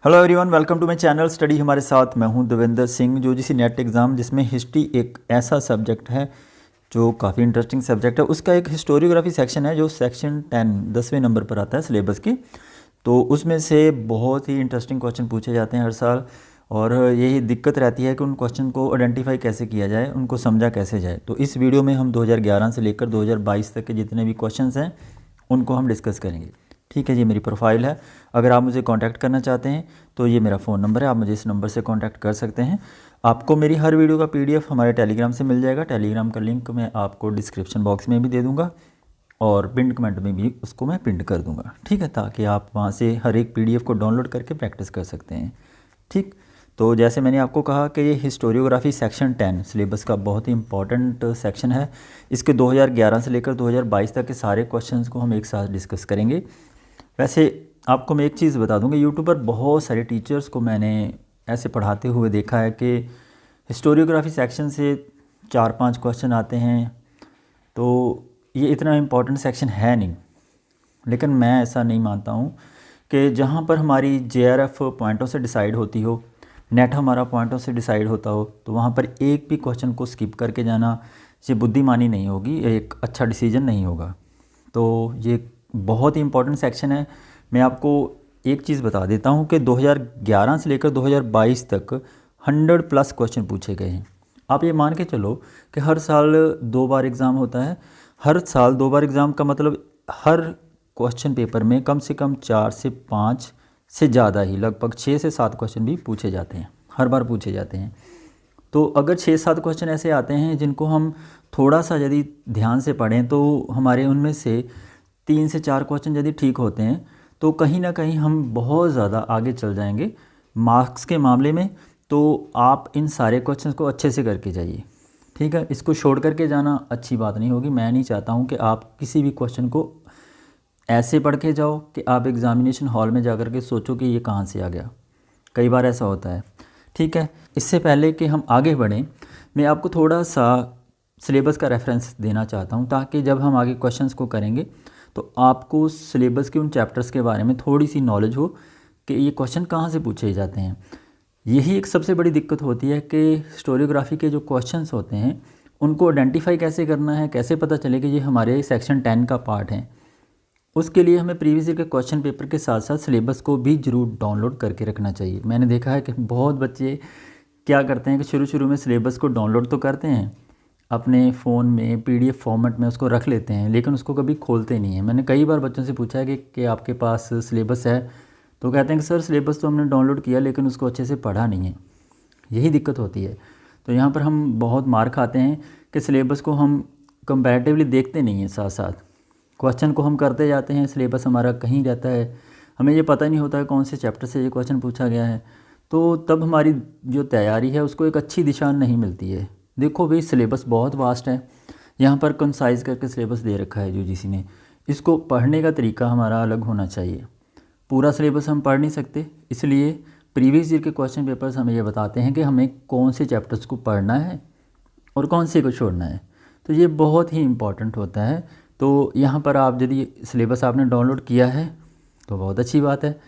Hello everyone, welcome to my channel study हमारे साथ। मैं हूं Devendra Singh. UGC NET exam, जिसमें हिस्ट्री एक ऐसा सब्जेक्ट है जो काफ़ी इंटरेस्टिंग सब्जेक्ट है। उसका एक हिस्टोरियोग्राफी सेक्शन है जो सेक्शन 10 10वें नंबर पर आता है सिलेबस के। तो उसमें से बहुत ही इंटरेस्टिंग क्वेश्चन पूछे जाते हैं हर साल, और यही दिक्कत रहती है कि उन क्वेश्चन को आइडेंटिफाई कैसे किया जाए, उनको समझा कैसे जाए। तो इस वीडियो में हम 2011 से लेकर 2022 तक के जितने भी क्वेश्चंस हैं उनको हम डिस्कस करेंगे। ठीक है जी, मेरी प्रोफाइल है। अगर आप मुझे कांटेक्ट करना चाहते हैं तो ये मेरा फ़ोन नंबर है, आप मुझे इस नंबर से कांटेक्ट कर सकते हैं। आपको मेरी हर वीडियो का पीडीएफ हमारे टेलीग्राम से मिल जाएगा। टेलीग्राम का लिंक मैं आपको डिस्क्रिप्शन बॉक्स में भी दे दूँगा और पिन कमेंट में भी उसको मैं पिन कर दूँगा। ठीक है, ताकि आप वहाँ से हर एक पीडीएफ को डाउनलोड करके प्रैक्टिस कर सकते हैं। ठीक, तो जैसे मैंने आपको कहा कि ये हिस्टोरियोग्राफी सेक्शन 10 सिलेबस का बहुत ही इंपॉर्टेंट सेक्शन है। इसके 2011 से लेकर 2022 तक के सारे क्वेश्चंस को हम एक साथ डिस्कस करेंगे। वैसे आपको मैं एक चीज़ बता दूं कि यूट्यूब पर बहुत सारे टीचर्स को मैंने ऐसे पढ़ाते हुए देखा है कि हिस्टोरियोग्राफी सेक्शन से 4-5 क्वेश्चन आते हैं, तो ये इतना इम्पोर्टेंट सेक्शन है नहीं। लेकिन मैं ऐसा नहीं मानता हूँ कि जहाँ पर हमारी जेआरएफ पॉइंटों से डिसाइड होती हो, नेट हमारा पॉइंटों से डिसाइड होता हो, तो वहाँ पर एक भी क्वेश्चन को स्किप करके जाना ये बुद्धिमानी नहीं होगी, एक अच्छा डिसीजन नहीं होगा। तो ये बहुत ही इंपॉर्टेंट सेक्शन है। मैं आपको एक चीज़ बता देता हूँ कि 2011 से लेकर 2022 तक 100+ क्वेश्चन पूछे गए हैं। आप ये मान के चलो कि हर साल 2 बार एग्ज़ाम होता है। हर साल 2 बार एग्ज़ाम का मतलब हर क्वेश्चन पेपर में कम से कम 4 से 5 से ज़्यादा ही लगभग 6 से 7 क्वेश्चन भी पूछे जाते हैं, हर बार पूछे जाते हैं। तो अगर 6-7 क्वेश्चन ऐसे आते हैं जिनको हम थोड़ा सा यदि ध्यान से पढ़ें तो हमारे उनमें से 3 से 4 क्वेश्चन यदि ठीक होते हैं तो कहीं ना कहीं हम बहुत ज़्यादा आगे चल जाएंगे मार्क्स के मामले में। तो आप इन सारे क्वेश्चंस को अच्छे से करके जाइए। ठीक है, इसको छोड़ करके जाना अच्छी बात नहीं होगी। मैं नहीं चाहता हूँ कि आप किसी भी क्वेश्चन को ऐसे पढ़ के जाओ कि आप एग्ज़ामिनेशन हॉल में जा कर के सोचो कि ये कहाँ से आ गया। कई बार ऐसा होता है। ठीक है, इससे पहले कि हम आगे बढ़ें, मैं आपको थोड़ा सा सिलेबस का रेफरेंस देना चाहता हूँ, ताकि जब हम आगे क्वेश्चंस को करेंगे तो आपको सिलेबस के उन चैप्टर्स के बारे में थोड़ी सी नॉलेज हो कि ये क्वेश्चन कहाँ से पूछे जाते हैं। यही एक सबसे बड़ी दिक्कत होती है कि हिस्टोरियोग्राफी के जो क्वेश्चंस होते हैं उनको आइडेंटिफाई कैसे करना है, कैसे पता चले कि ये हमारे सेक्शन 10 का पार्ट है। उसके लिए हमें प्रीवियस ईयर के क्वेश्चन पेपर के साथ साथ सिलेबस को भी ज़रूर डाउनलोड करके रखना चाहिए। मैंने देखा है कि बहुत बच्चे क्या करते हैं कि शुरू शुरू में सिलेबस को डाउनलोड तो करते हैं, अपने फ़ोन में पीडीएफ फॉर्मेट में उसको रख लेते हैं, लेकिन उसको कभी खोलते नहीं हैं। मैंने कई बार बच्चों से पूछा है कि आपके पास सिलेबस है, तो कहते हैं कि सर सिलेबस तो हमने डाउनलोड किया लेकिन उसको अच्छे से पढ़ा नहीं है। यही दिक्कत होती है। तो यहाँ पर हम बहुत मार खाते हैं कि सिलेबस को हम कंपैरेटिवली देखते नहीं हैं, साथ साथ क्वेश्चन को हम करते जाते हैं, सिलेबस हमारा कहीं रहता है, हमें ये पता नहीं होता है कौन से चैप्टर से ये क्वेश्चन पूछा गया है। तो तब हमारी जो तैयारी है उसको एक अच्छी दिशा नहीं मिलती है। देखो भाई, सिलेबस बहुत वास्ट है, यहाँ पर कंसाइज करके सिलेबस दे रखा है यूजीसी ने। इसको पढ़ने का तरीका हमारा अलग होना चाहिए। पूरा सिलेबस हम पढ़ नहीं सकते, इसलिए प्रीवियस ईयर के क्वेश्चन पेपर्स हमें ये बताते हैं कि हमें कौन से चैप्टर्स को पढ़ना है और कौन से को छोड़ना है। तो ये बहुत ही इम्पॉर्टेंट होता है। तो यहाँ पर आप यदि सिलेबस आपने डाउनलोड किया है तो बहुत अच्छी बात है,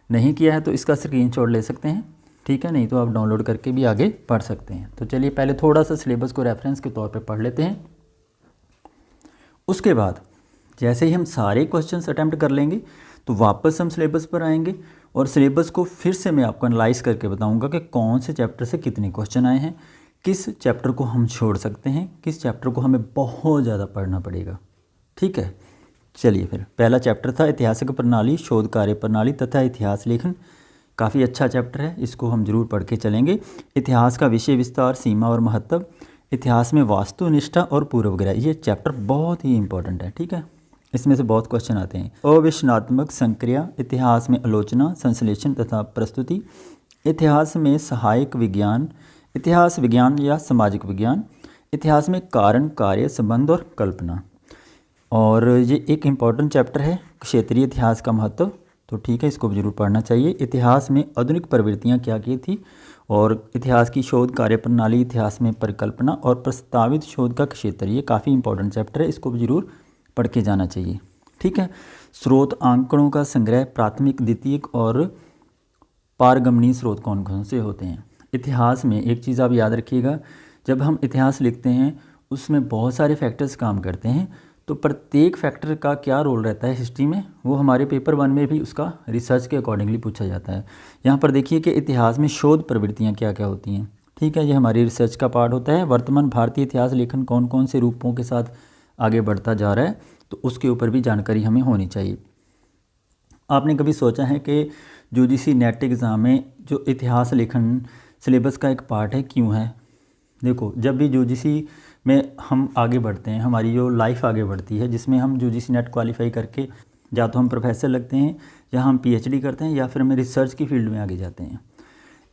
नहीं किया है तो इसका स्क्रीनशॉट ले सकते हैं। ठीक है, नहीं तो आप डाउनलोड करके भी आगे पढ़ सकते हैं। तो चलिए पहले थोड़ा सा सिलेबस को रेफरेंस के तौर पे पढ़ लेते हैं। उसके बाद जैसे ही हम सारे क्वेश्चंस अटैम्प्ट कर लेंगे तो वापस हम सिलेबस पर आएंगे और सिलेबस को फिर से मैं आपको एनालाइज करके बताऊंगा कि कौन से चैप्टर से कितने क्वेश्चन आए हैं, किस चैप्टर को हम छोड़ सकते हैं, किस चैप्टर को हमें बहुत ज़्यादा पढ़ना पड़ेगा। ठीक है, चलिए फिर पहला चैप्टर था ऐतिहासिक प्रणाली, शोध कार्य प्रणाली तथा इतिहास लेखन। काफ़ी अच्छा चैप्टर है, इसको हम जरूर पढ़ के चलेंगे। इतिहास का विषय विस्तार, सीमा और महत्व, इतिहास में वास्तुनिष्ठा और पूर्वग्रह, ये चैप्टर बहुत ही इंपॉर्टेंट है। ठीक है, इसमें से बहुत क्वेश्चन आते हैं। अविश्लेषणात्मक संक्रिया, इतिहास में आलोचना, संश्लेषण तथा प्रस्तुति, इतिहास में सहायक विज्ञान, इतिहास विज्ञान या सामाजिक विज्ञान, इतिहास में कारण, कार्य, संबंध और कल्पना। और ये एक इम्पॉर्टेंट चैप्टर है, क्षेत्रीय इतिहास का महत्व। तो ठीक है, इसको भी जरूर पढ़ना चाहिए। इतिहास में आधुनिक प्रवृत्तियाँ क्या की थी, और इतिहास की शोध कार्य प्रणाली, इतिहास में परिकल्पना और प्रस्तावित शोध का क्षेत्र, ये काफ़ी इंपॉर्टेंट चैप्टर है, इसको भी जरूर पढ़ के जाना चाहिए। ठीक है, स्रोत आंकड़ों का संग्रह, प्राथमिक, द्वितीयक और पारगमनीय स्रोत कौन कौन से होते हैं। इतिहास में एक चीज़ आप याद रखिएगा, जब हम इतिहास लिखते हैं उसमें बहुत सारे फैक्टर्स काम करते हैं, तो प्रत्येक फैक्टर का क्या रोल रहता है हिस्ट्री में, वो हमारे पेपर 1 में भी उसका रिसर्च के अकॉर्डिंगली पूछा जाता है। यहाँ पर देखिए कि इतिहास में शोध प्रवृत्तियाँ क्या क्या होती हैं। ठीक है, ये हमारी रिसर्च का पार्ट होता है। वर्तमान भारतीय इतिहास लेखन कौन कौन से रूपों के साथ आगे बढ़ता जा रहा है, तो उसके ऊपर भी जानकारी हमें होनी चाहिए। आपने कभी सोचा है कि यूजीसी नेट एग्ज़ाम में जो इतिहास लेखन सिलेबस का एक पार्ट है, क्यों है? देखो, जब भी यूजीसी में हम आगे बढ़ते हैं, हमारी जो लाइफ आगे बढ़ती है, जिसमें हम यूजीसी नेट क्वालिफाई करके या तो हम प्रोफेसर लगते हैं, या हम पीएचडी करते हैं, या फिर हम रिसर्च की फील्ड में आगे जाते हैं।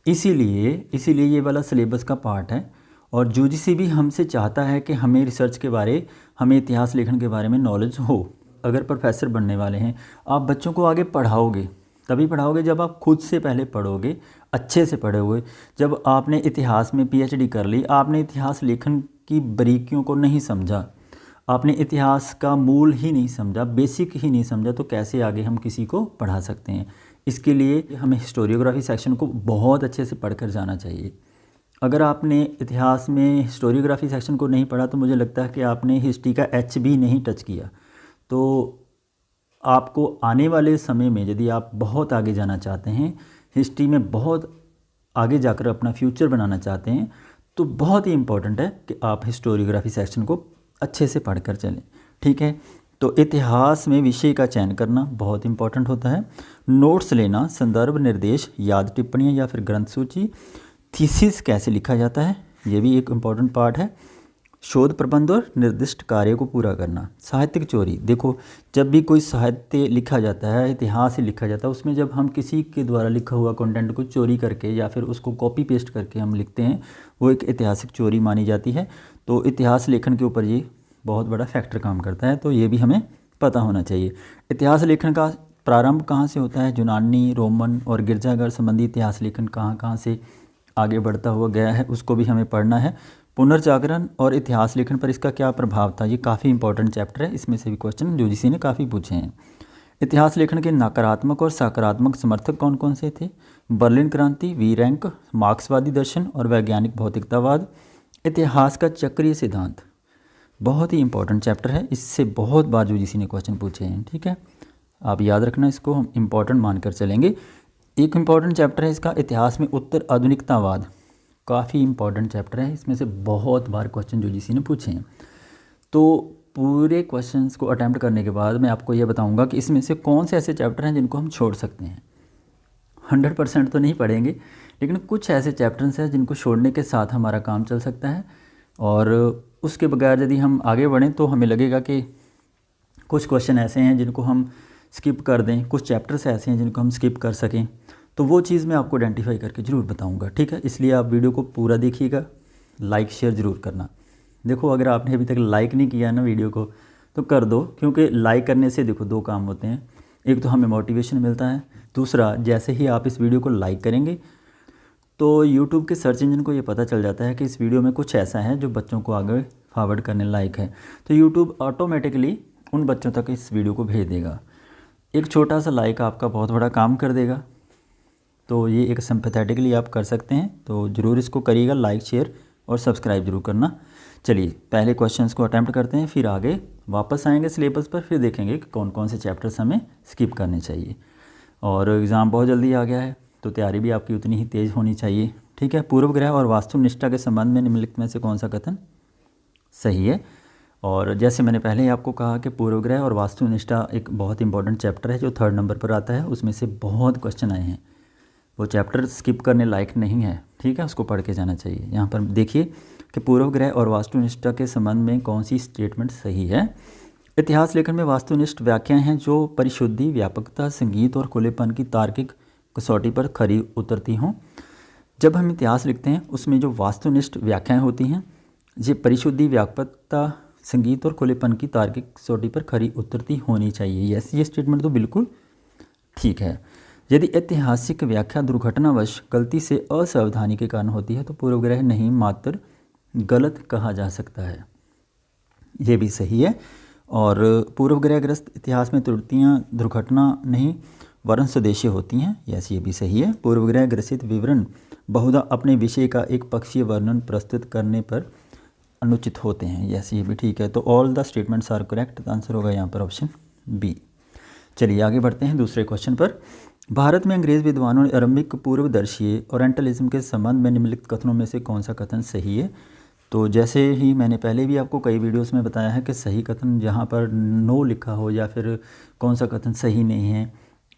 इसीलिए ये वाला सिलेबस का पार्ट है। और यूजीसी भी हमसे चाहता है कि हमें रिसर्च के बारे, हमें इतिहास लेखन के बारे में नॉलेज हो। अगर प्रोफेसर बनने वाले हैं, आप बच्चों को आगे पढ़ाओगे, तभी पढ़ाओगे जब आप खुद से पहले पढ़ोगे, अच्छे से पढ़ोगे। जब आपने इतिहास में पीएचडी कर ली, आपने इतिहास लेखन की बारीकियों को नहीं समझा, आपने इतिहास का मूल ही नहीं समझा, बेसिक ही नहीं समझा, तो कैसे आगे हम किसी को पढ़ा सकते हैं। इसके लिए हमें हिस्टोरियोग्राफी सेक्शन को बहुत अच्छे से पढ़कर जाना चाहिए। अगर आपने इतिहास में हिस्टोरियोग्राफी सेक्शन को नहीं पढ़ा, तो मुझे लगता है कि आपने हिस्ट्री का एच भी नहीं टच किया। तो आपको आने वाले समय में यदि आप बहुत आगे जाना चाहते हैं, हिस्ट्री में बहुत आगे जाकर अपना फ्यूचर बनाना चाहते हैं, तो बहुत ही इम्पोर्टेंट है कि आप हिस्टोरियोग्राफी सेक्शन को अच्छे से पढ़कर चलें। ठीक है, तो इतिहास में विषय का चयन करना बहुत इंपॉर्टेंट होता है। नोट्स लेना, संदर्भ, निर्देश, याद टिप्पणियाँ या फिर ग्रंथ सूची। थीसिस कैसे लिखा जाता है, ये भी एक इम्पॉर्टेंट पार्ट है। शोध प्रबंध और निर्दिष्ट कार्य को पूरा करना। साहित्यिक चोरी, देखो जब भी कोई साहित्य लिखा जाता है, इतिहास ही लिखा जाता है, उसमें जब हम किसी के द्वारा लिखा हुआ कंटेंट को चोरी करके या फिर उसको कॉपी पेस्ट करके हम लिखते हैं, वो एक ऐतिहासिक चोरी मानी जाती है। तो इतिहास लेखन के ऊपर ये बहुत बड़ा फैक्टर काम करता है, तो ये भी हमें पता होना चाहिए। इतिहास लेखन का प्रारंभ कहाँ से होता है? यूनानी, रोमन और गिरजाघर संबंधी इतिहास लेखन कहाँ कहाँ से आगे बढ़ता हुआ गया है, उसको भी हमें पढ़ना है। पुनर्जागरण और इतिहास लेखन पर इसका क्या प्रभाव था, ये काफ़ी इंपॉर्टेंट चैप्टर है। इसमें से भी क्वेश्चन यूजीसी ने काफ़ी पूछे हैं। इतिहास लेखन के नकारात्मक और सकारात्मक समर्थक कौन कौन से थे? बर्लिन क्रांति, वी रैंक, मार्क्सवादी दर्शन और वैज्ञानिक भौतिकतावाद। इतिहास का चक्रीय सिद्धांत बहुत ही इंपॉर्टेंट चैप्टर है, इससे बहुत बार यूजीसी ने क्वेश्चन पूछे हैं। ठीक है, आप याद रखना, इसको हम इम्पॉर्टेंट मानकर चलेंगे। एक इम्पॉर्टेंट चैप्टर है इसका, इतिहास में उत्तर आधुनिकतावाद, काफ़ी इंपॉर्टेंट चैप्टर है, इसमें से बहुत बार क्वेश्चन यूजीसी ने पूछे हैं। तो पूरे क्वेश्चंस को अटैम्प्ट करने के बाद मैं आपको ये बताऊंगा कि इसमें से कौन से ऐसे चैप्टर हैं जिनको हम छोड़ सकते हैं। 100% तो नहीं पढ़ेंगे, लेकिन कुछ ऐसे चैप्टर्स हैं जिनको छोड़ने के साथ हमारा काम चल सकता है, और उसके बगैर यदि हम आगे बढ़ें तो हमें लगेगा कि कुछ क्वेश्चन ऐसे हैं जिनको हम स्किप कर दें, कुछ चैप्टर्स ऐसे हैं जिनको हम स्किप कर सकें, तो वो चीज़ मैं आपको आइडेंटिफाई करके ज़रूर बताऊंगा। ठीक है, इसलिए आप वीडियो को पूरा देखिएगा, लाइक शेयर ज़रूर करना। देखो, अगर आपने अभी तक लाइक नहीं किया ना वीडियो को, तो कर दो, क्योंकि लाइक करने से देखो 2 काम होते हैं। एक तो हमें मोटिवेशन मिलता है, दूसरा जैसे ही आप इस वीडियो को लाइक करेंगे तो यूट्यूब के सर्च इंजन को ये पता चल जाता है कि इस वीडियो में कुछ ऐसा है जो बच्चों को आगे फॉरवर्ड करने लायक है, तो यूट्यूब ऑटोमेटिकली उन बच्चों तक इस वीडियो को भेज देगा। एक छोटा सा लाइक आपका बहुत बड़ा काम कर देगा, तो ये एक सिंपैथेटिकली आप कर सकते हैं, तो ज़रूर इसको करिएगा, लाइक शेयर और सब्सक्राइब जरूर करना। चलिए पहले क्वेश्चंस को अटैम्प्ट करते हैं, फिर आगे वापस आएंगे सिलेबस पर, फिर देखेंगे कि कौन कौन से चैप्टर्स हमें स्किप करने चाहिए। और एग्ज़ाम बहुत जल्दी आ गया है, तो तैयारी भी आपकी उतनी ही तेज़ होनी चाहिए। ठीक है, पूर्व ग्रह और वास्तुनिष्ठा के संबंध में निम्नलिखित में से कौन सा कथन सही है? और जैसे मैंने पहले ही आपको कहा कि पूर्व ग्रह और वास्तुनिष्ठा एक बहुत इंपॉर्टेंट चैप्टर है जो 3rd नंबर पर आता है, उसमें से बहुत क्वेश्चन आए हैं, वो चैप्टर स्किप करने लायक नहीं है। ठीक है, उसको पढ़ के जाना चाहिए। यहाँ पर देखिए कि पूर्व ग्रह और वास्तुनिष्ठा के संबंध में कौन सी स्टेटमेंट सही है। इतिहास लेखन में वास्तुनिष्ठ व्याख्याएं हैं जो परिशुद्धि, व्यापकता, संगीत और खुलेपन की तार्किक कसौटी पर खरी उतरती हों। जब हम इतिहास लिखते हैं उसमें जो वास्तुनिष्ठ व्याख्याएं होती हैं, ये परिशुद्धि, व्यापकता, संगीत और खुलेपन की तार्किक कसौटी पर खरी उतरती होनी चाहिए। यस, ये स्टेटमेंट तो बिल्कुल ठीक है। यदि ऐतिहासिक व्याख्या दुर्घटनावश गलती से असावधानी के कारण होती है तो पूर्वग्रह नहीं मात्र गलत कहा जा सकता है, ये भी सही है। और पूर्वग्रहग्रस्त इतिहास में त्रुटियाँ दुर्घटना नहीं वर्ण स्वदेशी होती हैं। यस, ये भी सही है। पूर्वग्रह ग्रसित विवरण बहुधा अपने विषय का एक पक्षीय वर्णन प्रस्तुत करने पर अनुचित होते हैं। यस, ये भी ठीक है। तो all the statements are correct. Answer होगा यहाँ पर ऑप्शन बी। चलिए आगे बढ़ते हैं दूसरे क्वेश्चन पर। भारत में अंग्रेज विद्वानों ने आरंभिक पूर्वदर्शीय ओरिएंटलिज्म के संबंध में निम्नलिखित कथनों में से कौन सा कथन सही है? तो जैसे ही मैंने पहले भी आपको कई वीडियोस में बताया है कि सही कथन जहाँ पर नो लिखा हो या फिर कौन सा कथन सही नहीं है,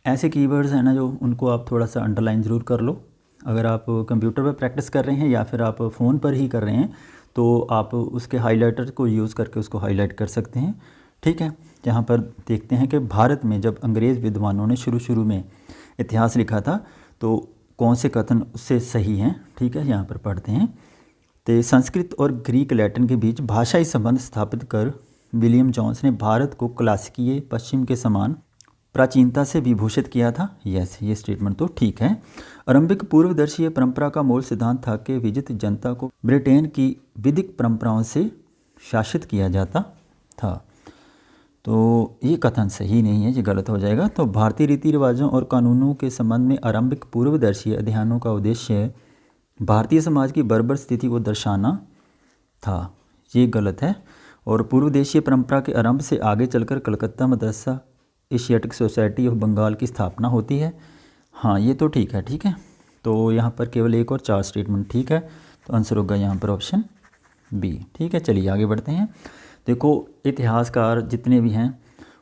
ऐसे कीवर्ड्स हैं ना जो उनको आप थोड़ा सा अंडरलाइन ज़रूर कर लो। अगर आप कंप्यूटर पर प्रैक्टिस कर रहे हैं या फिर आप फ़ोन पर ही कर रहे हैं तो आप उसके हाइलाइटर को यूज़ करके उसको हाईलाइट कर सकते हैं। ठीक है, जहाँ पर देखते हैं कि भारत में जब अंग्रेज़ विद्वानों ने शुरू में इतिहास लिखा था तो कौन से कथन उससे सही हैं। ठीक है, यहाँ पर पढ़ते हैं। तो संस्कृत और ग्रीक लैटिन के बीच भाषाई संबंध स्थापित कर विलियम जोन्स ने भारत को क्लासिकीय पश्चिम के समान प्राचीनता से विभूषित किया था। यस, ये स्टेटमेंट तो ठीक है। आरंभिक पूर्वदर्शीय परंपरा का मूल सिद्धांत था कि विजित जनता को ब्रिटेन की विधिक परंपराओं से शासित किया जाता था। तो ये कथन सही नहीं है, ये गलत हो जाएगा। तो भारतीय रीति रिवाजों और कानूनों के संबंध में आरंभिक पूर्वदर्शीय अध्ययनों का उद्देश्य भारतीय समाज की बर्बर स्थिति को दर्शाना था, ये गलत है। और पूर्वदेशीय परंपरा के आरंभ से आगे चलकर Calcutta Madrasa Asiatic society of Bengal की स्थापना होती है। हाँ, ये तो ठीक है। ठीक है, तो यहाँ पर केवल एक और 4 स्टेटमेंट ठीक है। तो आंसर होगा यहाँ पर ऑप्शन बी। ठीक है, चलिए आगे बढ़ते हैं। देखो, इतिहासकार जितने भी हैं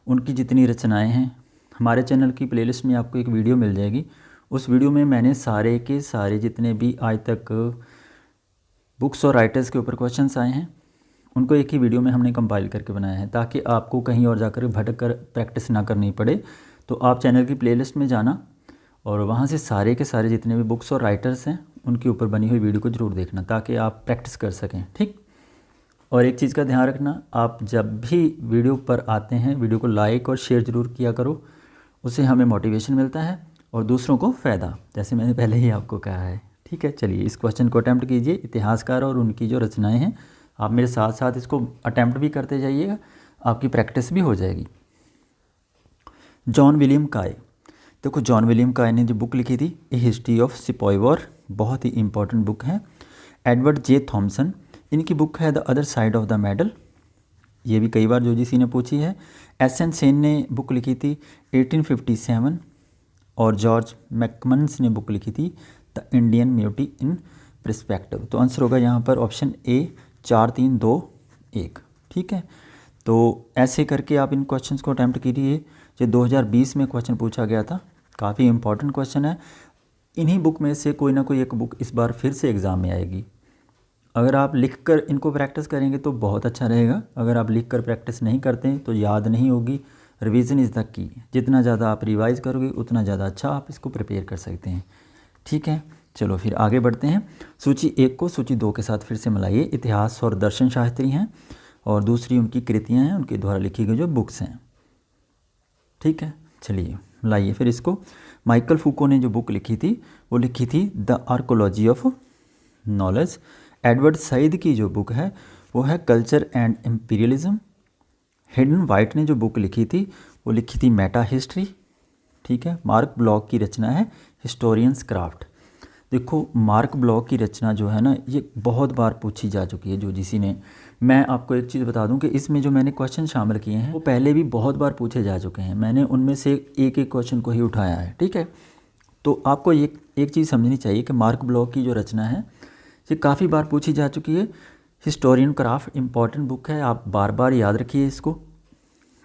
उनकी जितनी रचनाएं हैं, हमारे चैनल की प्लेलिस्ट में आपको एक वीडियो मिल जाएगी। उस वीडियो में मैंने सारे के सारे जितने भी आज तक बुक्स और राइटर्स के ऊपर क्वेश्चंस आए हैं उनको एक ही वीडियो में हमने कंपाइल करके बनाया है, ताकि आपको कहीं और जाकर भटक कर प्रैक्टिस ना करनी पड़े। तो आप चैनल की प्लेलिस्ट में जाना और वहाँ से सारे के सारे जितने भी बुक्स और राइटर्स हैं उनके ऊपर बनी हुई वीडियो को ज़रूर देखना, ताकि आप प्रैक्टिस कर सकें। ठीक, और एक चीज़ का ध्यान रखना, आप जब भी वीडियो पर आते हैं वीडियो को लाइक और शेयर ज़रूर किया करो, उससे हमें मोटिवेशन मिलता है और दूसरों को फ़ायदा, जैसे मैंने पहले ही आपको कहा है। ठीक है, चलिए इस क्वेश्चन को अटैम्प्ट कीजिए। इतिहासकार और उनकी जो रचनाएं हैं, आप मेरे साथ साथ इसको अटैम्प्ट भी करते जाइएगा, आपकी प्रैक्टिस भी हो जाएगी। जॉन विलियम काय। देखो, जॉन विलियम काय ने जो बुक लिखी थी ए हिस्ट्री ऑफ सिपॉय वॉर, बहुत ही इंपॉर्टेंट बुक है। एडवर्ड जे थॉमसन, इनकी बुक है the other side of the medal, ये भी कई बार यूजीसी ने पूछी है। एस.एन. सेन ने बुक लिखी थी 1857 और जॉर्ज मैकमन्स ने बुक लिखी थी द इंडियन म्यूटी इन पर्सपेक्टिव। तो आंसर होगा यहाँ पर ऑप्शन ए 4 3 2 1। ठीक है, तो ऐसे करके आप इन क्वेश्चंस को अटैम्प्ट कीजिए। जो 2020 में क्वेश्चन पूछा गया था, काफ़ी इंपॉर्टेंट क्वेश्चन है। इन्हीं बुक में से कोई ना कोई एक बुक इस बार फिर से एग्ज़ाम में आएगी। अगर आप लिखकर इनको प्रैक्टिस करेंगे तो बहुत अच्छा रहेगा। अगर आप लिखकर प्रैक्टिस नहीं करते तो याद नहीं होगी। Revision is the key. जितना ज़्यादा आप रिवाइज करोगे उतना ज़्यादा अच्छा आप इसको प्रिपेयर कर सकते हैं। ठीक है, चलो फिर आगे बढ़ते हैं। सूची 1 को सूची 2 के साथ फिर से मिलाइए। इतिहास और दर्शन शास्त्री हैं और दूसरी उनकी कृतियाँ हैं, उनके द्वारा लिखी गई जो बुक्स हैं। ठीक है, चलिए मिलाइए फिर इसको। माइकल फूको ने जो बुक लिखी थी वो लिखी थी the archaeology of knowledge. Edward Said की जो बुक है वो है culture and imperialism. Hayden white ने जो बुक लिखी थी वो लिखी थी मेटा हिस्ट्री। ठीक है, मार्क ब्लॉक की रचना है हिस्टोरियंस क्राफ्ट। देखो, मार्क ब्लॉक की रचना जो है ना, ये बहुत बार पूछी जा चुकी है यूजीसी ने। मैं आपको एक चीज़ बता दूं कि इसमें जो मैंने क्वेश्चन शामिल किए हैं वो पहले भी बहुत बार पूछे जा चुके हैं। मैंने उनमें से एक एक क्वेश्चन को ही उठाया है। ठीक है, तो आपको एक चीज़ समझनी चाहिए कि मार्क ब्लॉक की जो रचना है ये काफ़ी बार पूछी जा चुकी है। हिस्टोरियन क्राफ्ट इंपॉर्टेंट बुक है, आप बार बार याद रखिए इसको।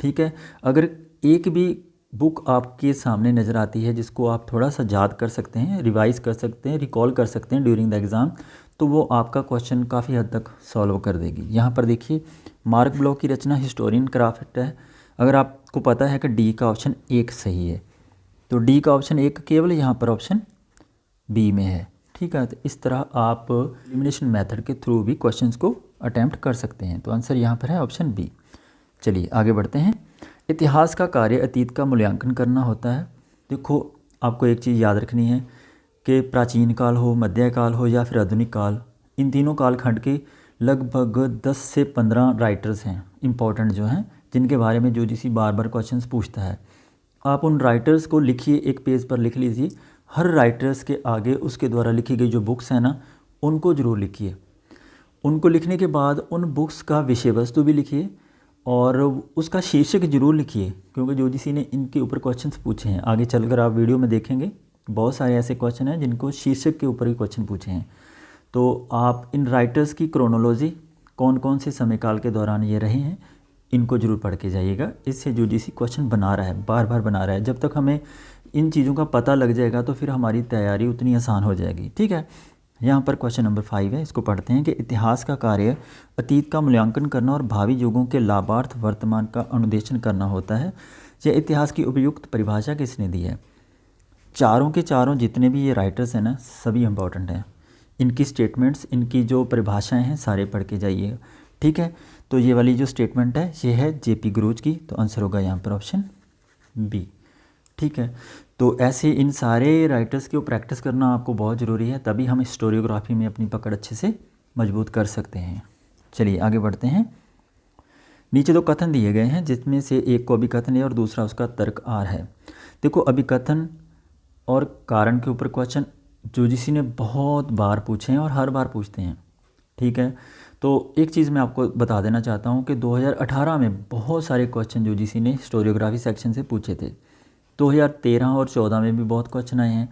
ठीक है, अगर एक भी बुक आपके सामने नज़र आती है जिसको आप थोड़ा सा याद कर सकते हैं, रिवाइज कर सकते हैं, रिकॉल कर सकते हैं ड्यूरिंग द एग्ज़ाम, तो वो आपका क्वेश्चन काफ़ी हद तक सॉल्व कर देगी। यहाँ पर देखिए, मार्क ब्लॉक की रचना हिस्टोरियन क्राफ्ट है। अगर आपको पता है कि डी का ऑप्शन 1 सही है तो डी का ऑप्शन 1 केवल यहाँ पर ऑप्शन बी में है। ठीक है, तो इस तरह आप एलिमिनेशन मेथड के थ्रू भी क्वेश्चंस को अटैम्प्ट कर सकते हैं। तो आंसर यहाँ पर है ऑप्शन बी। चलिए आगे बढ़ते हैं। इतिहास का कार्य अतीत का मूल्यांकन करना होता है। देखो, आपको एक चीज़ याद रखनी है कि प्राचीन काल हो, मध्यकाल हो या फिर आधुनिक काल, इन तीनों कालखंड के लगभग 10 से 15 राइटर्स हैं इंपॉर्टेंट जो हैं, जिनके बारे में यूजीसी बार बार क्वेश्चंस पूछता है। आप उन राइटर्स को लिखिए, एक पेज पर लिख लीजिए। हर राइटर्स के आगे उसके द्वारा लिखी गई जो बुक्स हैं ना, उनको ज़रूर लिखिए। उनको लिखने के बाद उन बुक्स का विषय वस्तु भी लिखिए और उसका शीर्षक जरूर लिखिए, क्योंकि यूजीसी ने इनके ऊपर क्वेश्चंस पूछे हैं। आगे चलकर आप वीडियो में देखेंगे बहुत सारे ऐसे क्वेश्चन हैं जिनको शीर्षक के ऊपर ही क्वेश्चन पूछे हैं। तो आप इन राइटर्स की क्रोनोलॉजी, कौन कौन से समय काल के दौरान ये रहे हैं, इनको जरूर पढ़ के जाइएगा। इससे यूजीसी क्वेश्चन बना रहा है, बार बार बना रहा है। जब तक हमें इन चीज़ों का पता लग जाएगा तो फिर हमारी तैयारी उतनी आसान हो जाएगी। ठीक है, यहाँ पर क्वेश्चन नंबर 5 है, इसको पढ़ते हैं कि इतिहास का कार्य अतीत का मूल्यांकन करना और भावी युगों के लाभार्थ वर्तमान का अनुदेशन करना होता है। यह इतिहास की उपयुक्त परिभाषा किसने दी है? चारों के चारों जितने भी ये राइटर्स हैं ना, सभी इम्पोर्टेंट हैं। इनकी स्टेटमेंट्स, इनकी जो परिभाषाएं हैं, सारे पढ़ के जाइएगा। ठीक है, तो ये वाली जो स्टेटमेंट है ये है जेपी ग्रोज की, तो आंसर होगा यहाँ पर ऑप्शन बी। ठीक है, तो ऐसे इन सारे राइटर्स की प्रैक्टिस करना आपको बहुत ज़रूरी है, तभी हम हिस्टोरियोग्राफी में अपनी पकड़ अच्छे से मजबूत कर सकते हैं। चलिए आगे बढ़ते हैं। नीचे दो कथन दिए गए हैं, जिसमें से एक को अभिकथन है और दूसरा उसका तर्क आर है। देखो, अभिकथन और कारण के ऊपर क्वेश्चन यूजीसी ने बहुत बार पूछे हैं और हर बार पूछते हैं। ठीक है, तो एक चीज़ मैं आपको बता देना चाहता हूँ कि 2018 में बहुत सारे क्वेश्चन यूजीसी ने हिस्टोरियोग्राफी सेक्शन से पूछे थे। 2013 और 14 में भी बहुत क्वेश्चन आए हैं।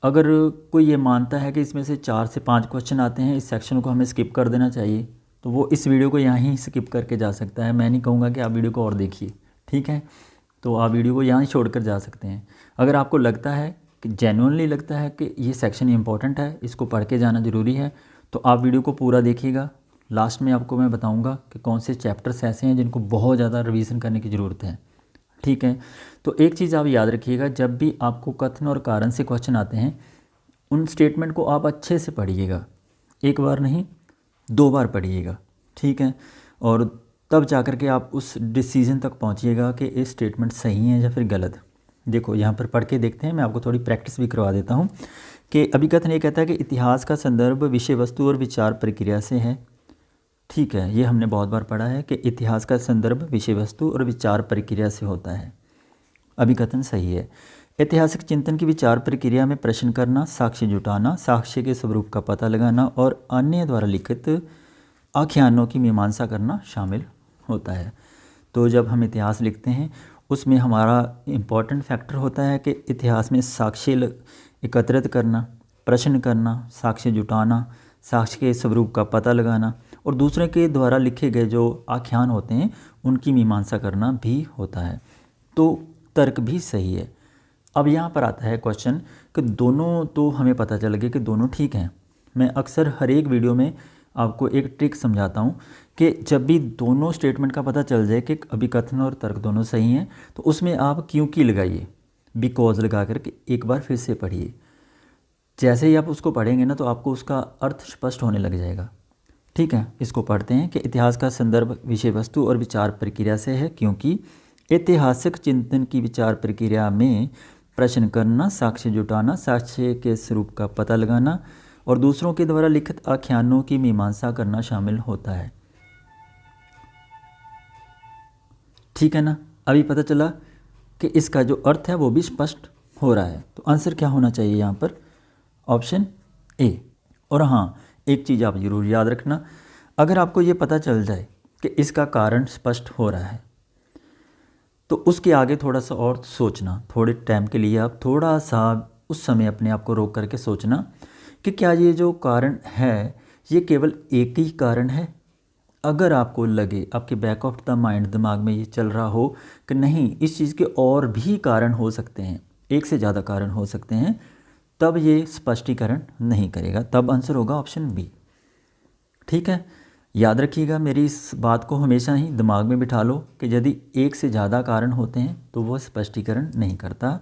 अगर कोई ये मानता है कि इसमें से 4 से 5 क्वेश्चन आते हैं, इस सेक्शन को हमें स्किप कर देना चाहिए, तो वो इस वीडियो को यहाँ ही स्किप करके जा सकता है। मैं नहीं कहूँगा कि आप वीडियो को और देखिए। ठीक है, तो आप वीडियो को यहाँ ही छोड़कर जा सकते हैं। अगर आपको लगता है कि जेन्युइनली लगता है कि ये सेक्शन इंपॉर्टेंट है, इसको पढ़ के जाना ज़रूरी है, तो आप वीडियो को पूरा देखिएगा। लास्ट में आपको मैं बताऊँगा कि कौन से चैप्टर्स ऐसे हैं जिनको बहुत ज़्यादा रिवीजन करने की ज़रूरत है। ठीक है, तो एक चीज़ आप याद रखिएगा, जब भी आपको कथन और कारण से क्वेश्चन आते हैं, उन स्टेटमेंट को आप अच्छे से पढ़िएगा, एक बार नहीं 2 बार पढ़िएगा। ठीक है, और तब जाकर के आप उस डिसीजन तक पहुंचिएगा कि ये स्टेटमेंट सही है या फिर गलत। देखो, यहाँ पर पढ़ के देखते हैं, मैं आपको थोड़ी प्रैक्टिस भी करवा देता हूँ कि अभिकथन ये कहता है कि इतिहास का संदर्भ विषय वस्तु और विचार प्रक्रिया से है। ठीक है, ये हमने बहुत बार पढ़ा है कि इतिहास का संदर्भ विषय वस्तु और विचार प्रक्रिया से होता है। अभिकथन सही है। ऐतिहासिक चिंतन की विचार प्रक्रिया में प्रश्न करना, साक्ष्य जुटाना, साक्ष्य के स्वरूप का पता लगाना और अन्य द्वारा लिखित आख्यानों की मीमांसा करना शामिल होता है। तो जब हम इतिहास लिखते हैं उसमें हमारा इम्पॉर्टेंट फैक्टर होता है कि इतिहास में साक्ष्य एकत्रित करना, प्रश्न करना, साक्ष्य जुटाना, साक्ष्य के स्वरूप का पता लगाना और दूसरे के द्वारा लिखे गए जो आख्यान होते हैं उनकी मीमांसा करना भी होता है। तो तर्क भी सही है। अब यहाँ पर आता है क्वेश्चन कि दोनों, तो हमें पता चल गया कि दोनों ठीक हैं। मैं अक्सर हर एक वीडियो में आपको एक ट्रिक समझाता हूँ कि जब भी दोनों स्टेटमेंट का पता चल जाए कि अभिकथन और तर्क दोनों सही हैं, तो उसमें आप क्योंकि लगाइए, बिकॉज लगा करके एक बार फिर से पढ़िए। जैसे ही आप उसको पढ़ेंगे ना, तो आपको उसका अर्थ स्पष्ट होने लग जाएगा। ठीक है, इसको पढ़ते हैं कि इतिहास का संदर्भ विषय वस्तु और विचार प्रक्रिया से है, क्योंकि ऐतिहासिक चिंतन की विचार प्रक्रिया में प्रश्न करना, साक्ष्य जुटाना, साक्ष्य के स्वरूप का पता लगाना और दूसरों के द्वारा लिखित आख्यानों की मीमांसा करना शामिल होता है। ठीक है ना, अभी पता चला कि इसका जो अर्थ है वो भी स्पष्ट हो रहा है। तो आंसर क्या होना चाहिए यहाँ पर? Option A. और हाँ, एक चीज़ आप ज़रूर याद रखना, अगर आपको ये पता चल जाए कि इसका कारण स्पष्ट हो रहा है, तो उसके आगे थोड़ा सा और सोचना, थोड़े टाइम के लिए आप थोड़ा सा उस समय अपने आप को रोक करके सोचना कि क्या ये जो कारण है ये केवल एक ही कारण है। अगर आपको लगे, आपके बैक ऑफ द माइंड, दिमाग में ये चल रहा हो कि नहीं, इस चीज़ के और भी कारण हो सकते हैं, एक से ज़्यादा कारण हो सकते हैं, तब ये स्पष्टीकरण नहीं करेगा, तब आंसर होगा ऑप्शन बी। ठीक है, याद रखिएगा, मेरी इस बात को हमेशा ही दिमाग में बिठा लो कि यदि एक से ज़्यादा कारण होते हैं तो वह स्पष्टीकरण नहीं करता,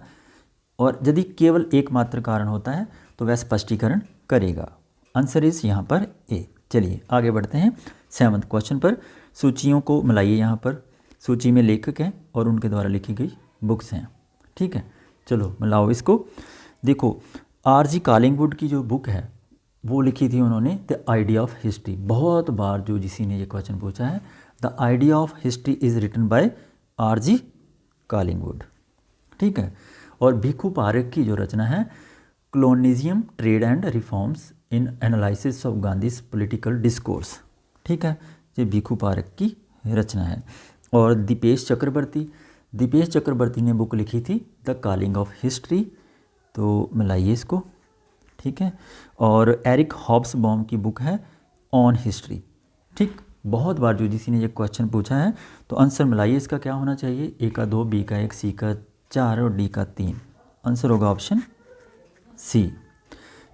और यदि केवल एकमात्र कारण होता है तो वह स्पष्टीकरण करेगा। आंसर इस यहाँ पर ए। चलिए आगे बढ़ते हैं 7वें क्वेश्चन पर। सूचियों को मिलाइए। यहाँ पर सूची में लेखक हैं और उनके द्वारा लिखी गई बुक्स हैं। ठीक है, चलो मिलाओ इसको। देखो, आर.जी. कॉलिंगवुड की जो बुक है वो लिखी थी उन्होंने, द आइडिया ऑफ हिस्ट्री। बहुत बार जो जिसी ने ये क्वेश्चन पूछा है, the idea of history is written by R G. Collingwood. ठीक है। और भिखु पारेख की जो रचना है colonialism trade and reforms in analysis of Gandhi's political discourse, ठीक है, ये भिखु पारेख की रचना है। और दीपेश चक्रवर्ती ने बुक लिखी थी द कॉलिंग ऑफ हिस्ट्री, तो मिलाइए इसको, ठीक है। और एरिक हॉब्सबॉम की बुक है ऑन हिस्ट्री, ठीक। बहुत बार यूजीसी ने ये क्वेश्चन पूछा है, तो आंसर मिलाइए इसका क्या होना चाहिए, ए का 2, बी का 1, सी का 4 और डी का 3। आंसर होगा ऑप्शन सी,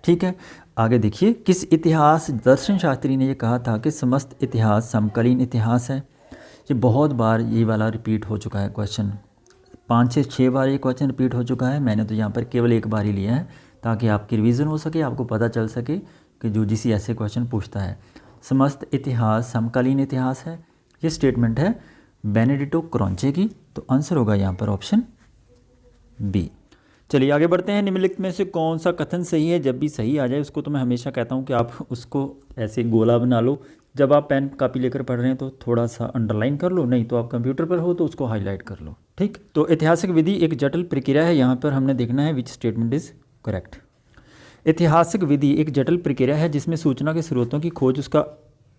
ठीक है। आगे देखिए, किस इतिहास दर्शन शास्त्री ने ये कहा था कि समस्त इतिहास समकालीन इतिहास है। ये बहुत बार ये वाला रिपीट हो चुका है क्वेश्चन, 5 से 6 बार ये क्वेश्चन रिपीट हो चुका है। मैंने तो यहाँ पर केवल एक बार ही लिया है ताकि आपकी रिवीजन हो सके, आपको पता चल सके कि यूजीसी ऐसे क्वेश्चन पूछता है। समस्त इतिहास समकालीन इतिहास है, ये स्टेटमेंट है बेनेडिटो क्रॉन्चे की, तो आंसर होगा यहाँ पर ऑप्शन बी। चलिए आगे बढ़ते हैं। निम्नलिखित में से कौन सा कथन सही है। जब भी सही आ जाए उसको तो मैं हमेशा कहता हूँ कि आप उसको ऐसे गोला बना लो, जब आप पेन कापी लेकर पढ़ रहे हैं तो थोड़ा सा अंडरलाइन कर लो, नहीं तो आप कंप्यूटर पर हो तो उसको हाईलाइट कर लो, ठीक। तो ऐतिहासिक विधि एक जटिल प्रक्रिया है, यहाँ पर हमने देखना है विच स्टेटमेंट इज करेक्ट। ऐतिहासिक विधि एक जटिल प्रक्रिया है जिसमें सूचना के स्रोतों की खोज, उसका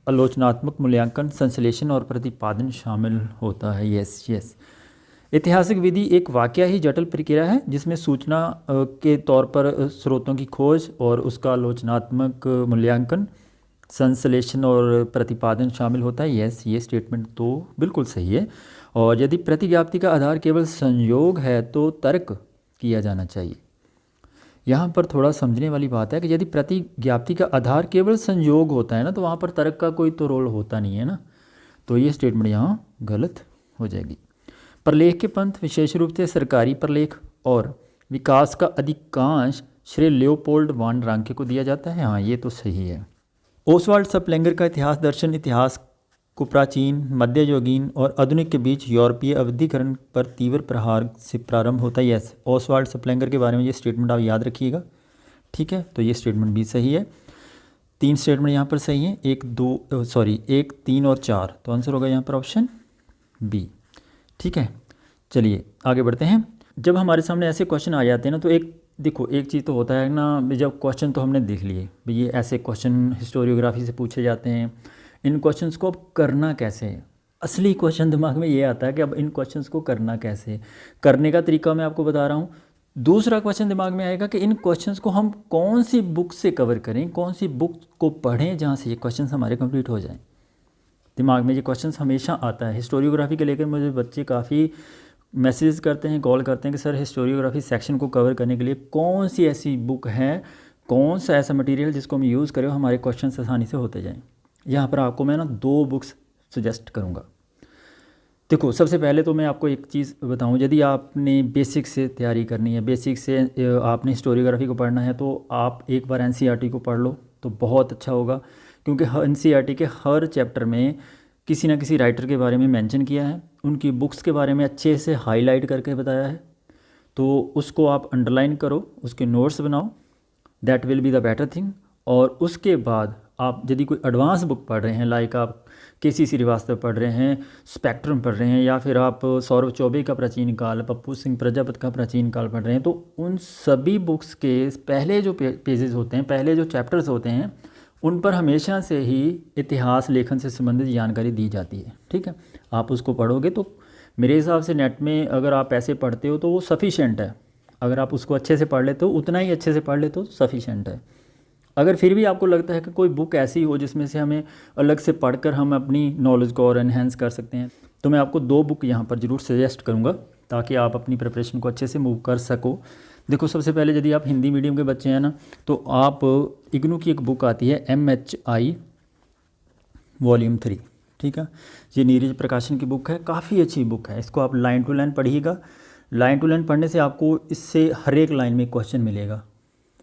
आलोचनात्मक मूल्यांकन, संश्लेषण और प्रतिपादन शामिल होता है। यस। ऐतिहासिक विधि एक वाकया ही जटिल प्रक्रिया है जिसमें सूचना के तौर पर स्रोतों की खोज और उसका आलोचनात्मक मूल्यांकन, संश्लेषण और प्रतिपादन शामिल होता है। यस, ये स्टेटमेंट तो बिल्कुल सही है। और यदि प्रतिज्ञाप्ति का आधार केवल संयोग है तो तर्क किया जाना चाहिए। यहाँ पर थोड़ा समझने वाली बात है कि यदि प्रतिज्ञाप्ति का आधार केवल संयोग होता है ना, तो वहाँ पर तर्क का कोई तो रोल होता नहीं है ना, तो ये स्टेटमेंट यहाँ गलत हो जाएगी। प्रलेख के पंथ विशेष रूप से सरकारी प्रलेख और विकास का अधिकांश श्रेय लियोपोल्ड वान रांके को दिया जाता है। हाँ, ये तो सही है। ओसवाल्ड स्प्लेंगर का इतिहास दर्शन इतिहास को प्राचीन, मध्ययुगीन और आधुनिक के बीच यूरोपीय अवधिकरण पर तीव्र प्रहार से प्रारंभ होता है। यस, ओसवाल्ड स्प्लेंगर के बारे में ये स्टेटमेंट आप याद रखिएगा, ठीक है। तो ये स्टेटमेंट भी सही है। 3 स्टेटमेंट यहाँ पर सही हैं, 1, 3 और 4, तो आंसर होगा यहाँ पर ऑप्शन बी, ठीक है। चलिए आगे बढ़ते हैं। जब हमारे सामने ऐसे क्वेश्चन आ जाते हैं ना, तो एक चीज़ तो होता है ना, जब क्वेश्चन तो हमने देख लिए भाई, ये ऐसे क्वेश्चन हिस्टोरियोग्राफी से पूछे जाते हैं, इन क्वेश्चंस को अब करना कैसे है। असली क्वेश्चन दिमाग में ये आता है कि अब इन क्वेश्चंस को करना कैसे, करने का तरीका मैं आपको बता रहा हूँ। दूसरा क्वेश्चन दिमाग में आएगा कि इन क्वेश्चंस को हम कौन सी बुक से कवर करें, कौन सी बुक को पढ़ें जहाँ से ये क्वेश्चन हमारे कंप्लीट हो जाएँ। दिमाग में ये क्वेश्चन हमेशा आता है। हिस्टोरियोग्राफी के लेकर मुझे बच्चे काफ़ी मैसेज करते हैं, कॉल करते हैं कि सर हिस्टोरियोग्राफी सेक्शन को कवर करने के लिए कौन सी ऐसी बुक है, कौन सा ऐसा मटेरियल जिसको हम यूज़ करें हमारे क्वेश्चन आसानी से होते जाएं। यहाँ पर आपको मैं ना 2 बुक्स सजेस्ट करूँगा। देखो, सबसे पहले तो मैं आपको एक चीज़ बताऊँ, यदि आपने बेसिक से तैयारी करनी है, बेसिक से आपने हिस्टोरियोग्राफी को पढ़ना है, तो आप एक बार एनसीईआरटी को पढ़ लो तो बहुत अच्छा होगा, क्योंकि एनसीईआरटी के हर चैप्टर में किसी न किसी राइटर के बारे में मेंशन किया है, उनकी बुक्स के बारे में अच्छे से हाईलाइट करके बताया है, तो उसको आप अंडरलाइन करो, उसके नोट्स बनाओ, that will be the better thing. और उसके बाद आप यदि कोई एडवांस बुक पढ़ रहे हैं, लाइक आप केसी श्रीवास्तव पढ़ रहे हैं, स्पेक्ट्रम पढ़ रहे हैं, या फिर आप सौरभ चौबे का प्राचीन काल, पप्पू सिंह प्रजापति का प्राचीन काल पढ़ रहे हैं, तो उन सभी बुक्स के पहले जो पेजेस होते हैं, पहले जो चैप्टर्स होते हैं, उन पर हमेशा से ही इतिहास लेखन से संबंधित जानकारी दी जाती है, ठीक है। आप उसको पढ़ोगे तो मेरे हिसाब से नेट में अगर आप ऐसे पढ़ते हो तो वो सफिशेंट है। अगर आप उसको अच्छे से पढ़ लेते हो, उतना ही अच्छे से पढ़ लेते हो तो सफिशेंट है। अगर फिर भी आपको लगता है कि कोई बुक ऐसी हो जिसमें से हमें अलग से पढ़कर हम अपनी नॉलेज को और एनहेंस कर सकते हैं, तो मैं आपको 2 बुक यहाँ पर ज़रूर सजेस्ट करूँगा ताकि आप अपनी प्रिपरेशन को अच्छे से मूव कर सको। देखो, सबसे पहले यदि आप हिंदी मीडियम के बच्चे हैं ना, तो आप इग्नू की एक बुक आती है MHI वॉल्यूम 3, ठीक है। ये नीरज प्रकाशन की बुक है, काफ़ी अच्छी बुक है। इसको आप लाइन टू लाइन पढ़िएगा। लाइन टू लाइन पढ़ने से आपको इससे हर एक लाइन में क्वेश्चन मिलेगा।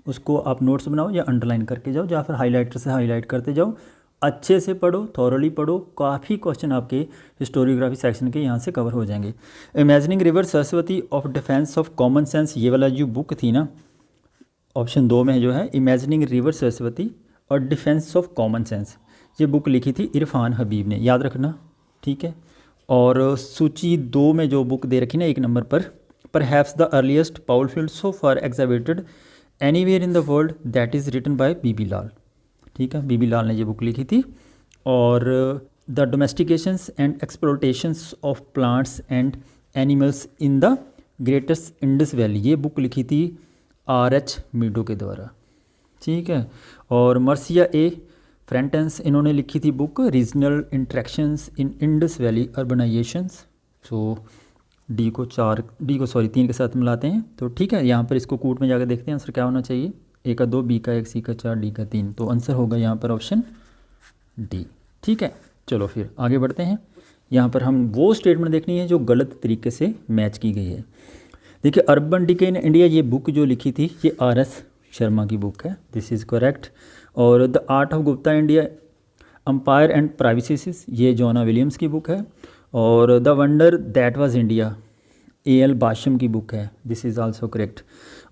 उसको आप नोट्स बनाओ या अंडरलाइन करके जाओ, या फिर हाईलाइटर से हाईलाइट करते जाओ। अच्छे से पढ़ो, थॉरली पढ़ो, काफ़ी क्वेश्चन आपके हिस्टोरियोग्राफी सेक्शन के यहाँ से कवर हो जाएंगे। Imagining river Saraswati of defence of common sense, ये वाला जो बुक थी ना, ऑप्शन 2 में जो है इमेजिनिंग रिवर सरस्वती और डिफेंस ऑफ कॉमन सेंस, ये बुक लिखी थी इरफान हबीब ने, याद रखना, ठीक है। और सूची 2 में जो बुक दे रखी ना 1 नंबर पर, perhaps the earliest powerful so far exhibited anywhere in the world that is written by B B Lal. ठीक है, बीबी लाल ने ये बुक लिखी थी। और the domestications and exploitations of plants and animals in the greatest Indus valley, ये बुक लिखी थी R.H. मीडो के द्वारा। ठीक है, और मर्सिया ए फ्रेंटेंस, इन्होंने लिखी थी बुक रीजनल इंट्रैक्शंस इन इंडस वैली अर्बनाइजेशंस। सो डी को 3 के साथ मिलाते हैं तो ठीक है। यहाँ पर इसको कूट में जाकर देखते हैं आंसर क्या होना चाहिए। ए का 2, बी का 1, सी का 4, डी का 3, तो आंसर होगा यहाँ पर ऑप्शन डी। ठीक है, चलो फिर आगे बढ़ते हैं। यहाँ पर हम वो स्टेटमेंट देखनी है जो गलत तरीके से मैच की गई है। देखिए, अर्बन डिके इन इंडिया, ये बुक जो लिखी थी ये R.S. शर्मा की बुक है, दिस इज़ करेक्ट। और the art of Gupta India empire and provinces, ये जोना विलियम्स की बुक है। और the wonder that was India A.L. Basham की बुक है, दिस इज़ आल्सो करेक्ट।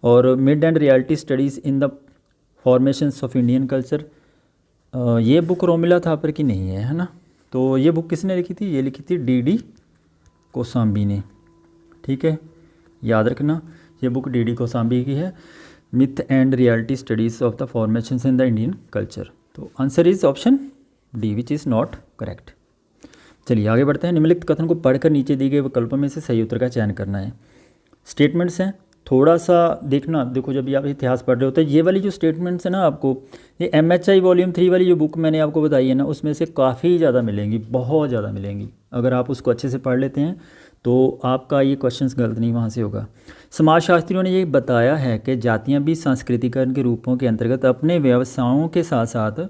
और myth and reality studies in the formations of Indian culture, ये book Romila Thapar की नहीं है ना। तो ये बुक किसने लिखी थी, ये लिखी थी D.D. कोसाम्बी ने। ठीक है, याद रखना ये बुक D.D. कोसाम्बी की है, myth and reality studies of the formations in the Indian culture. तो answer is option D which is not correct. चलिए आगे बढ़ते हैं। निम्नलिखित कथन को पढ़कर नीचे दिए गए विकल्पों में से सही उत्तर का चयन करना है। स्टेटमेंट्स हैं, थोड़ा सा देखना। देखो, जब भी आप इतिहास पढ़ रहे होते हैं, ये वाली जो स्टेटमेंट्स है ना, आपको ये MHI वॉल्यूम 3 वाली जो बुक मैंने आपको बताई है ना, उसमें से काफ़ी ज़्यादा मिलेंगी, बहुत ज़्यादा मिलेंगी। अगर आप उसको अच्छे से पढ़ लेते हैं तो आपका ये क्वेश्चंस गलत नहीं वहाँ से होगा। समाजशास्त्रियों ने ये बताया है कि जातियाँ भी सांस्कृतिकरण के रूपों के अंतर्गत अपने व्यवसायों के साथ साथ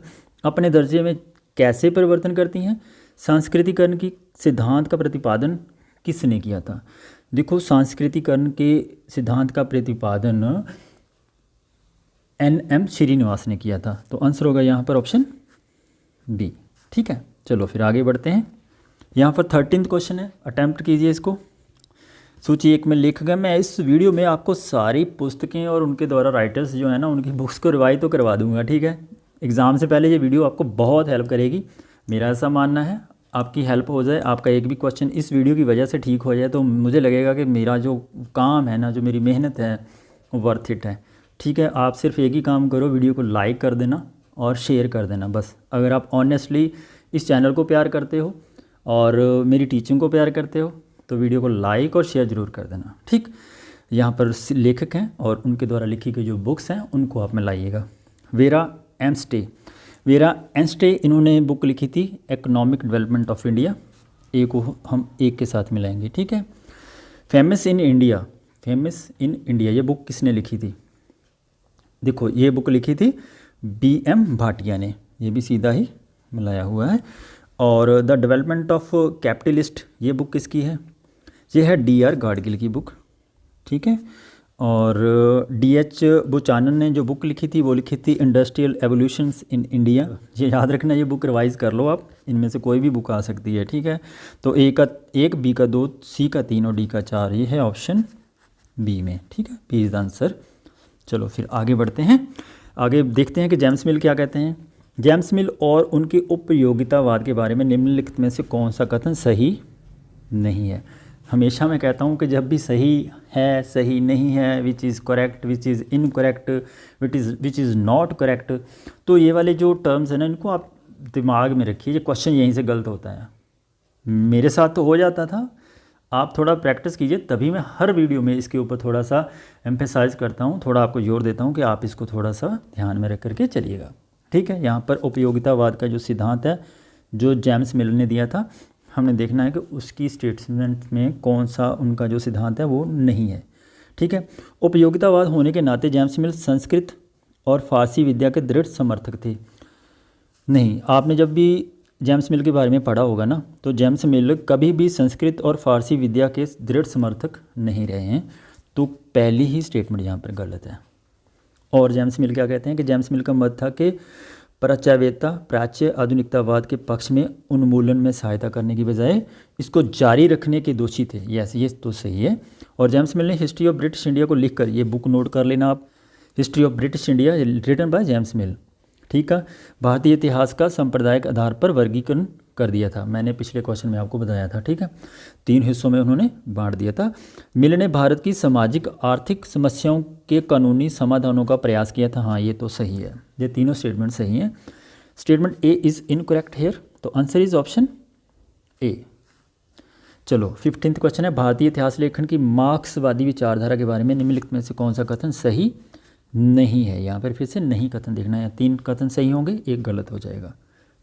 अपने दर्जे में कैसे परिवर्तन करती हैं। सांस्कृतिकरण की सिद्धांत का प्रतिपादन किसने किया था? देखो, सांस्कृतिकरण के सिद्धांत का प्रतिपादन N.M. श्रीनिवास ने किया था। तो आंसर होगा यहाँ पर ऑप्शन बी। ठीक है, चलो फिर आगे बढ़ते हैं। यहाँ पर 13th क्वेश्चन है, अटैम्प्ट कीजिए इसको। सूची 1 में लेखक, मैं इस वीडियो में आपको सारी पुस्तकें और उनके द्वारा राइटर्स जो है ना, उनकी बुक्स को रिवाइज तो करवा दूंगा। ठीक है, एग्ज़ाम से पहले ये वीडियो आपको बहुत हेल्प करेगी, मेरा ऐसा मानना है। आपकी हेल्प हो जाए, आपका एक भी क्वेश्चन इस वीडियो की वजह से ठीक हो जाए, तो मुझे लगेगा कि मेरा जो काम है ना, जो मेरी मेहनत है, वो वर्थ इट है। ठीक है, आप सिर्फ एक ही काम करो, वीडियो को लाइक कर देना और शेयर कर देना बस। अगर आप ऑनेस्टली इस चैनल को प्यार करते हो और मेरी टीचिंग को प्यार करते हो तो वीडियो को लाइक और शेयर ज़रूर कर देना। ठीक, यहाँ पर लेखक हैं और उनके द्वारा लिखी गई जो बुक्स हैं उनको आप में लाइएगा। वेरा एंस्टे इन्होंने बुक लिखी थी इकोनॉमिक डेवलपमेंट ऑफ इंडिया, ए को हम एक के साथ मिलाएंगे। ठीक है, फेमस इन इंडिया ये बुक किसने लिखी थी? देखो, ये बुक लिखी थी B.M. भाटिया ने, ये भी सीधा ही मिलाया हुआ है। और द डेवलपमेंट ऑफ कैपिटलिस्ट ये बुक किसकी है? ये है D.R. गाडगिल की बुक। ठीक है, और D.H. बुचानन ने जो बुक लिखी थी वो लिखी थी इंडस्ट्रियल एवोल्यूशंस इन इंडिया। ये याद रखना, ये बुक रिवाइज कर लो आप, इनमें से कोई भी बुक आ सकती है। ठीक है, तो A का 1, B का 2, C का 3 और D का 4, ये है ऑप्शन बी में। ठीक है, बी इज द आंसर। चलो फिर आगे बढ़ते हैं। आगे देखते हैं कि जेम्स मिल क्या कहते हैं। जेम्स मिल और उनके उपयोगितावाद के बारे में निम्नलिखित में से कौन सा कथन सही नहीं है? हमेशा मैं कहता हूँ कि जब भी सही है, सही नहीं है, which is correct, which is incorrect, which is not correct, तो ये वाले जो टर्म्स हैं ना, इनको आप दिमाग में रखिए। ये क्वेश्चन यहीं से गलत होता है। मेरे साथ तो हो जाता था, आप थोड़ा प्रैक्टिस कीजिए, तभी मैं हर वीडियो में इसके ऊपर थोड़ा सा एम्फेसाइज करता हूँ, थोड़ा आपको जोर देता हूँ कि आप इसको थोड़ा सा ध्यान में रख करके चलिएगा। ठीक है, यहाँ पर उपयोगितावाद का जो सिद्धांत है जो जेम्स मिल ने दिया था, हमने देखना है कि उसकी स्टेटमेंट में कौन सा उनका जो सिद्धांत है वो नहीं है। ठीक है, उपयोगितावाद होने के नाते जेम्स मिल संस्कृत और फारसी विद्या के दृढ़ समर्थक थे। नहीं, आपने जब भी जेम्स मिल के बारे में पढ़ा होगा ना, तो जेम्स मिल कभी भी संस्कृत और फारसी विद्या के दृढ़ समर्थक नहीं रहे हैं। तो पहली ही स्टेटमेंट यहाँ पर गलत है। और जेम्स मिल क्या कहते हैं कि जेम्स मिल का मत था कि प्राच्य आधुनिकतावाद के पक्ष में उन्मूलन में सहायता करने की बजाय इसको जारी रखने के दोषी थे। यस, ये तो सही है। और जेम्स मिल ने हिस्ट्री ऑफ ब्रिटिश इंडिया को लिखकर, ये बुक नोट कर लेना आप, history of British India written by James Mill. ठीक है, भारतीय इतिहास का सांप्रदायिक आधार पर वर्गीकरण कर दिया था, मैंने पिछले क्वेश्चन में आपको बताया था, ठीक है। 3 हिस्सों में उन्होंने बांट दिया था। मिल ने भारत की सामाजिक आर्थिक समस्याओं के कानूनी समाधानों का प्रयास किया था। हाँ, ये तो सही है, ये तीनों स्टेटमेंट सही हैं। Statement A is incorrect here, तो आंसर इज ऑप्शन ए। चलो 15th क्वेश्चन है, भारतीय इतिहास लेखन की मार्क्सवादी विचारधारा के बारे में निम्नलिखित में से कौन सा कथन सही नहीं है। यहाँ पर फिर से नहीं कथन देखना है, 3 कथन सही होंगे, 1 गलत हो जाएगा,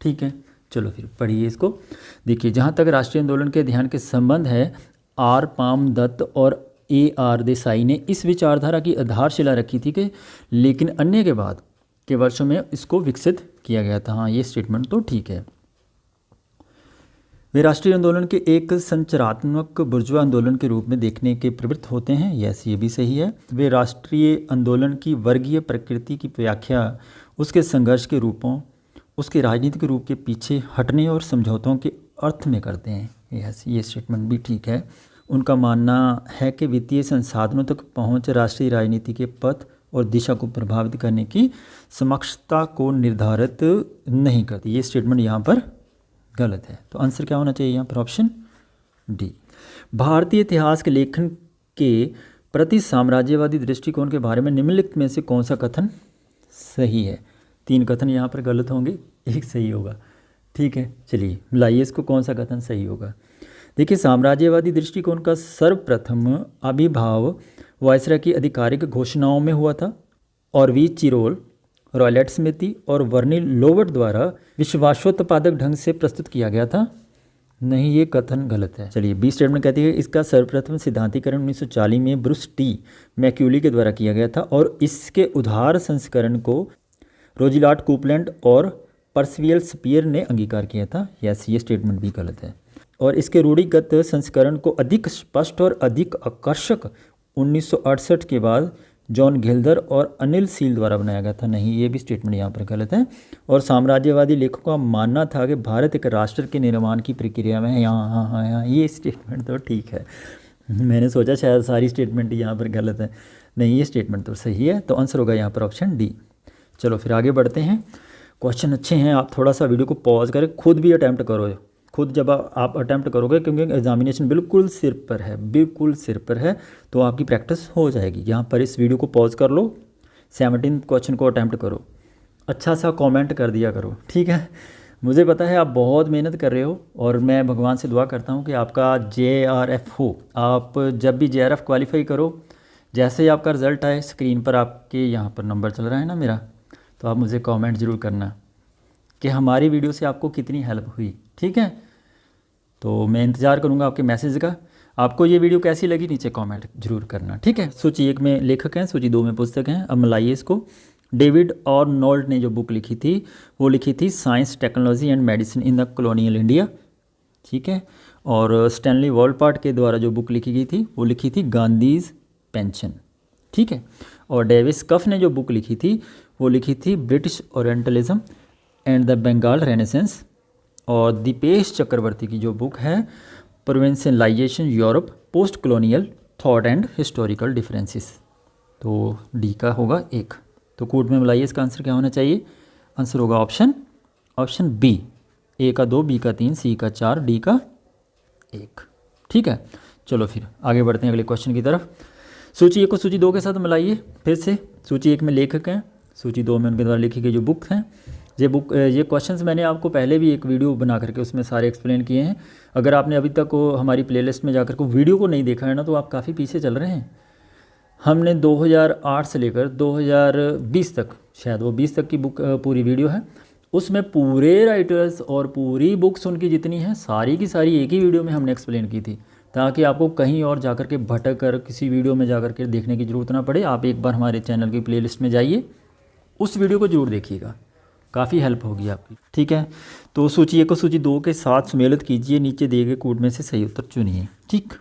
ठीक है। चलो फिर पढ़िए इसको। देखिए, जहाँ तक राष्ट्रीय आंदोलन के ध्यान के संबंध है, आर पाम दत्त और ए आर देसाई ने इस विचारधारा की आधारशिला रखी थी कि लेकिन अन्य के बाद के वर्षों में इसको विकसित किया गया था। हाँ, ये स्टेटमेंट तो ठीक है। वे राष्ट्रीय आंदोलन के एक संरचनात्मक बुर्जुआ आंदोलन के रूप में देखने के प्रवृत्त होते हैं। यस, ये भी सही है। वे राष्ट्रीय आंदोलन की वर्गीय प्रकृति की व्याख्या उसके संघर्ष के रूपों, उसके राजनीतिक रूप के पीछे हटने और समझौतों के अर्थ में करते हैं। यस, ये स्टेटमेंट भी ठीक है। उनका मानना है कि वित्तीय संसाधनों तक पहुंच राष्ट्रीय राजनीति के पथ और दिशा को प्रभावित करने की समक्षता को निर्धारित नहीं करती। ये स्टेटमेंट यहाँ पर गलत है, तो आंसर क्या होना चाहिए यहाँ पर? Option D. भारतीय इतिहास के लेखन के प्रति साम्राज्यवादी दृष्टिकोण के बारे में निम्नलिखित में से कौन सा कथन सही है? 3 कथन यहाँ पर गलत होंगे, 1 सही होगा, ठीक है। चलिए लाइए इसको, कौन सा कथन सही होगा। देखिए, साम्राज्यवादी दृष्टिकोण का सर्वप्रथम आविर्भाव वायसराय की आधिकारिक घोषणाओं में हुआ था और वी चिरोल, रॉयलेट स्मिथी और वर्निल लोवर्ट द्वारा विश्वासोत्पादक ढंग से प्रस्तुत किया गया था। नहीं, ये कथन गलत है। चलिए, बी स्टेटमेंट कहती है इसका सर्वप्रथम सिद्धांतीकरण 1940 में ब्रूस टी मैक्यूली के द्वारा किया गया था और इसके उदार संस्करण को रोजिलाट कूपलैंड और पर्सिवल स्पीयर ने अंगीकार किया था। यस, ये स्टेटमेंट भी गलत है। और इसके रूढ़िगत संस्करण को अधिक स्पष्ट और अधिक आकर्षक 1968 के बाद जॉन गिल्डर और अनिल सील द्वारा बनाया गया था। नहीं, ये भी स्टेटमेंट यहाँ पर गलत है। और साम्राज्यवादी लेखकों का मानना था कि भारत एक राष्ट्र के निर्माण की प्रक्रिया में है। यहाँ ये स्टेटमेंट तो ठीक है। मैंने सोचा शायद सारी स्टेटमेंट यहाँ पर गलत है। नहीं, ये स्टेटमेंट तो सही है, तो आंसर होगा यहाँ पर ऑप्शन डी। चलो फिर आगे बढ़ते हैं। क्वेश्चन अच्छे हैं, आप थोड़ा सा वीडियो को पॉज करें, खुद भी अटैम्प्ट करो। खुद जब आप अटैम्प्ट करोगे, क्योंकि एग्जामिनेशन बिल्कुल सिर पर है, बिल्कुल सिर पर है, तो आपकी प्रैक्टिस हो जाएगी। यहाँ पर इस वीडियो को पॉज कर लो, 17 क्वेश्चन को अटैम्प्ट करो, अच्छा सा कमेंट कर दिया करो, ठीक है। मुझे पता है आप बहुत मेहनत कर रहे हो और मैं भगवान से दुआ करता हूँ कि आपका JRF हो। आप जब भी JRF क्वालिफाई करो, जैसे ही आपका रिज़ल्ट आए, स्क्रीन पर आपके यहाँ पर नंबर चल रहा है ना मेरा, तो आप मुझे कमेंट ज़रूर करना कि हमारी वीडियो से आपको कितनी हेल्प हुई, ठीक है। तो मैं इंतज़ार करूँगा आपके मैसेज का। आपको ये वीडियो कैसी लगी नीचे कमेंट जरूर करना, ठीक है। सूची 1 में लेखक हैं, सूची 2 में पुस्तक हैं। अब मिलाइए इसको। डेविड आर्नोल्ड ने जो बुक लिखी थी वो लिखी थी science, technology and medicine in the colonial India, ठीक है। और स्टैनली वॉलपार्ट के द्वारा जो बुक लिखी गई थी वो लिखी थी गांधीज पेंशन, ठीक है। और डेविस कफ ने जो बुक लिखी थी वो लिखी थी British orientalism and the Bengal renaissance. और दीपेश चक्रवर्ती की जो बुक है provincialization Europe, post colonial thought and historical differences, तो डी का होगा 1। तो कोड में मिलाइए, इसका आंसर क्या होना चाहिए? आंसर होगा ऑप्शन बी। ए का 2, बी का 3, सी का 4, डी का 1, ठीक है। चलो फिर आगे बढ़ते हैं अगले क्वेश्चन की तरफ। सूची 1 को सूची 2 के साथ मिलाइए फिर से। सूची 1 में लेखक हैं, सूची 2 में उनके द्वारा लिखी गई जो बुक हैं। ये क्वेश्चंस मैंने आपको पहले भी एक वीडियो बना करके उसमें सारे एक्सप्लेन किए हैं। अगर आपने अभी तक हमारी प्लेलिस्ट में जाकर को वीडियो को नहीं देखा है ना, तो आप काफ़ी पीछे चल रहे हैं। हमने 2008 से लेकर 2020 तक, शायद वो 20 तक की बुक पूरी वीडियो है, उसमें पूरे राइटर्स और पूरी बुक्स उनकी जितनी हैं सारी की सारी एक ही वीडियो में हमने एक्सप्लेन की थी, ताकि आपको कहीं और जाकर के भटक कर किसी वीडियो में जाकर के देखने की ज़रूरत ना पड़े। आप एक बार हमारे चैनल की प्लेलिस्ट में जाइए, उस वीडियो को जरूर देखिएगा, काफ़ी हेल्प होगी आपकी, ठीक है। तो सूची 1 को सूची 2 के साथ सम्मिलित कीजिए, नीचे दिए गए कोड में से सही उत्तर चुनिए, ठीक।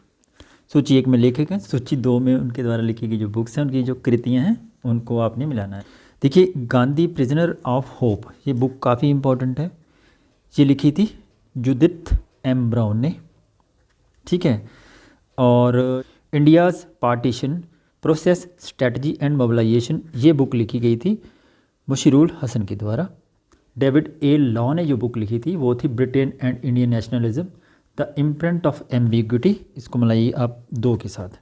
सूची 1 में लेखक हैं, सूची 2 में उनके द्वारा लिखी गई जो बुक्स हैं, उनकी जो कृतियाँ हैं उनको आपने मिलाना है। देखिए, गांधी प्रिजनर ऑफ होप, ये बुक काफ़ी इंपॉर्टेंट है। ये लिखी थी जुडिथ एम ब्राउन ने, ठीक है। और India's partition process, strategy and mobilisation, ये बुक लिखी गई थी मुशीरुल हसन के द्वारा। डेविड ए लॉ ने जो बुक लिखी थी वो थी Britain and Indian nationalism, the imprint of ambiguity, इसको मिलाइए आप 2 के साथ।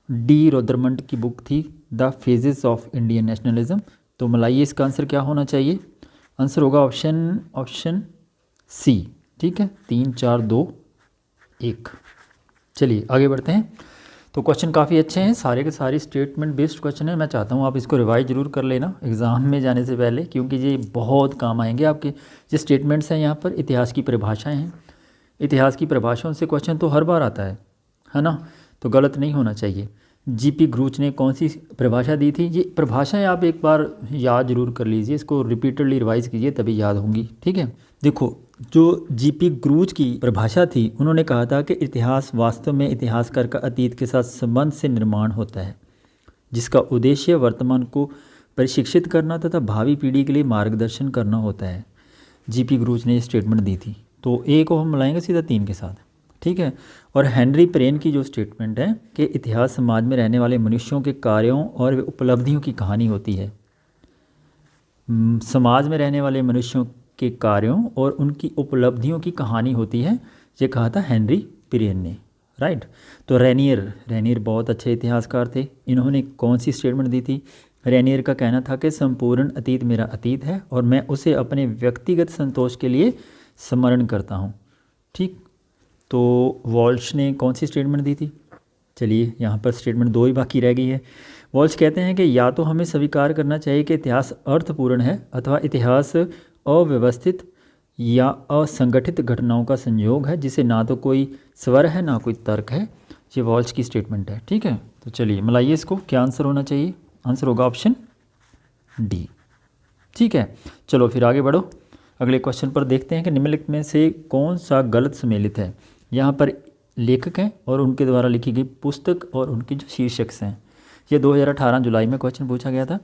डी रोदरमंड की बुक थी the phases of Indian nationalism, तो मिलाइए इसका आंसर क्या होना चाहिए, आंसर होगा ऑप्शन सी। ठीक है, 3 4 2 1। चलिए आगे बढ़ते हैं। तो क्वेश्चन काफ़ी अच्छे हैं, सारे के सारे स्टेटमेंट बेस्ड क्वेश्चन है। मैं चाहता हूँ आप इसको रिवाइज जरूर कर लेना एग्ज़ाम में जाने से पहले, क्योंकि ये बहुत काम आएंगे आपके। जो स्टेटमेंट्स हैं यहाँ पर इतिहास की परिभाषाएं हैं, इतिहास की परिभाषाओं से क्वेश्चन तो हर बार आता है ना, तो गलत नहीं होना चाहिए। जीपी ग्रूच ने कौन सी परिभाषा दी थी, ये परिभाषाएं आप एक बार याद जरूर कर लीजिए, इसको रिपीटेडली रिवाइज कीजिए तभी याद होंगी। ठीक है, देखो जो जीपी ग्रूच की परिभाषा थी, उन्होंने कहा था कि इतिहास वास्तव में इतिहासकार का अतीत के साथ संबंध से निर्माण होता है, जिसका उद्देश्य वर्तमान को प्रशिक्षित करना तथा भावी पीढ़ी के लिए मार्गदर्शन करना होता है। जीपी ग्रूच ने ये स्टेटमेंट दी थी, तो ए को हम मिलाएंगे सीधा 3 के साथ। ठीक है, और हेनरी प्रेन की जो स्टेटमेंट है कि इतिहास समाज में रहने वाले मनुष्यों के कार्यों और उपलब्धियों की कहानी होती है। समाज में रहने वाले मनुष्यों के कार्यों और उनकी उपलब्धियों की कहानी होती है, ये कहा था हेनरी प्रेन ने। राइट, तो रेनियर बहुत अच्छे इतिहासकार थे। इन्होंने कौन सी स्टेटमेंट दी थी, रेनियर का कहना था कि संपूर्ण अतीत मेरा अतीत है और मैं उसे अपने व्यक्तिगत संतोष के लिए स्मरण करता हूँ। ठीक, तो वॉल्श ने कौन सी स्टेटमेंट दी थी, चलिए यहाँ पर स्टेटमेंट 2 ही बाकी रह गई है। वॉल्श कहते हैं कि या तो हमें स्वीकार करना चाहिए कि इतिहास अर्थपूर्ण है, अथवा इतिहास अव्यवस्थित या असंगठित घटनाओं का संयोग है, जिसे ना तो कोई स्वर है ना कोई तर्क है। ये वॉल्श की स्टेटमेंट है। ठीक है, तो चलिए मिलाइए इसको, क्या आंसर होना चाहिए, आंसर होगा ऑप्शन डी। ठीक है, चलो फिर आगे बढ़ो, अगले क्वेश्चन पर देखते हैं कि निम्नलिखित में से कौन सा गलत सम्मिलित है। यहाँ पर लेखक हैं और उनके द्वारा लिखी गई पुस्तक और उनकी जो शीर्षक हैं। ये 2018 जुलाई में क्वेश्चन पूछा गया था।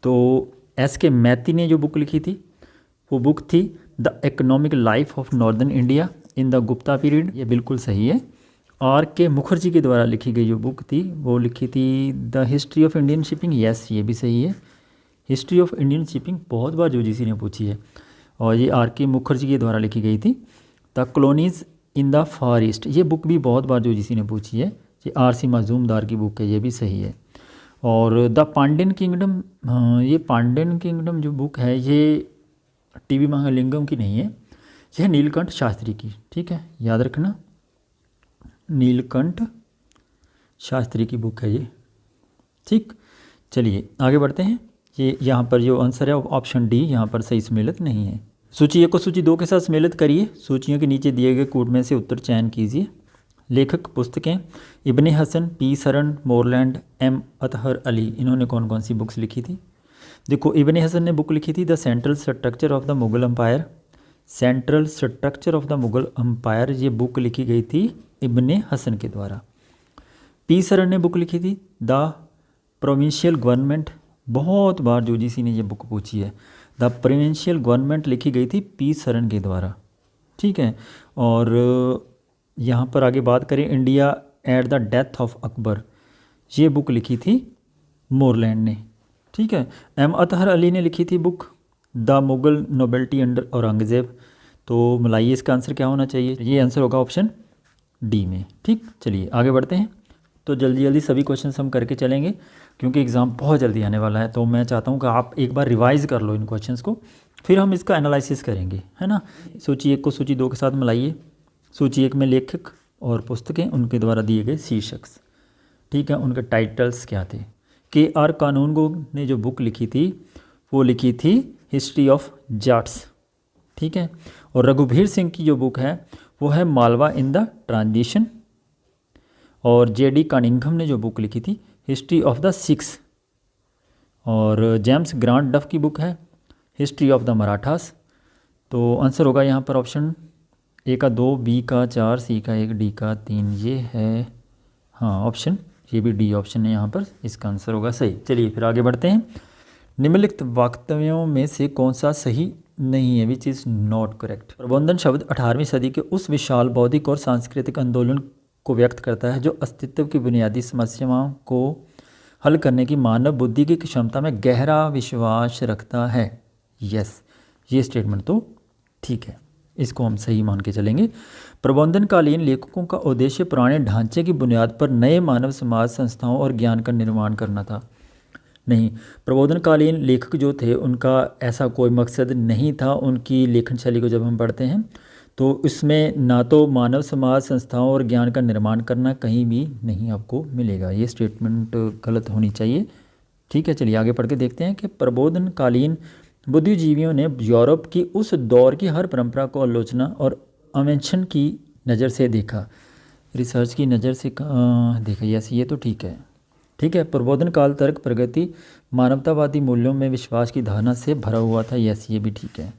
तो एस.के. मैती ने जो बुक लिखी थी वो बुक थी the economic life of northern India in the Gupta period, ये बिल्कुल सही है। आर.के. मुखर्जी के द्वारा लिखी गई जो बुक थी वो लिखी थी the history of Indian shipping, yes ये भी सही है। हिस्ट्री ऑफ इंडियन शिपिंग बहुत बार यूजीसी ने पूछी है, और ये आर.के. मुखर्जी के द्वारा लिखी गई थी। The colonies in the far east, ये बुक भी बहुत बार यूजीसी ने पूछी है, ये आर.सी. मजूमदार की बुक है, ये भी सही है। और द पांड्यन किंगडम, ये पांड्यन किंगडम जो बुक है ये टी.वी. महालिंगम की नहीं है, यह नीलकंठ शास्त्री की। ठीक है, याद रखना नीलकंठ शास्त्री की बुक है ये। ठीक, चलिए आगे बढ़ते हैं। ये यहाँ पर जो आंसर है ऑप्शन डी यहाँ पर सही सम्मिलित नहीं है। सूची 1 को सूची 2 के साथ सम्मिलित करिए। सूचियों के नीचे दिए गए कूट में से उत्तर चयन कीजिए। लेखक पुस्तकें, Ibne Hasan, P Saran, Moreland, M Athar Ali, इन्होंने कौन कौन सी बुक्स लिखी थी। देखो इब्ने हसन ने बुक लिखी थी the central structure of the Mughal empire, central structure of the Mughal empire, ये बुक लिखी गई थी इब्ने हसन के द्वारा। पी सरन ने बुक लिखी थी द प्रोविंशियल गवर्नमेंट, बहुत बार यूजीसी ने ये बुक पूछी है, द प्रोविंशियल गवर्नमेंट लिखी गई थी पी सरन के द्वारा। ठीक है, और यहाँ पर आगे बात करें India at the death of Akbar, ये बुक लिखी थी मोरलैंड ने। ठीक है, एम अतहर अली ने लिखी थी book the Mughal nobility under Aurangzeb. तो मिलाइए इसका आंसर क्या होना चाहिए, ये आंसर होगा ऑप्शन डी में। ठीक, चलिए आगे बढ़ते हैं। तो जल्दी जल्दी सभी क्वेश्चन हम करके चलेंगे क्योंकि एग्ज़ाम बहुत जल्दी आने वाला है, तो मैं चाहता हूँ कि आप एक बार रिवाइज़ कर लो इन क्वेश्चंस को, फिर हम इसका एनालिसिस करेंगे, है ना। सूची 1 को सूची 2 के साथ मिलाइए। सूची 1 में लेखक और पुस्तकें, उनके द्वारा दिए गए शीर्षक, ठीक है, उनके टाइटल्स क्या थे। के.आर. कानूनगो ने जो बुक लिखी थी वो लिखी थी हिस्ट्री ऑफ जाट्स। ठीक है, और रघुवीर सिंह की जो बुक है वो है मालवा इन द ट्रांजिशन। और जे.डी. कनिंघम ने जो बुक लिखी थी हिस्ट्री ऑफ द सिक्स। और जेम्स ग्रांट डफ की बुक है हिस्ट्री ऑफ द मराठास। तो आंसर होगा यहाँ पर ऑप्शन ए का 2, बी का 4, सी का 1, डी का 3, ये है हाँ ऑप्शन, ये भी डी ऑप्शन है यहाँ पर, इसका आंसर होगा सही। चलिए फिर आगे बढ़ते हैं। निम्नलिखित वक्तव्यों में से कौन सा सही नहीं है, विच इज़ नॉट करेक्ट। प्रबंधन शब्द 18वीं सदी के उस विशाल बौद्धिक और सांस्कृतिक आंदोलन को व्यक्त करता है जो अस्तित्व की बुनियादी समस्याओं को हल करने की मानव बुद्धि की क्षमता में गहरा विश्वास रखता है। यस, ये स्टेटमेंट तो ठीक है, इसको हम सही मान के चलेंगे। प्रबंधनकालीन लेखकों का उद्देश्य पुराने ढांचे की बुनियाद पर नए मानव समाज संस्थाओं और ज्ञान का निर्माण करना था। नहीं, प्रबोधनकालीन लेखक जो थे उनका ऐसा कोई मकसद नहीं था। उनकी लेखन शैली को जब हम पढ़ते हैं तो इसमें ना तो मानव समाज संस्थाओं और ज्ञान का निर्माण करना कहीं भी नहीं आपको मिलेगा। ये स्टेटमेंट गलत होनी चाहिए। ठीक है, चलिए आगे पढ़ के देखते हैं कि प्रबोधनकालीन बुद्धिजीवियों ने यूरोप की उस दौर की हर परंपरा को आलोचना और अन्वेषण की नज़र से देखा। रिसर्च की नज़र से देखा, यस ये तो ठीक है। ठीक है, प्रबोधन काल तर्क प्रगति मानवतावादी मूल्यों में विश्वास की धारणा से भरा हुआ था। यस ये भी ठीक है।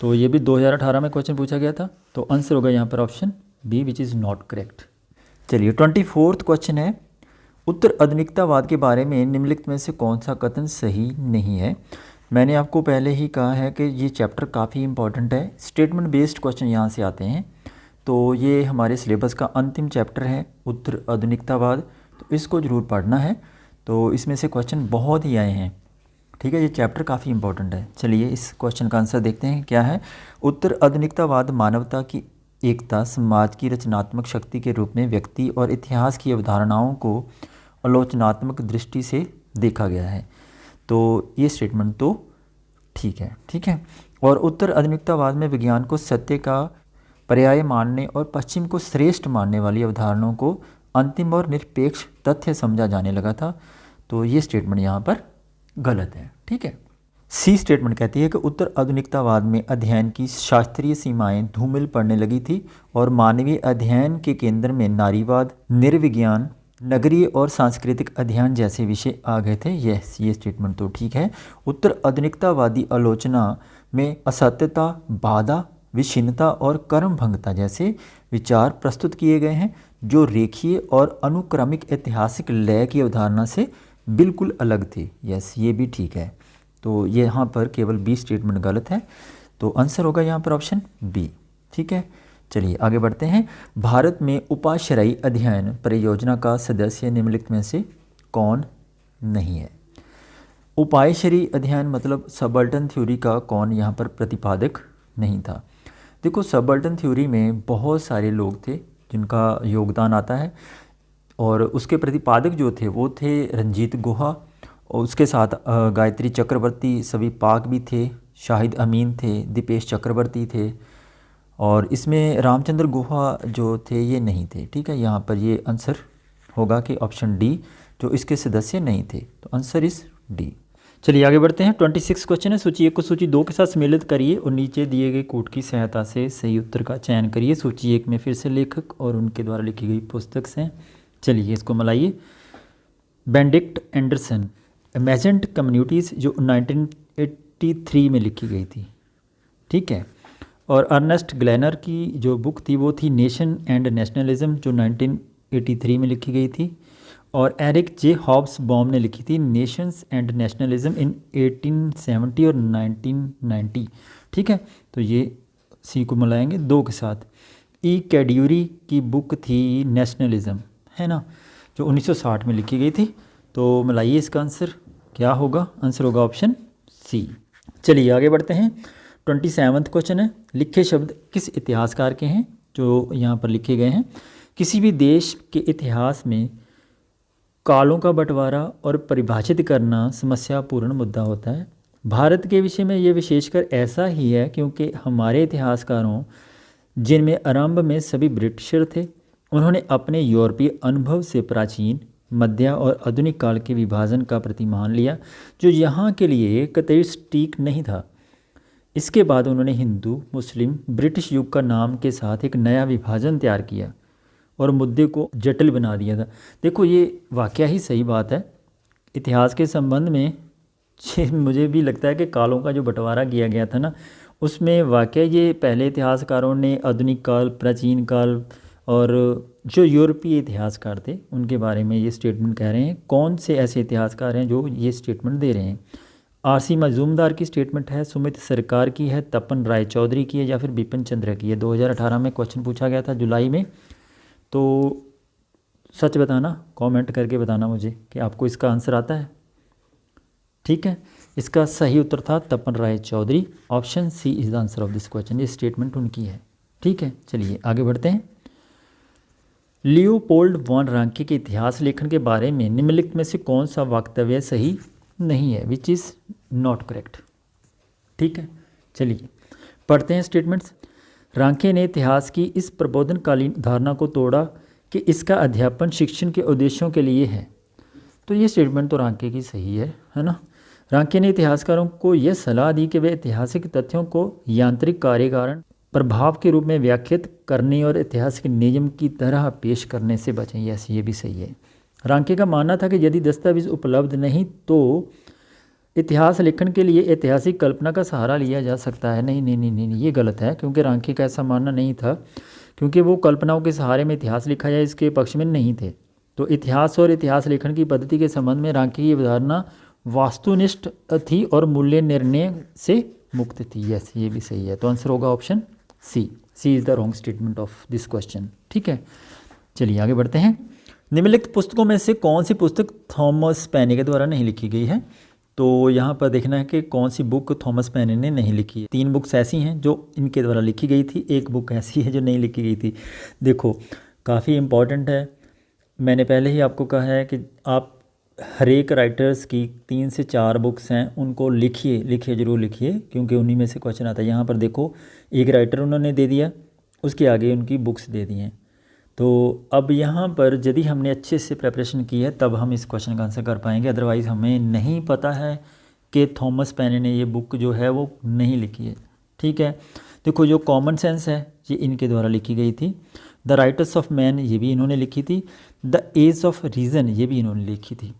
तो ये भी 2018 में क्वेश्चन पूछा गया था। तो आंसर होगा यहाँ पर option B, which is not correct. चलिए 24वां क्वेश्चन है, उत्तर आधुनिकतावाद के बारे में निम्नलिखित में से कौन सा कथन सही नहीं है। मैंने आपको पहले ही कहा है कि ये चैप्टर काफ़ी इंपॉर्टेंट है। स्टेटमेंट बेस्ड क्वेश्चन यहाँ से आते हैं। तो ये हमारे सिलेबस का अंतिम चैप्टर है उत्तर आधुनिकतावाद, तो इसको ज़रूर पढ़ना है। तो इसमें से क्वेश्चन बहुत ही आए हैं। ठीक है, ये चैप्टर काफ़ी इंपॉर्टेंट है। चलिए इस क्वेश्चन का आंसर देखते हैं क्या है। उत्तर आधुनिकतावाद मानवता की एकता, समाज की रचनात्मक शक्ति के रूप में व्यक्ति और इतिहास की अवधारणाओं को आलोचनात्मक दृष्टि से देखा गया है। तो ये स्टेटमेंट तो ठीक है। ठीक है, और उत्तर आधुनिकतावाद में विज्ञान को सत्य का पर्याय मानने और पश्चिम को श्रेष्ठ मानने वाली अवधारणाओं को अंतिम और निरपेक्ष तथ्य समझा जाने लगा था। तो ये स्टेटमेंट यहाँ पर गलत है। ठीक है, सी स्टेटमेंट कहती है कि उत्तर आधुनिकतावाद में अध्ययन की शास्त्रीय सीमाएं धूमिल पड़ने लगी थी और मानवीय अध्ययन के केंद्र में नारीवाद, निर्विज्ञान, नगरीय और सांस्कृतिक अध्ययन जैसे विषय आ गए थे। यस ये स्टेटमेंट तो ठीक है। उत्तर आधुनिकतावादी आलोचना में असत्यता, बाधा, विच्छिन्नता और कर्मभंगता जैसे विचार प्रस्तुत किए गए हैं जो रेखीय और अनुक्रमिक ऐतिहासिक लय की अवधारणा से बिल्कुल अलग थे। यस ये भी ठीक है। तो ये यहाँ पर केवल बी स्टेटमेंट गलत है। तो आंसर होगा यहाँ पर ऑप्शन बी। ठीक है, चलिए आगे बढ़ते हैं। भारत में उपाश्रयी अध्ययन परियोजना का सदस्य निम्नलिखित में से कौन नहीं है। उपायश्रयी अध्ययन मतलब सबल्टन थ्योरी का कौन यहाँ पर प्रतिपादक नहीं था। देखो सबल्टन थ्योरी में बहुत सारे लोग थे जिनका योगदान आता है, और उसके प्रतिपादक जो थे वो थे रंजीत गुहा, और उसके साथ गायत्री चक्रवर्ती, सभी पाक भी थे, शाहिद अमीन थे, दीपेश चक्रवर्ती थे, और इसमें रामचंद्र गुहा जो थे ये नहीं थे। ठीक है, यहाँ पर ये आंसर होगा कि ऑप्शन डी, जो इसके सदस्य नहीं थे। तो आंसर इस डी। चलिए आगे बढ़ते हैं। 26 क्वेश्चन है, सूची 1 को सूची 2 के साथ सम्मिलित करिए और नीचे दिए गए कोड की सहायता से सही उत्तर का चयन करिए। सूची 1 में फिर से लेखक और उनके द्वारा लिखी गई पुस्तक हैं। चलिए इसको मिलाइए। बेनेडिक्ट एंडरसन, इमेजिन्ड कम्युनिटीज़, जो 1983 में लिखी गई थी। ठीक है, और अर्नेस्ट ग्लेनर की जो बुक थी वो थी नेशन एंड नेशनलिज्म, जो 1983 में लिखी गई थी। और एरिक जे हॉब्सबॉम ने लिखी थी नेशंस एंड नेशनलिज्म इन 1870 और 1990। ठीक है, तो ये सी को मिलाएंगे 2 के साथ। ई कैड्यूरी की बुक थी नेशनलिज्म, है ना, जो 1960 में लिखी गई थी। तो मिलाइए इसका आंसर क्या होगा। आंसर होगा ऑप्शन सी। चलिए आगे बढ़ते हैं। 27वां क्वेश्चन है, लिखे शब्द किस इतिहासकार के हैं जो यहाँ पर लिखे गए हैं। किसी भी देश के इतिहास में कालों का बंटवारा और परिभाषित करना समस्यापूर्ण मुद्दा होता है। भारत के विषय में ये विशेषकर ऐसा ही है क्योंकि हमारे इतिहासकारों, जिनमें आरंभ में सभी ब्रिटिशर थे, उन्होंने अपने यूरोपीय अनुभव से प्राचीन, मध्य और आधुनिक काल के विभाजन का प्रतिमान लिया जो यहाँ के लिए कतई सटीक नहीं था। इसके बाद उन्होंने हिंदू, मुस्लिम, ब्रिटिश युग का नाम के साथ एक नया विभाजन तैयार किया और मुद्दे को जटिल बना दिया था। देखो ये वाकया ही सही बात है। इतिहास के संबंध में मुझे भी लगता है कि कालों का जो बंटवारा किया गया था ना, उसमें वाकया ये पहले इतिहासकारों ने आधुनिक काल, प्राचीन काल और जो यूरोपीय इतिहासकार थे उनके बारे में ये स्टेटमेंट कह रहे हैं। कौन से ऐसे इतिहासकार हैं जो ये स्टेटमेंट दे रहे हैं। आरसी मजूमदार की स्टेटमेंट है, सुमित सरकार की है, तपन राय चौधरी की है, या फिर बिपिन चंद्र की है। 2018 में क्वेश्चन पूछा गया था जुलाई में। तो सच बताना, कमेंट करके बताना मुझे कि आपको इसका आंसर आता है। ठीक है, इसका सही उत्तर था Tapan Ray Chaudhuri. Option C is the answer of this question. ये स्टेटमेंट उनकी है। ठीक है, चलिए आगे बढ़ते हैं। लियोपोल्ड वॉन रांके के इतिहास लेखन के बारे में निम्नलिखित में से कौन सा वक्तव्य सही नहीं है, विच इज़ नॉट करेक्ट। ठीक है, चलिए पढ़ते हैं स्टेटमेंट्स। रांके ने इतिहास की इस प्रबोधनकालीन धारणा को तोड़ा कि इसका अध्यापन शिक्षण के उद्देश्यों के लिए है। तो ये स्टेटमेंट तो रांके की सही है ना। रांके ने इतिहासकारों को यह सलाह दी कि वे ऐतिहासिक तथ्यों को यांत्रिक कार्य कारण प्रभाव के रूप में व्याख्यात करने और ऐतिहासिक नियम की तरह पेश करने से बचें। यस, ये भी सही है। रांके का मानना था कि यदि दस्तावेज उपलब्ध नहीं तो इतिहास लेखन के लिए ऐतिहासिक कल्पना का सहारा लिया जा सकता है। नहीं नहीं नहीं नहीं, ये गलत है, क्योंकि रांके का ऐसा मानना नहीं था, क्योंकि वो कल्पनाओं के सहारे में इतिहास लिखा जाए इसके पक्ष में नहीं थे। तो इतिहास और इतिहास लेखन की पद्धति के संबंध में रांके की अवधारणा वास्तुनिष्ठ थी और मूल्य निर्णय से मुक्त थी। यस, ये भी सही है। तो आंसर होगा option C. C is the wrong statement of this question. ठीक है, चलिए आगे बढ़ते हैं। निम्नलिखित पुस्तकों में से कौन सी पुस्तक थॉमस पेने के द्वारा नहीं लिखी गई है। तो यहाँ पर देखना है कि कौन सी बुक थॉमस पेने ने नहीं लिखी है। 3 बुक्स ऐसी हैं जो इनके द्वारा लिखी गई थी, 1 बुक ऐसी है जो नहीं लिखी गई थी। देखो, काफ़ी इम्पॉर्टेंट है। मैंने पहले ही आपको कहा है कि आप हर एक राइटर्स की 3 से 4 बुक्स हैं, उनको लिखिए ज़रूर लिखिए, क्योंकि उन्हीं में से क्वेश्चन आता है। यहाँ पर देखो, एक राइटर उन्होंने दे दिया, उसके आगे उनकी बुक्स दे दी हैं। तो अब यहाँ पर यदि हमने अच्छे से प्रिपरेशन की है तब हम इस क्वेश्चन का आंसर कर पाएंगे। अदरवाइज़ हमें नहीं पता है कि थॉमस पेने ने ये बुक जो है वो नहीं लिखी है। ठीक है, देखो जो कॉमन सेंस है ये इनके द्वारा लिखी गई थी। द राइटर्स ऑफ मैन ये भी इन्होंने लिखी थी। द एज ऑफ रीज़न ये भी इन्होंने लिखी थी।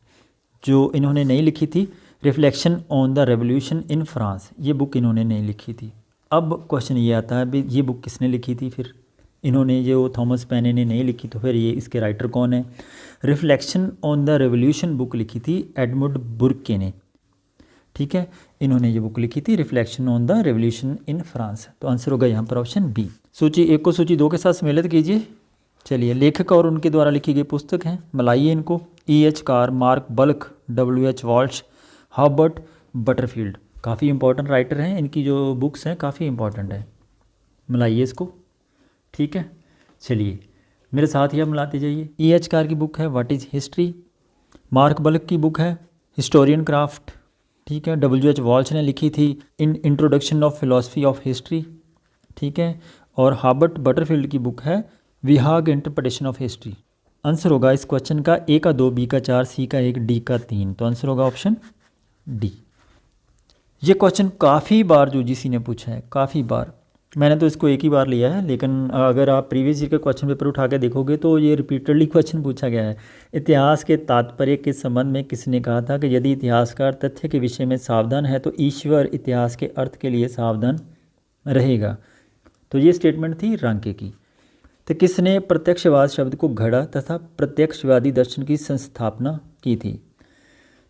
जो इन्होंने नहीं लिखी थी, reflection on the revolution in France, ये बुक इन्होंने नहीं लिखी थी। अब क्वेश्चन ये आता है भाई, ये बुक किसने लिखी थी। फिर इन्होंने जो थॉमस पेने ने नहीं लिखी, तो फिर ये इसके राइटर कौन है। Reflection on the revolution book लिखी थी एडमंड बुर्के ने। ठीक है, इन्होंने ये बुक लिखी थी reflection on the revolution in France. तो आंसर होगा यहाँ पर ऑप्शन बी। सूची 1 को सूची 2 के साथ सम्मिलित कीजिए। चलिए, लेखक और उनके द्वारा लिखी गई पुस्तक हैं, मिलाइए इनको। E.H. Car, mark bulk, W.H. Walsh, Herbert Butterfield. काफ़ी इंपॉर्टेंट राइटर हैं, इनकी जो बुक्स हैं काफ़ी इंपॉर्टेंट है। मिलाइए इसको। ठीक है, चलिए मेरे साथ ही आप मिलाते जाइए। E.H. कार की बुक है what is history. Mark bulk की बुक है हिस्टोरियन क्राफ्ट। ठीक है, W.H. वॉल्श ने लिखी थी in introduction of philosophy of history. ठीक है, और हर्बर्ट बटरफील्ड की बुक है Vihag interpretation of history. Answer होगा इस क्वेश्चन का A का 2, B का 4, C का 1, D का 3। तो आंसर होगा ऑप्शन डी। ये क्वेश्चन काफ़ी बार यूजीसी ने पूछा है, काफ़ी बार। मैंने तो इसको एक ही बार लिया है, लेकिन अगर आप प्रीवियस ईयर का क्वेश्चन पेपर उठा के देखोगे तो ये रिपीटेडली क्वेश्चन पूछा गया है। इतिहास के तात्पर्य के संबंध में किसने कहा था कि यदि इतिहासकार तथ्य के विषय में सावधान है तो ईश्वर इतिहास के अर्थ के लिए सावधान रहेगा। तो ये स्टेटमेंट थी रांके की। तो किसने प्रत्यक्षवाद शब्द को घड़ा तथा प्रत्यक्षवादी दर्शन की संस्थापना की थी।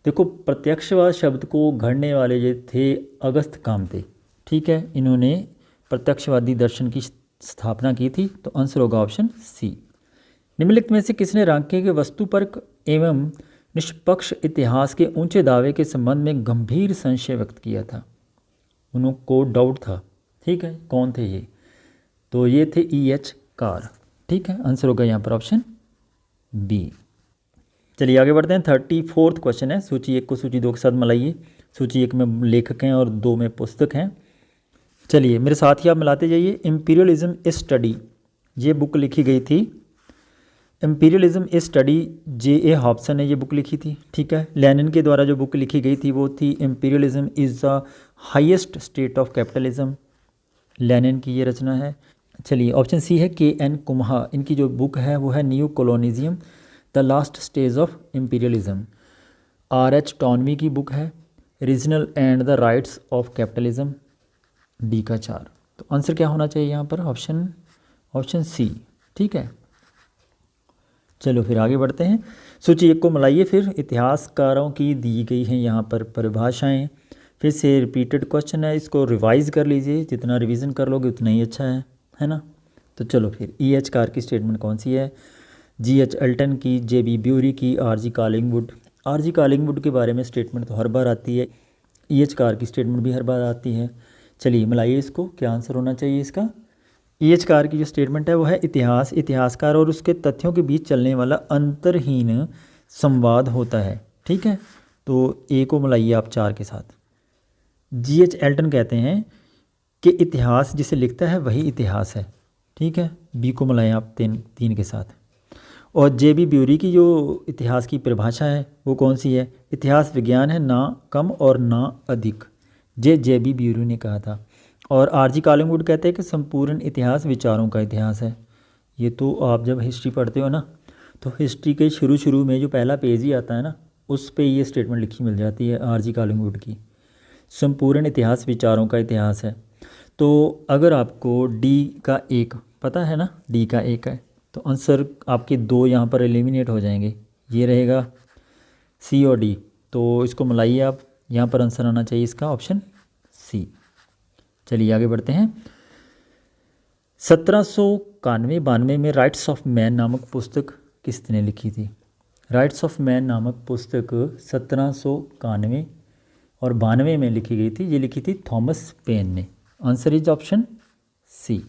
देखो, प्रत्यक्षवाद शब्द को घड़ने वाले जो थे अगस्त कामते। ठीक है, इन्होंने प्रत्यक्षवादी दर्शन की स्थापना की थी। तो आंसर होगा ऑप्शन सी। निम्नलिखित में से किसने रांके के वस्तुपरक एवं निष्पक्ष इतिहास के ऊंचे दावे के संबंध में गंभीर संशय व्यक्त किया था। उनको डाउट था। ठीक है, कौन थे ये। तो ये थे E.H. कार। ठीक है, आंसर होगा यहाँ पर ऑप्शन बी। चलिए आगे बढ़ते हैं। 34वां क्वेश्चन है। सूची 1 को सूची 2 के साथ मिलाइए। सूची 1 में लेखक हैं और 2 में पुस्तक हैं। चलिए मेरे साथ ही आप मिलाते जाइए। इम्पीरियलिज्म ए स्टडी, ये बुक लिखी गई थी। इम्पीरियलिज्म ए स्टडी J.A. हॉब्सन ने ये बुक लिखी थी। ठीक है, लेनिन के द्वारा जो बुक लिखी गई थी वो थी imperialism is the highest state of capitalism. Lenin की ये रचना है। चलिए ऑप्शन सी है K.N. कुम्हा, इनकी जो बुक है वो है new colonialism the last stage of imperialism. R.H. टॉनवी की बुक है regional and the rights of capitalism. D का 4। तो आंसर क्या होना चाहिए यहाँ पर, ऑप्शन सी। ठीक है, चलो फिर आगे बढ़ते हैं। सूची 1 को मिलाइए। फिर इतिहासकारों की दी गई हैं यहाँ पर परिभाषाएं। फिर से रिपीटेड क्वेश्चन है, इसको रिवाइज कर लीजिए। जितना रिवीजन कर लोगे उतना ही अच्छा है ना। तो चलो फिर E.H. कार की स्टेटमेंट कौन सी है। G.H. एल्टन की, J.B. ब्यूरी की, R.G. कॉलिंगवुड। R.G. कॉलिंगवुड के बारे में स्टेटमेंट तो हर बार आती है। EH कार की स्टेटमेंट भी हर बार आती है। चलिए मिलाइए इसको, क्या आंसर होना चाहिए इसका। EH कार की जो स्टेटमेंट है वो है इतिहास, इतिहासकार और उसके तथ्यों के बीच चलने वाला अंतरहीन संवाद होता है। ठीक है, तो ए को मिलाइए आप 4 के साथ। GH एल्टन कहते हैं कि इतिहास जिसे लिखता है वही इतिहास है। ठीक है, बी को मिलाएं आप 3 के साथ। और JB ब्यूरी की जो इतिहास की परिभाषा है वो कौन सी है, इतिहास विज्ञान है, ना कम और ना अधिक, JB ब्यूरी ने कहा था। और RG कॉलिंगवुड कहते हैं कि संपूर्ण इतिहास विचारों का इतिहास है। ये तो आप जब हिस्ट्री पढ़ते हो ना, तो हिस्ट्री के शुरू में जो पहला पेज ही आता है ना, उस पे ये स्टेटमेंट लिखी मिल जाती है RG कॉलिंगवुड की, संपूर्ण इतिहास विचारों का इतिहास है। तो अगर आपको D का 1 पता है ना, D का 1 है, तो आंसर आपके 2 यहाँ पर एलिमिनेट हो जाएंगे, ये रहेगा C और D। तो इसको मिलाइए आप, यहाँ पर आंसर आना चाहिए इसका ऑप्शन C। चलिए आगे बढ़ते हैं। 1791-92 में राइट्स ऑफ मैन नामक पुस्तक किसने लिखी थी। राइट्स ऑफ मैन नामक पुस्तक 1791 और 92 में लिखी गई थी। ये लिखी थी थॉमस पेन ने। Answer is option C।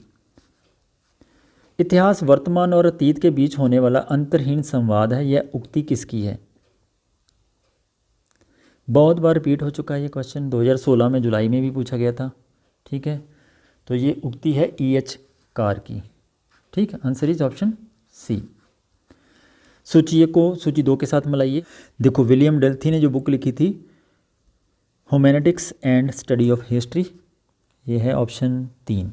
इतिहास वर्तमान और अतीत के बीच होने वाला अंतरहीन संवाद है, यह उक्ति किसकी है। बहुत बार रिपीट हो चुका है ये क्वेश्चन, 2016 में जुलाई में भी पूछा गया था। ठीक है, तो ये उक्ति है EH कार की। ठीक है, आंसर इज ऑप्शन C। सूची 2 के साथ मिलाइए। देखो, विलियम डल्थी ने जो बुक लिखी थी ह्यूमैनिटिक्स एंड स्टडी ऑफ हिस्ट्री, ये है ऑप्शन 3।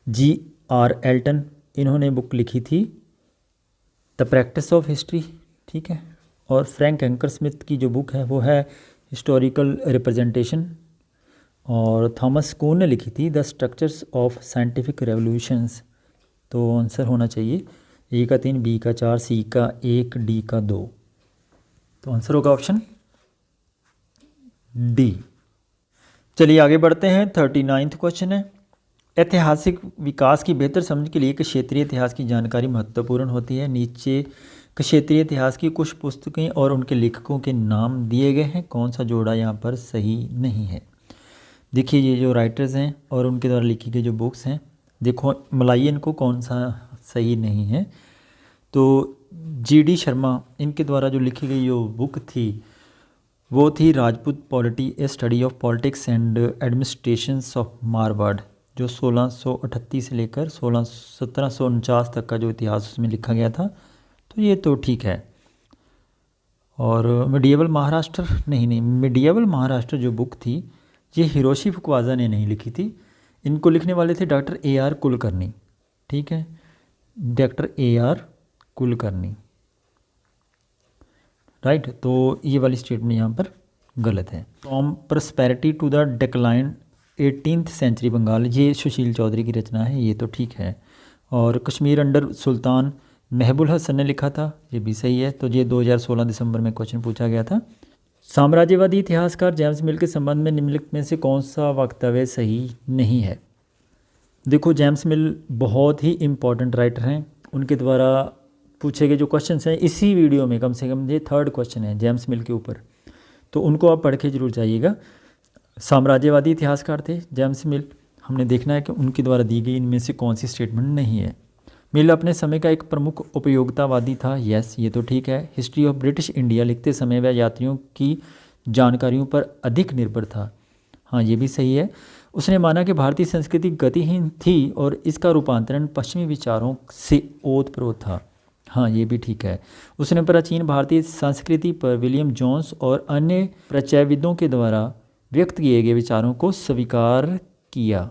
GR एल्टन, इन्होंने बुक लिखी थी द प्रैक्टिस ऑफ हिस्ट्री। ठीक है, और फ्रैंक एंकर स्मिथ की जो बुक है वो है हिस्टोरिकल रिप्रेजेंटेशन। और थॉमस कून ने लिखी थी the structures of scientific revolutions. तो आंसर होना चाहिए A का 3, B का 4, C का 1, D का 2। तो आंसर होगा ऑप्शन D। चलिए आगे बढ़ते हैं। 39वां क्वेश्चन है, ऐतिहासिक विकास की बेहतर समझ के लिए क्षेत्रीय इतिहास की जानकारी महत्वपूर्ण होती है। नीचे क्षेत्रीय इतिहास की कुछ पुस्तकें और उनके लेखकों के नाम दिए गए हैं, कौन सा जोड़ा यहाँ पर सही नहीं है। देखिए, ये जो राइटर्स हैं और उनके द्वारा लिखी गई जो बुक्स हैं, देखो मिलाइए इनको, कौन सा सही नहीं है। तो GD शर्मा, इनके द्वारा जो लिखी गई जो बुक थी वो थी Rajput polity, A study of politics and administrations of Marwar, जो 1638 से लेकर 1749 तक का जो इतिहास उसमें लिखा गया था। तो ये तो ठीक है। और मिडिएवल महाराष्ट्र, नहीं, मिडिएवल महाराष्ट्र जो बुक थी ये हिरोशी फुकवाजा ने नहीं लिखी थी, इनको लिखने वाले थे डॉक्टर AR कुलकर्णी। ठीक है, डॉक्टर AR कुलकर्णी, राइट। तो ये वाली स्टेटमेंट यहाँ पर गलत है। From prosperity to the decline 18th century Bengal, ये सुशील चौधरी की रचना है, ये तो ठीक है। और कश्मीर अंडर सुल्तान महबूल हसन ने लिखा था, ये भी सही है। तो ये 2016 दिसंबर में क्वेश्चन पूछा गया था। साम्राज्यवादी इतिहासकार जेम्स मिल के संबंध में निम्नलिखित में से कौन सा वक्तव्य सही नहीं है। देखो, जेम्स मिल बहुत ही इम्पॉर्टेंट राइटर हैं, उनके द्वारा पूछे गए जो क्वेश्चन हैं इसी वीडियो में, कम से कम ये 3rd क्वेश्चन है जेम्स मिल के ऊपर, तो उनको आप पढ़ के जरूर जाइएगा। साम्राज्यवादी इतिहासकार थे जेम्स मिल, हमने देखना है कि उनके द्वारा दी गई इनमें से कौन सी स्टेटमेंट नहीं है। मिल अपने समय का एक प्रमुख उपयोगितावादी था, यस ये तो ठीक है। हिस्ट्री ऑफ ब्रिटिश इंडिया लिखते समय वह यात्रियों की जानकारियों पर अधिक निर्भर था, हाँ ये भी सही है। उसने माना कि भारतीय संस्कृति गतिहीन थी और इसका रूपांतरण पश्चिमी विचारों से ओतप्रोत था, हाँ ये भी ठीक है। उसने प्राचीन भारतीय संस्कृति पर विलियम जोन्स और अन्य प्रचयविदों के द्वारा व्यक्त किए गए विचारों को स्वीकार किया,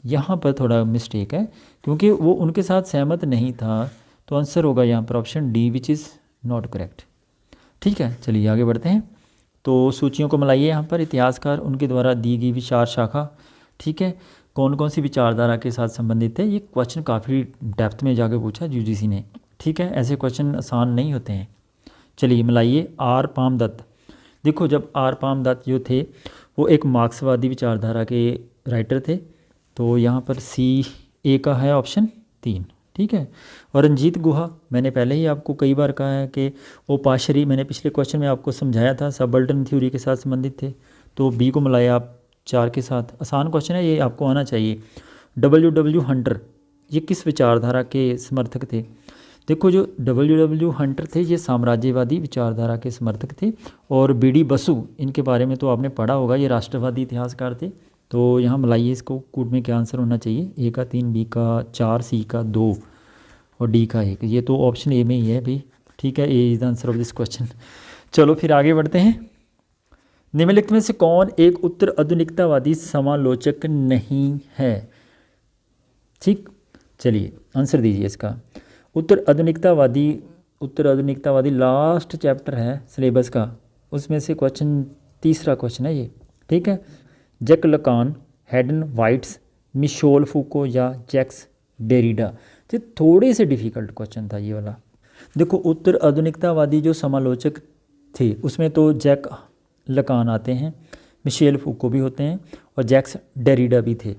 यहाँ पर थोड़ा मिस्टेक है क्योंकि वो उनके साथ सहमत नहीं था, तो आंसर होगा यहाँ पर option D which is not correct. ठीक है, चलिए आगे बढ़ते हैं। तो सूचियों को मिलाइए यहाँ पर, इतिहासकार उनके द्वारा दी गई विचार शाखा, ठीक है, कौन कौन सी विचारधारा के साथ संबंधित है। ये क्वेश्चन काफ़ी डेप्थ में जाके पूछा यूजीसी ने, ठीक है, ऐसे क्वेश्चन आसान नहीं होते हैं। चलिए मिलाइए। आर पामदत्त, देखो जब आर पामदत्त जो थे वो एक मार्क्सवादी विचारधारा के राइटर थे, तो यहाँ पर सी ए का है ऑप्शन 3, ठीक है। और रंजीत गुहा, मैंने पहले ही आपको कई बार कहा है कि ओपाशरी, मैंने पिछले क्वेश्चन में आपको समझाया था, सबल्टन थ्योरी के साथ संबंधित थे, तो बी को मिलाए आप 4 के साथ। आसान क्वेश्चन है ये, आपको आना चाहिए। डब्ल्यू हंटर ये किस विचारधारा के समर्थक थे? देखो जो डब्ल्यू हंटर थे ये साम्राज्यवादी विचारधारा के समर्थक थे, और बी बसु इनके बारे में तो आपने पढ़ा होगा, ये राष्ट्रवादी इतिहासकार थे। तो यहाँ मिलाइए इसको, कूट में क्या आंसर होना चाहिए? ए का 3, बी का 4, सी का 2 और डी का 1। ये तो ऑप्शन ए में ही है भाई, ठीक है, A is the answer of this question. चलो फिर आगे बढ़ते हैं। निम्नलिखित में से कौन एक उत्तर आधुनिकतावादी समालोचक नहीं है? ठीक, चलिए आंसर दीजिए इसका। उत्तर आधुनिकतावादी लास्ट चैप्टर है सिलेबस का, उसमें से क्वेश्चन तीसरा क्वेश्चन है ये, ठीक है। Jacques Lacan, Hayden White's, Michel Foucault या जैक्स डेरिडा। ये थोड़े से डिफ़िकल्ट क्वेश्चन था ये वाला। देखो उत्तर आधुनिकतावादी जो समालोचक थे उसमें तो जैक लकान आते हैं, मिशेल फूको भी होते हैं और जैक्स डेरिडा भी थे,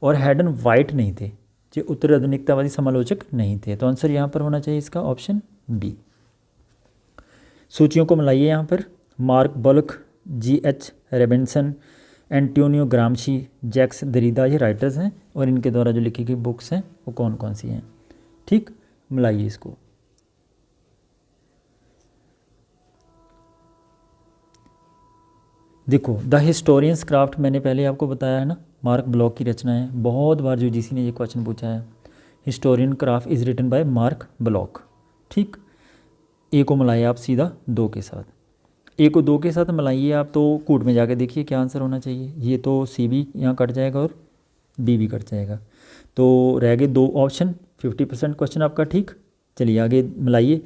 और हैडन वाइट नहीं थे, जो उत्तर आधुनिकतावादी समालोचक नहीं थे। तो आंसर यहाँ पर होना चाहिए इसका ऑप्शन बी। सूचियों को मिलाइए यहाँ पर। Mark Bloch, G.H. Robinson, Antonio Gramsci, Jacques Derrida, ये राइटर्स हैं और इनके द्वारा जो लिखी गई बुक्स हैं वो कौन कौन सी हैं। ठीक, मिलाइए इसको। देखो द हिस्टोरियंस क्राफ्ट मैंने पहले आपको बताया है ना, मार्क ब्लॉक की रचना है। बहुत बार यूजीसी ने ये क्वेश्चन पूछा है। Historian craft is written by Marc Bloch. ठीक, ए को मिलाइए आप सीधा 2 के साथ। ए को 2 के साथ मिलाइए आप, तो कूट में जाके देखिए क्या आंसर होना चाहिए। ये तो सी भी यहाँ कट जाएगा और बी भी कट जाएगा, तो रह गए 2 ऑप्शन। 50% क्वेश्चन आपका ठीक। चलिए आगे मिलाइए।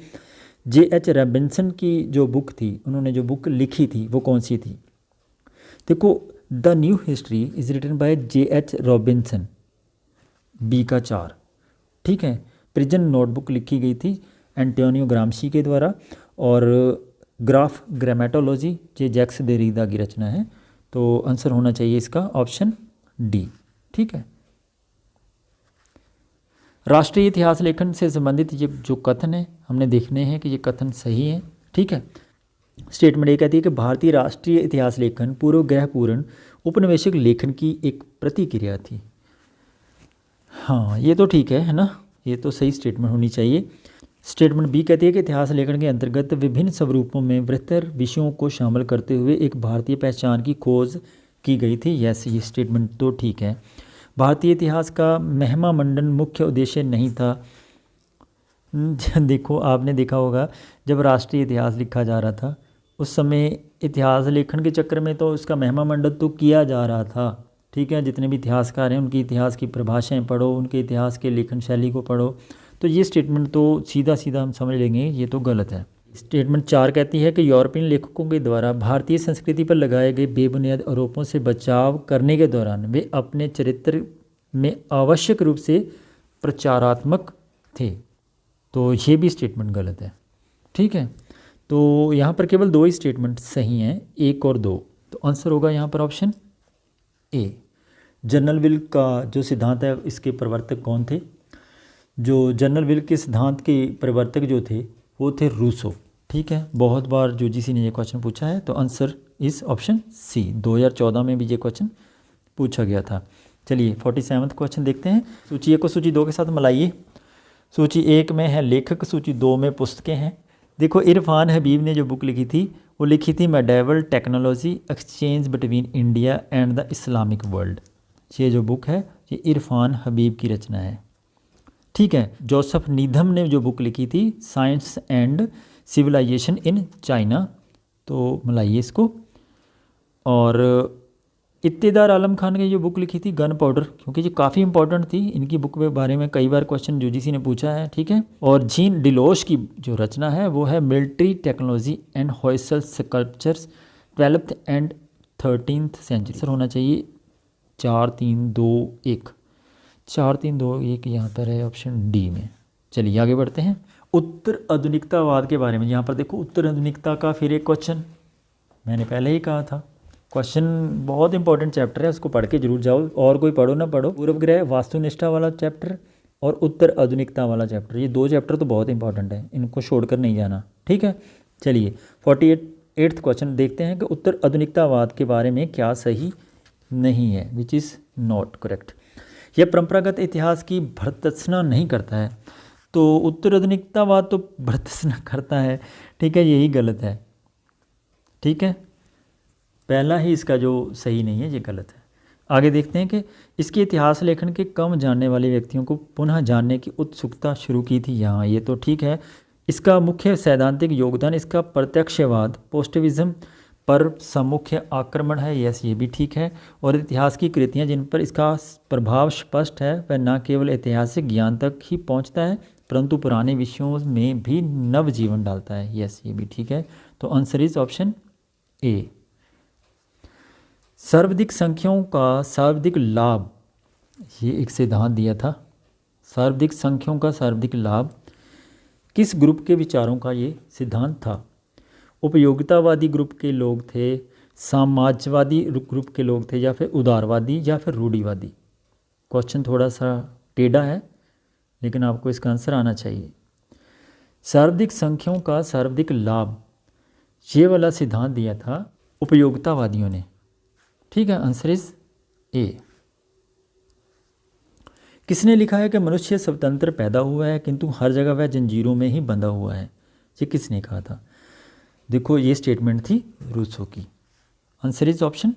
J.H. रॉबिन्सन की जो बुक थी, उन्होंने जो बुक लिखी थी वो कौन सी थी? देखो the new history is written by J.H. Robinson, B का 4। ठीक है। प्रिजन नोटबुक लिखी गई थी एंटोनियो ग्रामशी के द्वारा, और ग्राफ ग्रामेटोलॉजी ये जैक्स देरिदा की रचना है। तो आंसर होना चाहिए इसका ऑप्शन डी। ठीक है। राष्ट्रीय इतिहास लेखन से संबंधित ये जो कथन है हमने देखने हैं कि ये कथन सही है। ठीक है। स्टेटमेंट ये कहती है कि भारतीय राष्ट्रीय इतिहास लेखन पूर्वग्रहपूर्ण उपनिवेशिक लेखन की एक प्रतिक्रिया थी। हाँ ये तो ठीक है ना, ये तो सही स्टेटमेंट होनी चाहिए। स्टेटमेंट बी कहती है कि इतिहास लेखन के अंतर्गत विभिन्न स्वरूपों में बृहत्तर विषयों को शामिल करते हुए एक भारतीय पहचान की खोज की गई थी। यस, ये स्टेटमेंट तो ठीक है। भारतीय इतिहास का महिमा मंडन मुख्य उद्देश्य नहीं था। देखो आपने देखा होगा जब राष्ट्रीय इतिहास लिखा जा रहा था उस समय इतिहास लेखन के चक्कर में तो उसका महिमा मंडन तो किया जा रहा था। ठीक है, जितने भी इतिहासकार हैं उनकी इतिहास की परिभाषाएं पढ़ो, उनके इतिहास के लेखन शैली को पढ़ो। तो ये स्टेटमेंट तो सीधा सीधा हम समझ लेंगे ये तो गलत है। स्टेटमेंट 4 कहती है कि यूरोपियन लेखकों के द्वारा भारतीय संस्कृति पर लगाए गए बेबुनियाद आरोपों से बचाव करने के दौरान वे अपने चरित्र में आवश्यक रूप से प्रचारात्मक थे। तो ये भी स्टेटमेंट गलत है। ठीक है, तो यहाँ पर केवल 2 ही स्टेटमेंट सही हैं, 1 और 2। तो आंसर होगा यहाँ पर ऑप्शन ए। जनरल विल का जो सिद्धांत है इसके प्रवर्तक कौन थे? जो जनरल विल के सिद्धांत के प्रवर्तक जो थे वो थे रूसो। ठीक है, बहुत बार यूजीसी ने ये क्वेश्चन पूछा है, तो आंसर इस ऑप्शन सी। 2014 में भी ये क्वेश्चन पूछा गया था। चलिए 47वां क्वेश्चन देखते हैं। सूची 1 को सूची 2 के साथ मिलाइए। सूची 1 में है लेखक, सूची 2 में पुस्तकें हैं। देखो इरफान हबीब ने जो बुक लिखी थी वो लिखी थी medieval technology exchange between India and the Islamic world. ये जो बुक है ये इरफान हबीब की रचना है। ठीक है। जोसेफ नीधम ने जो बुक लिखी थी science and civilisation in China, तो मिलाइए इसको। और इत्तेदार आलम खान ने जो बुक लिखी थी गन पाउडर, क्योंकि ये काफ़ी इंपॉर्टेंट थी, इनकी बुक के बारे में कई बार क्वेश्चन यूजीसी ने पूछा है। ठीक है। और जीन डिलोश की जो रचना है वो है military technology and Hoysala sculptures 12th and 13th century. Sir होना चाहिए 4 3 2 1 4 3 2 1 यहाँ पर है ऑप्शन डी में। चलिए आगे बढ़ते हैं। उत्तर आधुनिकतावाद के बारे में यहाँ पर देखो, उत्तर आधुनिकता का फिर एक क्वेश्चन मैंने पहले ही कहा था। क्वेश्चन बहुत इंपॉर्टेंट चैप्टर है, उसको पढ़ के जरूर जाओ, और कोई पढ़ो ना पढ़ो। पूर्वग्रह वास्तुनिष्ठा वाला चैप्टर और उत्तर आधुनिकता वाला चैप्टर, ये 2 चैप्टर तो बहुत इंपॉर्टेंट है, इनको छोड़कर नहीं जाना। ठीक है। चलिए 8th क्वेश्चन देखते हैं कि उत्तर आधुनिकतावाद के बारे में क्या सही नहीं है, विच इज़ नॉट करेक्ट। यह परंपरागत इतिहास की भर्त्सना नहीं करता है, तो उत्तर आधुनिकतावाद तो भर्त्सना करता है, ठीक है, यही गलत है, ठीक है, पहला ही इसका जो सही नहीं है ये गलत है। आगे देखते हैं कि इसके इतिहास लेखन के कम जानने वाले व्यक्तियों को पुनः जानने की उत्सुकता शुरू की थी यहाँ, ये तो ठीक है। इसका मुख्य सैद्धांतिक योगदान इसका प्रत्यक्षवाद पोस्टिविज्म पर समुख्य आक्रमण है, यस ये भी ठीक है। और इतिहास की कृतियाँ जिन पर इसका प्रभाव स्पष्ट है वह न केवल ऐतिहासिक ज्ञान तक ही पहुँचता है परंतु पुराने विषयों में भी नव जीवन डालता है, यस ये भी ठीक है। तो आंसर इज ऑप्शन ए। सर्वाधिक संख्याओं का सर्वाधिक लाभ, ये एक सिद्धांत दिया था, सर्वाधिक संख्याओं का सर्वाधिक लाभ किस ग्रुप के विचारों का ये सिद्धांत था? उपयोगितावादी ग्रुप के लोग थे, समाजवादी ग्रुप के लोग थे, या फिर उदारवादी या फिर रूढ़िवादी? क्वेश्चन थोड़ा सा टेढ़ा है लेकिन आपको इसका आंसर आना चाहिए। सर्वाधिक संख्याओं का सर्वाधिक लाभ, ये वाला सिद्धांत दिया था उपयोगितावादियों ने, ठीक है, आंसर इज ए। किसने लिखा है कि मनुष्य स्वतंत्र पैदा हुआ है किंतु हर जगह वह जंजीरों में ही बंधा हुआ है? ये किसने कहा था? देखो ये स्टेटमेंट थी रूसो की, answer is option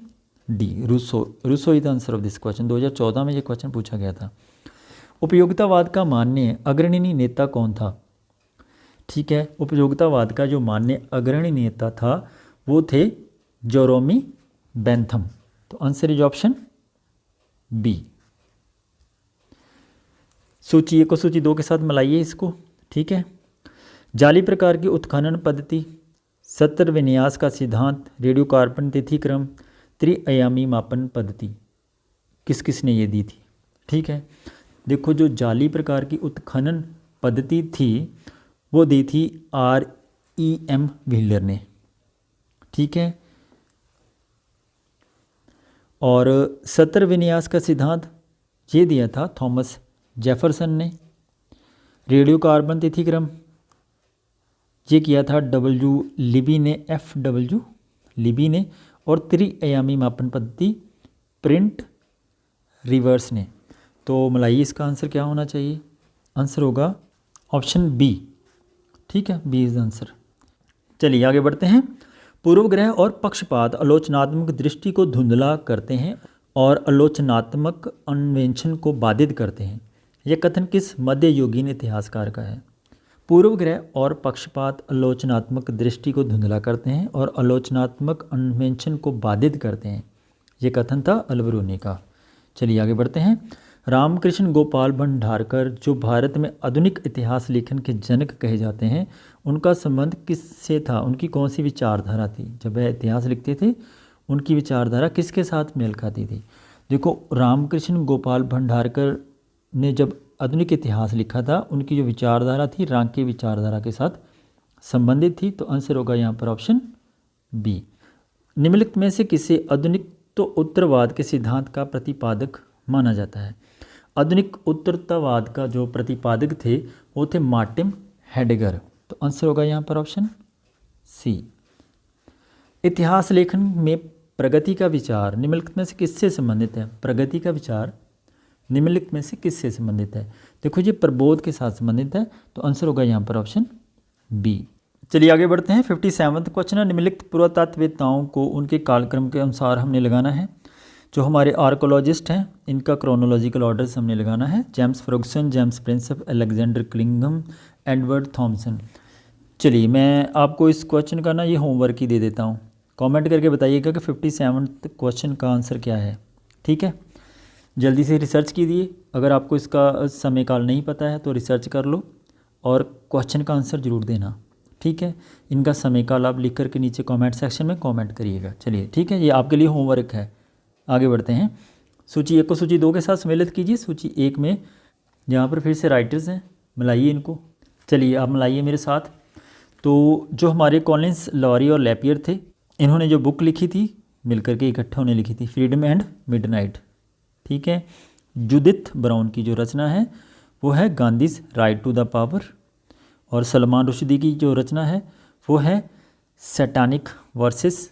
D, Rousseau. Rousseau is the answer of this question. 2014 में ये क्वेश्चन पूछा गया था। उपयोगितावाद का मान्य अग्रणी नेता कौन था? ठीक है, उपयोगितावाद का जो मान्य अग्रणी नेता था वो थे जेरेमी बेंथम। तो आंसर इज ऑप्शन बी। सूची 1 को सूची 2 के साथ मिलाइए इसको, ठीक है। जाली प्रकार की उत्खनन पद्धति, सत्र विन्यास का सिद्धांत, रेडियो कार्बन तिथिक्रम, त्रिआयामी मापन पद्धति, किस किस ने ये दी थी? ठीक है, देखो जो जाली प्रकार की उत्खनन पद्धति थी वो दी थी R.E.M. व्हीलर ने, ठीक है। और सत्र विन्यास का सिद्धांत ये दिया था थॉमस जेफरसन ने। रेडियो कार्बन तिथिक्रम ये किया था लिबी ने, F.W. लिबी ने। और त्रिआयामी मापन पद्धति प्रिंट रिवर्स ने। तो मिलाइए इसका आंसर क्या होना चाहिए? आंसर होगा ऑप्शन बी, ठीक है, बी इज आंसर। चलिए आगे बढ़ते हैं। पूर्वग्रह और पक्षपात आलोचनात्मक दृष्टि को धुंधला करते हैं और आलोचनात्मक अन्वेषण को बाधित करते हैं। यह कथन किस मध्ययुगीन इतिहासकार का है? पूर्वग्रह और पक्षपात आलोचनात्मक दृष्टि को धुंधला करते हैं और आलोचनात्मक अन्वेषण को बाधित करते हैं। यह कथन था अलबरूनी का। चलिए आगे बढ़ते हैं। रामकृष्ण गोपाल भंडारकर जो भारत में आधुनिक इतिहास लेखन के जनक कहे जाते हैं, उनका संबंध किससे था? उनकी कौन सी विचारधारा थी? जब वह इतिहास लिखते थे उनकी विचारधारा किसके साथ मेल खाती थी? देखो रामकृष्ण गोपाल भंडारकर ने जब आधुनिक इतिहास लिखा था उनकी जो विचारधारा थी रांग की विचारधारा के साथ संबंधित थी। तो आंसर होगा यहाँ पर ऑप्शन बी। निम्नलिखित में से किसे आधुनिक तो उत्तरवाद के सिद्धांत का प्रतिपादक माना जाता है? आधुनिक उत्तरवाद का जो प्रतिपादक थे वो थे मार्टिन हेडेगर। तो आंसर होगा यहाँ पर ऑप्शन सी। इतिहास लेखन में प्रगति का विचार निम्नलिखित में से किससे संबंधित है? प्रगति का विचार निम्नलिखित में से किससे संबंधित है? देखो ये प्रबोध के साथ संबंधित है। तो आंसर होगा यहाँ पर ऑप्शन बी। चलिए आगे बढ़ते हैं। 57वां क्वेश्चन है, निम्नलिखित पुरातत्ववेत्ताओं को उनके कालक्रम के अनुसार हमने लगाना है। जो हमारे आर्कोलॉजिस्ट हैं इनका क्रोनोलॉजिकल ऑर्डर से हमने लगाना है। James Fergusson, James Prinsep, Alexander क्लिंगम, एडवर्ड थॉमसन। चलिए मैं आपको इस क्वेश्चन का ना ये होमवर्क ही दे देता हूँ। कमेंट करके बताइएगा कि 57वां क्वेश्चन का आंसर क्या है, ठीक है। जल्दी से रिसर्च कीजिए। अगर आपको इसका समय काल नहीं पता है तो रिसर्च कर लो और क्वेश्चन का आंसर ज़रूर देना, ठीक है। इनका समय काल आप लिख करके नीचे कमेंट सेक्शन में कमेंट करिएगा। चलिए ठीक है, ये आपके लिए होमवर्क है। आगे बढ़ते हैं। सूची 1 को सूची 2 के साथ सम्मिलित कीजिए। सूची 1 में यहाँ पर फिर से राइटर्स हैं, मिलाइए इनको। चलिए आप मिलाइए मेरे साथ। तो जो हमारे कॉलिंस, लॉरी और लैपियर थे, इन्होंने जो बुक लिखी थी मिलकर के इकट्ठे होने लिखी थी, फ्रीडम एंड मिडनाइट, ठीक है। जुडिथ ब्राउन की जो रचना है वो है Gandhi's right to the power. और सलमान रुश्दी की जो रचना है वो है सैटानिक वर्सेस,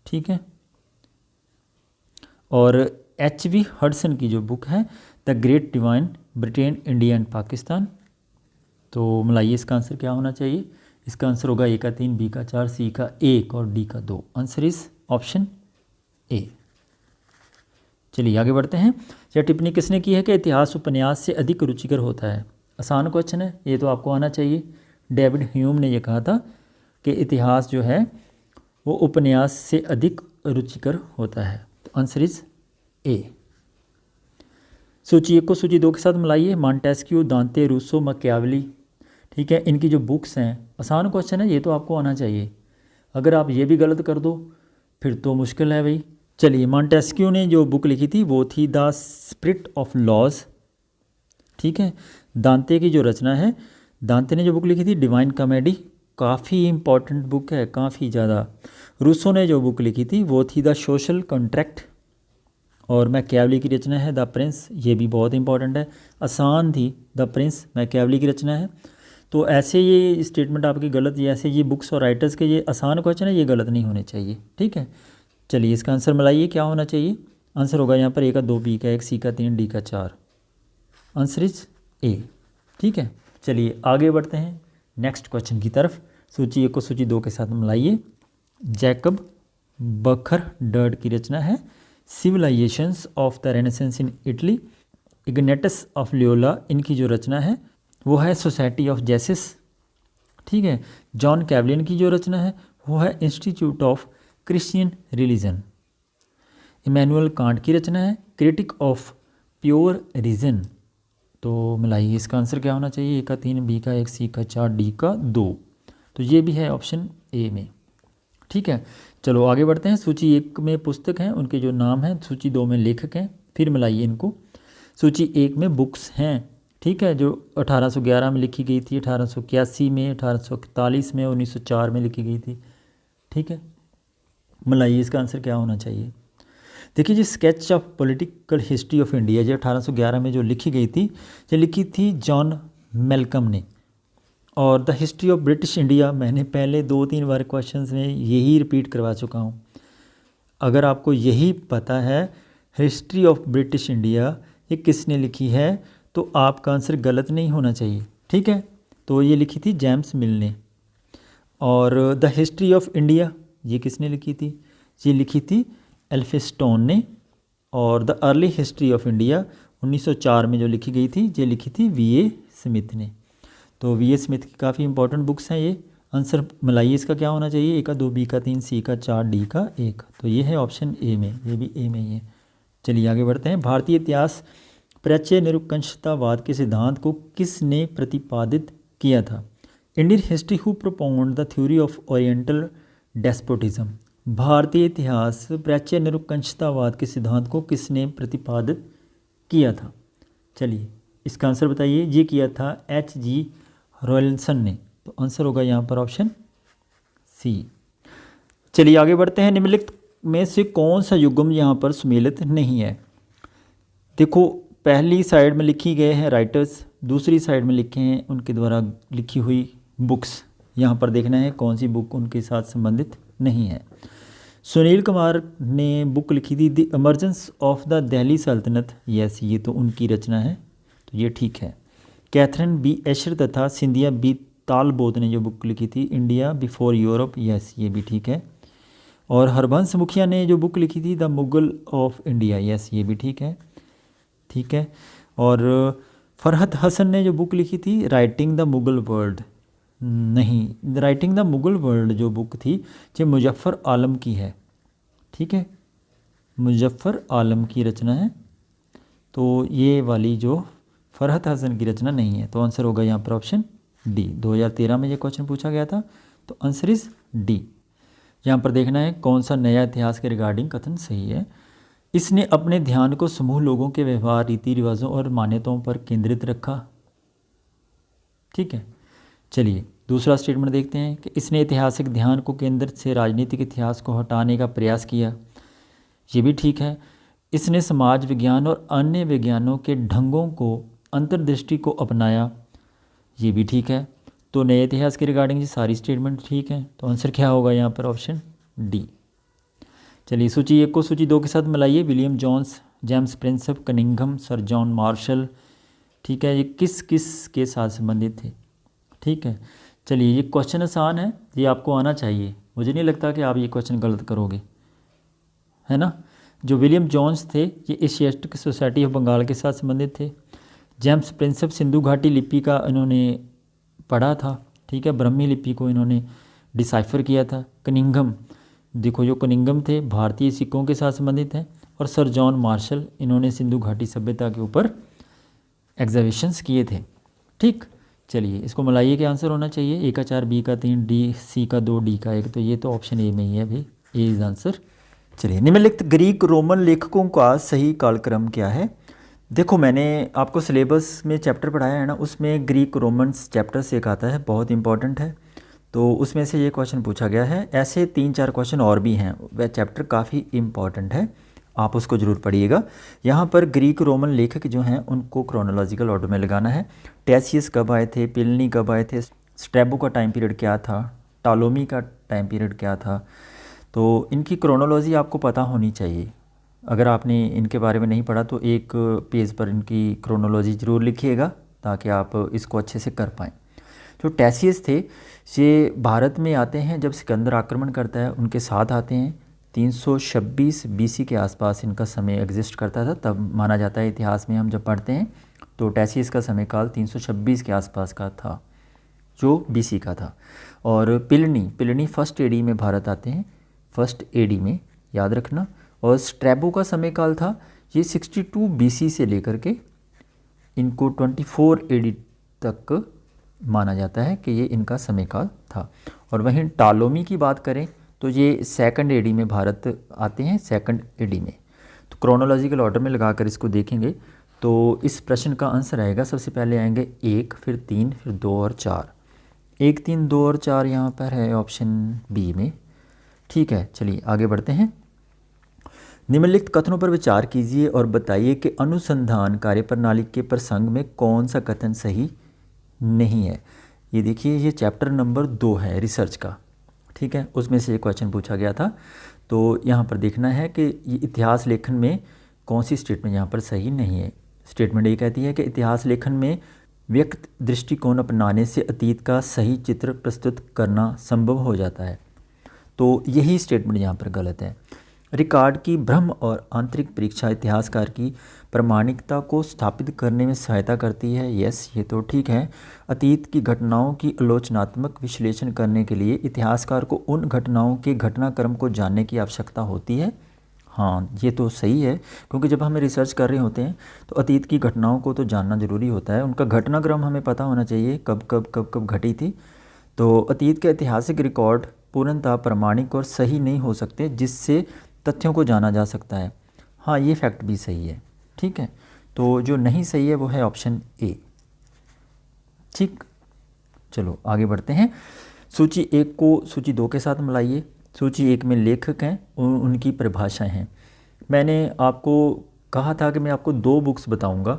ठीक है। और H.V. हडसन की जो बुक है the great divine Britain India and Pakistan. तो मिलाइए इसका आंसर क्या होना चाहिए। इसका आंसर होगा A का 3, B का 4, C का 1 और D का 2। आंसर इज ऑप्शन ए। चलिए आगे बढ़ते हैं। यह टिप्पणी किसने की है कि इतिहास उपन्यास से अधिक रुचिकर होता है। आसान क्वेश्चन है, ये तो आपको आना चाहिए। डेविड ह्यूम ने यह कहा था कि इतिहास जो है वो उपन्यास से अधिक रुचिकर होता है। तो आंसर इज ए। सूची 1 को सूची 2 के साथ मिलाइए। मॉन्टेस्क्यू, दांते, रूसो, मैकियावेली, ठीक है। इनकी जो बुक्स हैं, आसान क्वेश्चन है, ये तो आपको आना चाहिए। अगर आप ये भी गलत कर दो फिर तो मुश्किल है भाई। चलिए, मॉन्टेस्क्यू ने जो बुक लिखी थी वो थी द स्पिरिट ऑफ लॉज, ठीक है। दांते की जो रचना है, दांते ने जो बुक लिखी थी डिवाइन कॉमेडी, काफ़ी इंपॉर्टेंट बुक है, काफ़ी ज़्यादा। रूसो ने जो बुक लिखी थी वो थी द सोशल कॉन्ट्रैक्ट। और मैकियावेली की रचना है द प्रिंस, ये भी बहुत इंपॉर्टेंट है, आसान थी। द प्रिंस मैकियावेली की रचना है। तो ऐसे ये स्टेटमेंट आपकी गलत, ये ऐसे ये बुक्स और राइटर्स के ये आसान क्वेश्चन है, ये गलत नहीं होने चाहिए, ठीक है। चलिए इसका आंसर मिलाइए, क्या होना चाहिए। आंसर होगा यहाँ पर A का 2, B का 1, C का 3, D का 4। आंसर इज ए, ठीक है। चलिए आगे बढ़ते हैं नेक्स्ट क्वेश्चन की तरफ। सूची 1 को सूची 2 के साथ मिलाइए। जैकब बर्खरडर्ड की रचना है civilizations of the renaissance in Italy. Ignatius of Loyola, इनकी जो रचना है वो है सोसाइटी ऑफ जेसिस, ठीक है। जॉन कैवलिन की जो रचना है वो है institute of Christian religion. Immanuel Kant की रचना है क्रिटिक ऑफ प्योर रीजन। तो मिलाइए, इसका आंसर क्या होना चाहिए। A का 3, B का 1, C का 4, D का 2। तो ये भी है ऑप्शन ए में, ठीक है। चलो आगे बढ़ते हैं। सूची 1 में पुस्तक हैं, उनके जो नाम हैं, सूची 2 में लेखक हैं, फिर मिलाइए इनको। सूची 1 में बुक्स हैं, ठीक है, जो 1811 में लिखी गई थी, 1881 में, 1841 में, 1904 में लिखी गई थी, ठीक है। मिलाइए, इसका आंसर क्या होना चाहिए। देखिए जी, sketch of political history of India जो 1811 में जो लिखी गई थी, ये लिखी थी जॉन मेलकम ने। और the history of British India मैंने पहले 2-3 बार क्वेश्चंस में यही रिपीट करवा चुका हूँ। अगर आपको यही पता है हिस्ट्री ऑफ ब्रिटिश इंडिया ये किसने लिखी है तो आपका आंसर गलत नहीं होना चाहिए, ठीक है। तो ये लिखी थी जेम्स मिल ने। और द हिस्ट्री ऑफ इंडिया ये किसने लिखी थी, ये लिखी थी एल्फिस्टोन ने। और the early history of India 1904 में जो लिखी गई थी, ये लिखी थी V.A. स्मिथ ने। तो V.A. स्मिथ की काफ़ी इंपॉर्टेंट बुक्स हैं ये। आंसर मिलाइए, इसका क्या होना चाहिए। A का 2, B का 3, C का 4, D का 1। तो ये है ऑप्शन ए में, ये भी ए में ही है। चलिए आगे बढ़ते हैं। भारतीय इतिहास प्राच्य निरंकुशतावाद के सिद्धांत को किसने प्रतिपादित किया था। Indian history who प्रोपाउंड the theory of oriental despotism. भारतीय इतिहास प्राच्य निरंकुशतावाद के सिद्धांत को किसने प्रतिपादित किया था। चलिए इसका आंसर बताइए। ये किया था H.G. रॉयल्सन ने। तो आंसर होगा यहाँ पर ऑप्शन सी। चलिए आगे बढ़ते हैं। निम्नलिखित में से कौन सा युग्म यहाँ पर सुमेलित नहीं है। देखो, पहली साइड में लिखी गए हैं राइटर्स, दूसरी साइड में लिखे हैं उनके द्वारा लिखी हुई बुक्स। यहाँ पर देखना है कौन सी बुक उनके साथ संबंधित नहीं है। सुनील कुमार ने बुक लिखी थी the emergence of the Delhi सल्तनत। यस, ये तो उनकी रचना है, तो ये ठीक है। कैथरीन बी एशर तथा सिंधिया बी तालबोत ने जो बुक लिखी थी इंडिया बिफोर यूरोप। यस, ये भी ठीक है। और हरबंस मुखिया ने जो बुक लिखी थी the Mughal of India. Yes, ये भी ठीक है, ठीक है। और फरहत हसन ने जो बुक लिखी थी राइटिंग द मुगल वर्ल्ड, नहीं, राइटिंग द मुगल वर्ल्ड जो बुक थी ये मुजफ्फर आलम की है, ठीक है, मुजफ्फर आलम की रचना है। तो ये वाली जो फरहत हसन की रचना नहीं है। तो आंसर होगा यहाँ पर ऑप्शन डी। 2013 में ये क्वेश्चन पूछा गया था, तो आंसर इज डी। यहाँ पर देखना है कौन सा नया इतिहास के रिगार्डिंग कथन सही है। इसने अपने ध्यान को समूह लोगों के व्यवहार, रीति रिवाजों और मान्यताओं पर केंद्रित रखा, ठीक है। चलिए दूसरा स्टेटमेंट देखते हैं कि इसने ऐतिहासिक ध्यान को केंद्र से राजनीतिक इतिहास को हटाने का प्रयास किया। ये भी ठीक है। इसने समाज विज्ञान और अन्य विज्ञानों के ढंगों को, अंतर्दृष्टि को अपनाया। ये भी ठीक है। तो नए इतिहास के रिगार्डिंग ये सारी स्टेटमेंट ठीक है, तो आंसर क्या होगा यहाँ पर? Option D. चलिए सूची 1 को सूची 2 के साथ मिलाइए। William Jones, James Prinsep, Cunningham, sir John Marshall. ठीक है, ये किस किस के साथ संबंधित थे? ठीक है, चलिए ये क्वेश्चन आसान है, ये आपको आना चाहिए। मुझे नहीं लगता कि आप ये क्वेश्चन गलत करोगे, है ना। जो विलियम जोन्स थे ये एशियाटिक सोसाइटी ऑफ बंगाल के साथ संबंधित थे। जेम्स प्रिंसेप सिंधु घाटी लिपि का इन्होंने पढ़ा था। ठीक है, ब्रह्मी लिपि को इन्होंने डिसाइफर किया था। कनिंघम, देखो जो कनिंघम थे भारतीय सिक्कों के साथ संबंधित हैं। और सर जॉन मार्शल, इन्होंने सिंधु घाटी सभ्यता के ऊपर एग्जीबिशंस किए थे। ठीक, चलिए इसको मिलाइए, क्या आंसर होना चाहिए? ए का 4, बी का 3, डी, सी का 2, डी का 1। तो ये तो ऑप्शन ए में ही है भाई, ए इज आंसर। चलिए, निम्नलिखित ग्रीक रोमन लेखकों का सही कालक्रम क्या है? देखो मैंने आपको सिलेबस में चैप्टर पढ़ाया है ना, उसमें ग्रीक रोमन्स चैप्टर से एक आता है, बहुत इंपॉर्टेंट है। तो उसमें से ये क्वेश्चन पूछा गया है। ऐसे 3-4 क्वेश्चन और भी हैं, वह चैप्टर काफ़ी इम्पॉर्टेंट है, आप उसको ज़रूर पढ़िएगा। यहाँ पर ग्रीक रोमन लेखक जो हैं उनको क्रोनोलॉजिकल ऑर्डर में लगाना है। टेसियस कब आए थे, प्लिनी कब आए थे, स्ट्रैबो का टाइम पीरियड क्या था, टालोमी का टाइम पीरियड क्या था, तो इनकी क्रोनोलॉजी आपको पता होनी चाहिए। अगर आपने इनके बारे में नहीं पढ़ा तो एक पेज पर इनकी क्रोनोलॉजी ज़रूर लिखिएगा, ताकि आप इसको अच्छे से कर पाएँ। जो टेसियस थे ये भारत में आते हैं जब सिकंदर आक्रमण करता है, उनके साथ आते हैं। 326 बीसी के आसपास इनका समय एग्जिस्ट करता था, तब माना जाता है इतिहास में हम जब पढ़ते हैं तो टेसियस का समय काल 326 के आसपास का था, जो बीसी का था। और प्लिनी फर्स्ट एडी में भारत आते हैं, फर्स्ट एडी में, याद रखना। और स्ट्रैबो का समय काल था ये 62 बीसी से लेकर के इनको 24 एडी तक माना जाता है कि ये इनका समय काल था। और वहीं टालोमी की बात करें तो ये सेकंड एडी में भारत आते हैं, सेकंड एडी में। तो क्रोनोलॉजिकल ऑर्डर में लगाकर इसको देखेंगे तो इस प्रश्न का आंसर आएगा, सबसे पहले आएंगे 1, फिर 3, फिर 2 और 4। 1, 3, 2 और 4 यहाँ पर है ऑप्शन बी में। ठीक है, चलिए आगे बढ़ते हैं। निम्नलिखित कथनों पर विचार कीजिए और बताइए कि अनुसंधान कार्यप्रणाली के प्रसंग में कौन सा कथन सही नहीं है। ये देखिए, ये चैप्टर नंबर 2 है रिसर्च का। ठीक है, उसमें से एक क्वेश्चन पूछा गया था। तो यहाँ पर देखना है कि ये इतिहास लेखन में कौन सी स्टेटमेंट यहाँ पर सही नहीं है। स्टेटमेंट ये कहती है कि इतिहास लेखन में व्यक्त दृष्टिकोण अपनाने से अतीत का सही चित्र प्रस्तुत करना संभव हो जाता है। तो यही स्टेटमेंट यहाँ पर गलत है। रिकॉर्ड की भ्रम और आंतरिक परीक्षा इतिहासकार की प्रामाणिकता को स्थापित करने में सहायता करती है। यस, ये तो ठीक है। अतीत की घटनाओं की आलोचनात्मक विश्लेषण करने के लिए इतिहासकार को उन घटनाओं के घटनाक्रम को जानने की आवश्यकता होती है। हाँ, ये तो सही है, क्योंकि जब हमें रिसर्च कर रहे होते हैं तो अतीत की घटनाओं को तो जानना ज़रूरी होता है, उनका घटनाक्रम हमें पता होना चाहिए, कब कब कब कब घटी थी। तो अतीत के ऐतिहासिक रिकॉर्ड पूर्णतः प्रामाणिक और सही नहीं हो सकते जिससे तथ्यों को जाना जा सकता है। हाँ, ये फैक्ट भी सही है। ठीक है, तो जो नहीं सही है वो है ऑप्शन ए। ठीक, चलो आगे बढ़ते हैं। सूची 1 को सूची 2 के साथ मिलाइए। सूची 1 में लेखक हैं, उनकी परिभाषाएं हैं। मैंने आपको कहा था कि मैं आपको 2 बुक्स बताऊंगा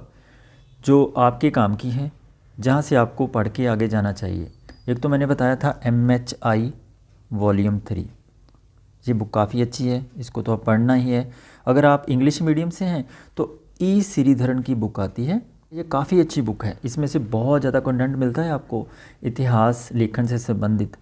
जो आपके काम की हैं, जहाँ से आपको पढ़ के आगे जाना चाहिए। एक तो मैंने बताया था MHI वॉल्यूम 3, ये बुक काफ़ी अच्छी है, इसको तो आप पढ़ना ही है। अगर आप इंग्लिश मीडियम से हैं तो ई श्रीधरन की बुक आती है, ये काफ़ी अच्छी बुक है। इसमें से बहुत ज़्यादा कंटेंट मिलता है आपको इतिहास लेखन से संबंधित।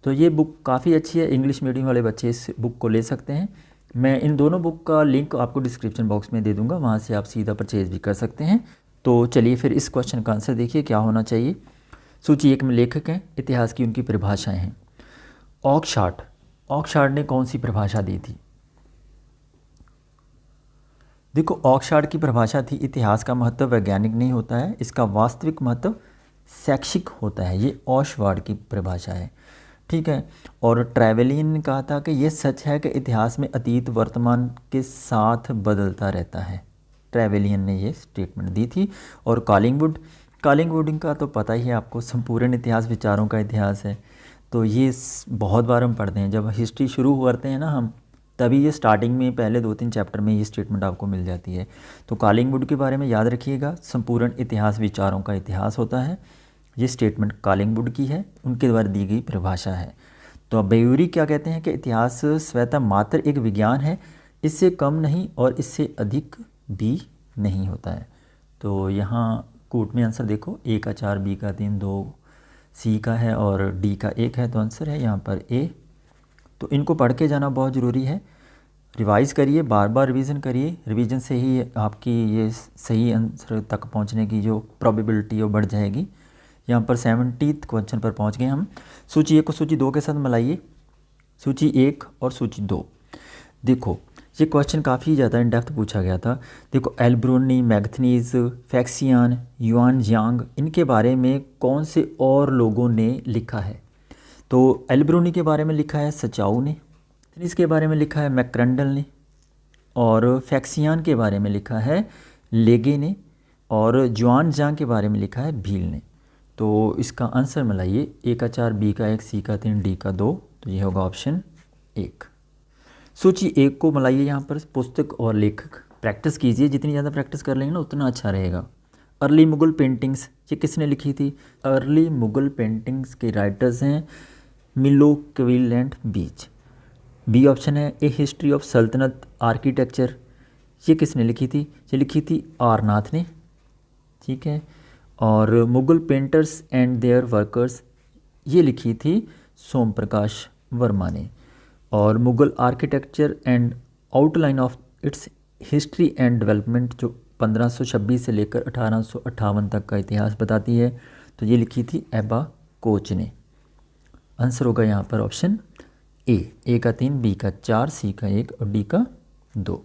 तो ये बुक काफ़ी अच्छी है, इंग्लिश मीडियम वाले बच्चे इस बुक को ले सकते हैं। मैं इन दोनों बुक का लिंक आपको डिस्क्रिप्शन बॉक्स में दे दूँगा, वहाँ से आप सीधा परचेज़ भी कर सकते हैं। तो चलिए फिर इस क्वेश्चन का आंसर देखिए क्या होना चाहिए। सूची 1 में लेखक हैं, इतिहास की उनकी परिभाषाएँ हैं। ऑक्सफोर्ड ने कौन सी परिभाषा दी थी? देखो, ऑक्सफोर्ड की परिभाषा थी इतिहास का महत्व वैज्ञानिक नहीं होता है, इसका वास्तविक महत्व शैक्षिक होता है। ये ऑक्सफोर्ड की परिभाषा है। ठीक है, और ट्रेवेलियन ने कहा था कि यह सच है कि इतिहास में अतीत वर्तमान के साथ बदलता रहता है। ट्रेवेलियन ने ये स्टेटमेंट दी थी। और कॉलिंगवुड का तो पता ही है आपको, संपूर्ण इतिहास विचारों का इतिहास है। तो ये बहुत बार हम पढ़ते हैं, जब हिस्ट्री शुरू करते हैं ना हम, तभी ये स्टार्टिंग में पहले 2-3 चैप्टर में ये स्टेटमेंट आपको मिल जाती है। तो कॉलिंगवुड के बारे में याद रखिएगा, संपूर्ण इतिहास विचारों का इतिहास होता है। ये स्टेटमेंट कालिंगवुड की है, उनके द्वारा दी गई परिभाषा है। तो बेयूरी क्या कहते हैं कि इतिहास स्वतः मात्र एक विज्ञान है, इससे कम नहीं और इससे अधिक भी नहीं होता है। तो यहाँ कोट में आंसर देखो, ए का 4, बी का 3, 2 सी का है और डी का 1 है, तो आंसर है यहाँ पर ए। तो इनको पढ़ के जाना बहुत ज़रूरी है, रिवाइज़ करिए, बार बार रिवीजन करिए, रिवीजन से ही आपकी ये सही आंसर तक पहुंचने की जो प्रोबेबिलिटी वो बढ़ जाएगी। यहाँ पर 70th क्वेश्चन पर पहुंच गए हम। सूची 1 को सूची 2 के साथ मिलाइए, सूची 1 और सूची 2। देखो ये क्वेश्चन काफ़ी ज़्यादा इन डेप्थ पूछा गया था। देखो एल्ब्रूनी, मैगथनीज, फैक्सियान, युआन जियांग, इनके बारे में कौन से और लोगों ने लिखा है? तो एल्ब्रूनी के बारे में लिखा है सचाऊ ने, इसके बारे में लिखा है मैक्रंडल ने, और फैक्सियान के बारे में लिखा है लेगे ने, और जुआन जांग के बारे में लिखा है भील ने। तो इसका आंसर मिलाइए, ए का 4, बी का 1, सी का 3, डी का 2, तो ये होगा ऑप्शन 1। सूची 1 को मिलाइए, यहाँ पर पुस्तक और लेखक। प्रैक्टिस कीजिए, जितनी ज़्यादा प्रैक्टिस कर लेंगे ना उतना अच्छा रहेगा। अर्ली मुगल पेंटिंग्स, ये किसने लिखी थी? अर्ली मुगल पेंटिंग्स के राइटर्स हैं Milo quill and Beach. B option है ए हिस्ट्री ऑफ सल्तनत आर्किटेक्चर, ये किसने लिखी थी? ये लिखी थी आर नाथ ने, ठीक है। और Mughal painters and their workers, ये लिखी थी सोम प्रकाश वर्मा ने। और Mughal architecture and outline of its history and development, जो 1526 से लेकर 1858 तक का इतिहास बताती है, तो ये लिखी थी एबा कोच ने। आंसर होगा यहाँ पर ऑप्शन ए का 3, बी का 4, सी का 1 और डी का 2।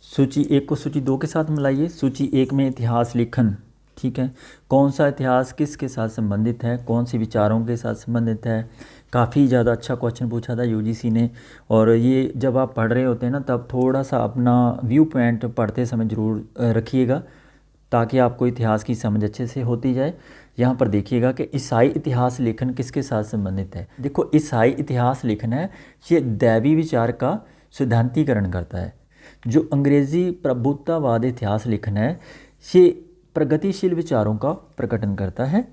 सूची 1 को सूची 2 के साथ मिलाइए। सूची 1 में इतिहास लेखन, ठीक है, कौन सा इतिहास किसके साथ संबंधित है, कौन से विचारों के साथ संबंधित है। काफ़ी ज़्यादा अच्छा क्वेश्चन पूछा था यूजीसी ने, और ये जब आप पढ़ रहे होते हैं ना तब थोड़ा सा अपना व्यू पॉइंट पढ़ते समय ज़रूर रखिएगा, ताकि आपको इतिहास की समझ अच्छे से होती जाए। यहाँ पर देखिएगा कि ईसाई इतिहास लेखन किसके साथ संबंधित है। देखो ईसाई इतिहास लेखन है, ये दैवी विचार का सिद्धांतीकरण करता है। जो अंग्रेज़ी प्रभुत्ववाद इतिहास लेखन है, ये प्रगतिशील विचारों का प्रकटन करता है।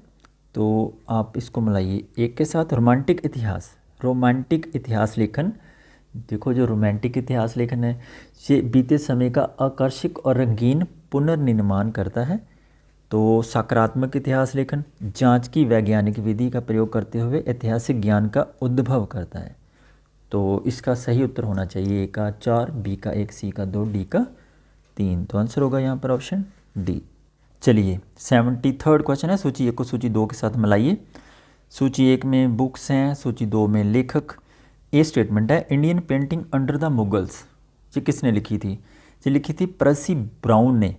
तो आप इसको मिलाइए 1 के साथ। रोमांटिक इतिहास लेखन, देखो जो रोमांटिक इतिहास लेखन है, ये बीते समय का आकर्षक और रंगीन पुनर्निर्माण करता है। तो सकारात्मक इतिहास लेखन जांच की वैज्ञानिक विधि का प्रयोग करते हुए ऐतिहासिक ज्ञान का उद्भव करता है। तो इसका सही उत्तर होना चाहिए ए का 4, बी का 1, सी का 2, डी का 3। तो आंसर होगा यहाँ पर ऑप्शन डी। चलिए 73rd क्वेश्चन है। सूची 1 को सूची 2 के साथ मिलाइए। सूची 1 में बुक्स हैं, सूची 2 में लेखक। ए स्टेटमेंट है Indian painting under the Mughals, ये किसने लिखी थी? ये लिखी थी पर्सी ब्राउन ने।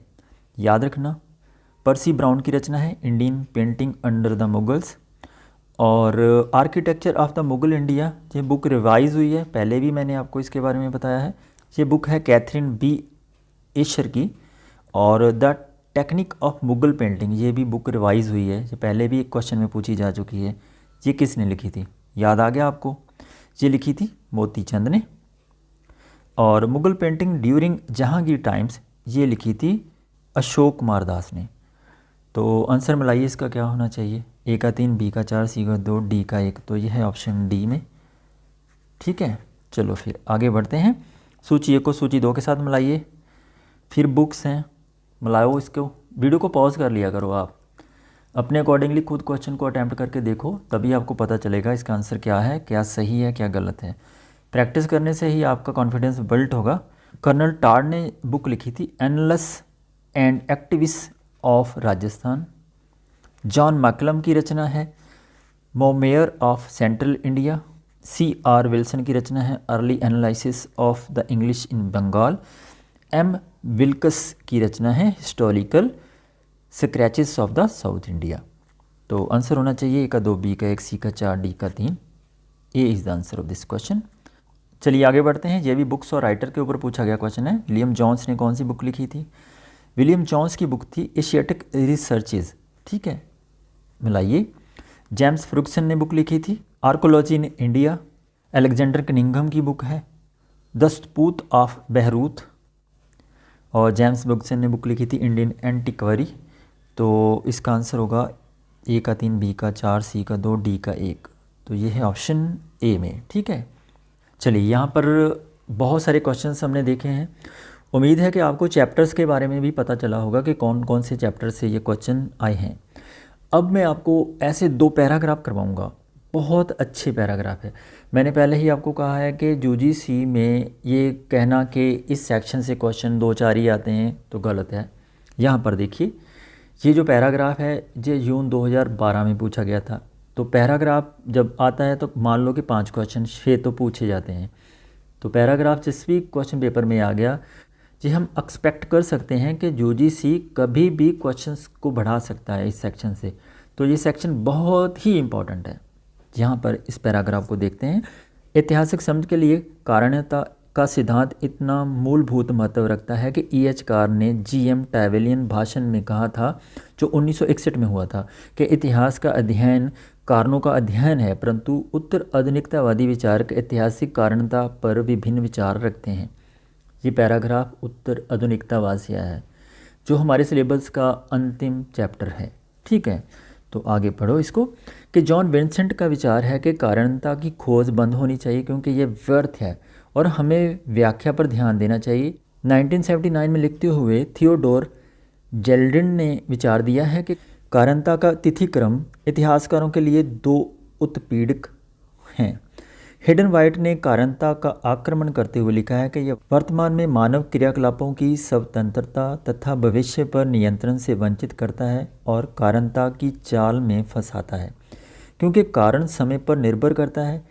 याद रखना, पर्सी ब्राउन की रचना है Indian painting under the Mughals. और architecture of the Mughal India, ये बुक रिवाइज हुई है, पहले भी मैंने आपको इसके बारे में बताया है। ये बुक है कैथरीन बी एशर की। और the technique of Mughal painting, ये भी बुक रिवाइज हुई है, ये पहले भी एक क्वेश्चन में पूछी जा चुकी है। ये किसने लिखी थी? याद आ गया आपको? ये लिखी थी मोती चंद ने। और Mughal painting during Jahangir times, ये लिखी थी अशोक कुमार दास ने। तो आंसर मिलाइए, इसका क्या होना चाहिए? ए का 3, बी का 4, सी का 2, डी का 1। तो यह है ऑप्शन डी में, ठीक है। चलो फिर आगे बढ़ते हैं। सूची 1 को सूची 2 के साथ मिलाइए। फिर बुक्स हैं, मिलाओ इसको। वीडियो को पॉज कर लिया करो, आप अपने अकॉर्डिंगली खुद क्वेश्चन को अटैम्प्ट करके देखो, तभी आपको पता चलेगा इसका आंसर क्या है, क्या सही है, क्या गलत है। प्रैक्टिस करने से ही आपका कॉन्फिडेंस बिल्ड होगा। कर्नल टार्ड ने बुक लिखी थी एनालिसिस एंड एक्टिविस्ट ऑफ राजस्थान। जॉन मैकलम की रचना है memoir of central India. C.R. Wilson की रचना है early annals of the English in Bengal. M. Wilks की रचना है historical sketches of the south India. तो आंसर होना चाहिए ए का 2, बी का 1, सी का 4, डी का 3। A is the answer of this question. चलिए आगे बढ़ते हैं। ये भी बुक्स और राइटर के ऊपर पूछा गया क्वेश्चन है। विलियम जॉन्स ने कौन सी बुक लिखी थी? विलियम जॉन्स की बुक थी एशियाटिक रिसर्चेज, ठीक है, मिलाइए। जेम्स फ्रुक्सन ने बुक लिखी थी archaeology in India. Alexander Cunningham की बुक है द सपूत ऑफ बहरूथ। और जेम्स फ्रुक्सन ने बुक लिखी थी इंडियन एंटिक्वरी। तो इसका आंसर होगा ए का 3, बी का 4, सी का 2, डी का 1। तो ये है ऑप्शन ए में। ठीक है, चलिए यहाँ पर बहुत सारे क्वेश्चंस हमने देखे हैं। उम्मीद है कि आपको चैप्टर्स के बारे में भी पता चला होगा कि कौन कौन से चैप्टर से ये क्वेश्चन आए हैं। अब मैं आपको ऐसे 2 पैराग्राफ करवाऊंगा, बहुत अच्छे पैराग्राफ है। मैंने पहले ही आपको कहा है कि यूजीसी में ये कहना कि इस सेक्शन से क्वेश्चन 2-4 ही आते हैं तो गलत है। यहाँ पर देखिए, ये जो पैराग्राफ है ये जून 2012 में पूछा गया था। तो पैराग्राफ जब आता है तो मान लो कि 5 क्वेश्चन 6 तो पूछे जाते हैं। तो पैराग्राफ जिस भी क्वेश्चन पेपर में आ गया, जी हम एक्सपेक्ट कर सकते हैं कि यूजीसी कभी भी क्वेश्चंस को बढ़ा सकता है इस सेक्शन से। तो ये सेक्शन बहुत ही इम्पॉर्टेंट है। यहाँ पर इस पैराग्राफ को देखते हैं। ऐतिहासिक समझ के लिए कारणता का सिद्धांत इतना मूलभूत महत्व रखता है कि E.H. कार ने G.M. टैवेलियन भाषण में कहा था, जो 1961 में हुआ था, कि इतिहास का अध्ययन कारणों का अध्ययन है, परंतु उत्तर आधुनिकतावादी विचारक ऐतिहासिक कारणता पर विभिन्न विचार रखते हैं। ये पैराग्राफ उत्तर आधुनिकतावाद से आया है, जो हमारे सिलेबस का अंतिम चैप्टर है। ठीक है, तो आगे पढ़ो इसको कि जॉन विंसेंट का विचार है कि कारणता की खोज बंद होनी चाहिए क्योंकि ये व्यर्थ है और हमें व्याख्या पर ध्यान देना चाहिए। 1979 में लिखते हुए थियोडोर जेल्डिन ने विचार दिया है कि कारणता का तिथिक्रम इतिहासकारों के लिए 2 उत्पीड़क हैं। हेडन वाइट ने कारणता का आक्रमण करते हुए लिखा है कि यह वर्तमान में मानव क्रियाकलापों की स्वतंत्रता तथा भविष्य पर नियंत्रण से वंचित करता है और कारणता की चाल में फंसाता है, क्योंकि कारण समय पर निर्भर करता है।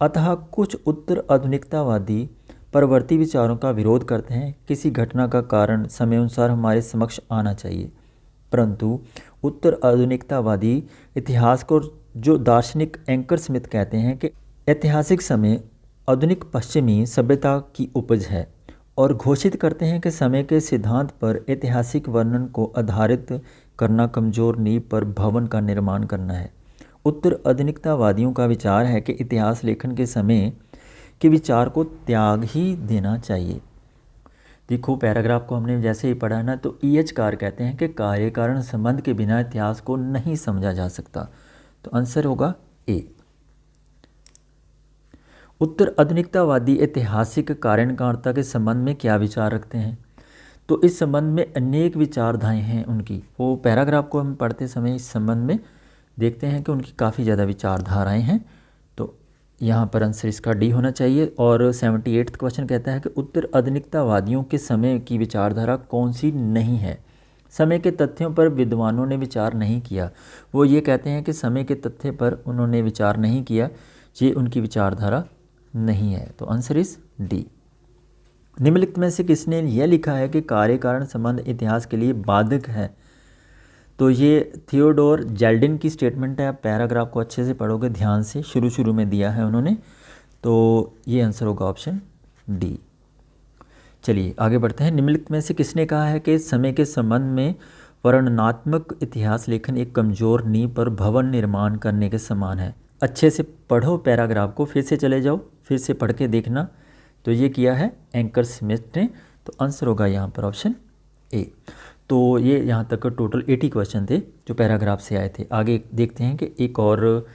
अतः कुछ उत्तर आधुनिकतावादी परवर्ती विचारों का विरोध करते हैं। किसी घटना का कारण समयानुसार हमारे समक्ष आना चाहिए, परंतु उत्तर आधुनिकतावादी इतिहास को जो दार्शनिक एंकर स्मिथ कहते हैं कि ऐतिहासिक समय आधुनिक पश्चिमी सभ्यता की उपज है और घोषित करते हैं कि समय के सिद्धांत पर ऐतिहासिक वर्णन को आधारित करना कमजोर नींव पर भवन का निर्माण करना है। उत्तर आधुनिकतावादियों का विचार है कि इतिहास लेखन के समय के विचार को त्याग ही देना चाहिए। देखो पैराग्राफ को हमने जैसे ही पढ़ा ना, तो E.H. कार कहते हैं कि कार्य कारण संबंध के बिना इतिहास को नहीं समझा जा सकता। तो आंसर होगा ए। उत्तर आधुनिकतावादी ऐतिहासिक कारणकारिता के संबंध में क्या विचार रखते हैं? तो इस संबंध में अनेक विचारधाराएं हैं उनकी। वो पैराग्राफ को हम पढ़ते समय इस संबंध में देखते हैं कि उनकी काफ़ी ज़्यादा विचारधाराएं हैं। तो यहाँ पर आंसर इसका डी होना चाहिए। और 78वां क्वेश्चन कहता है कि उत्तर आधुनिकतावादियों के समय की विचारधारा कौन सी नहीं है? समय के तथ्यों पर विद्वानों ने विचार नहीं किया। वो ये कहते हैं कि समय के तथ्य पर उन्होंने विचार नहीं किया, ये उनकी विचारधारा नहीं है। तो आंसर इज डी। निम्नलिखित में से किसने यह लिखा है कि कार्य कारण संबंध इतिहास के लिए बाधक है? तो ये थियोडोर जेल्डिन की स्टेटमेंट है। आप पैराग्राफ को अच्छे से पढ़ोगे ध्यान से, शुरू में दिया है उन्होंने। तो ये आंसर होगा ऑप्शन डी। चलिए आगे बढ़ते हैं। निम्नलिखित में से किसने कहा है कि समय के संबंध में वर्णनात्मक इतिहास लेखन एक कमजोर नींव पर भवन निर्माण करने के समान है? अच्छे से पढ़ो पैराग्राफ को, फिर से चले जाओ, फिर से पढ़ के देखना। तो ये किया है एंकर स्मिथ ने। तो आंसर होगा यहाँ पर ऑप्शन ए। तो ये यहाँ तक टोटल 80 क्वेश्चन थे जो पैराग्राफ से आए थे। आगे देखते हैं कि एक और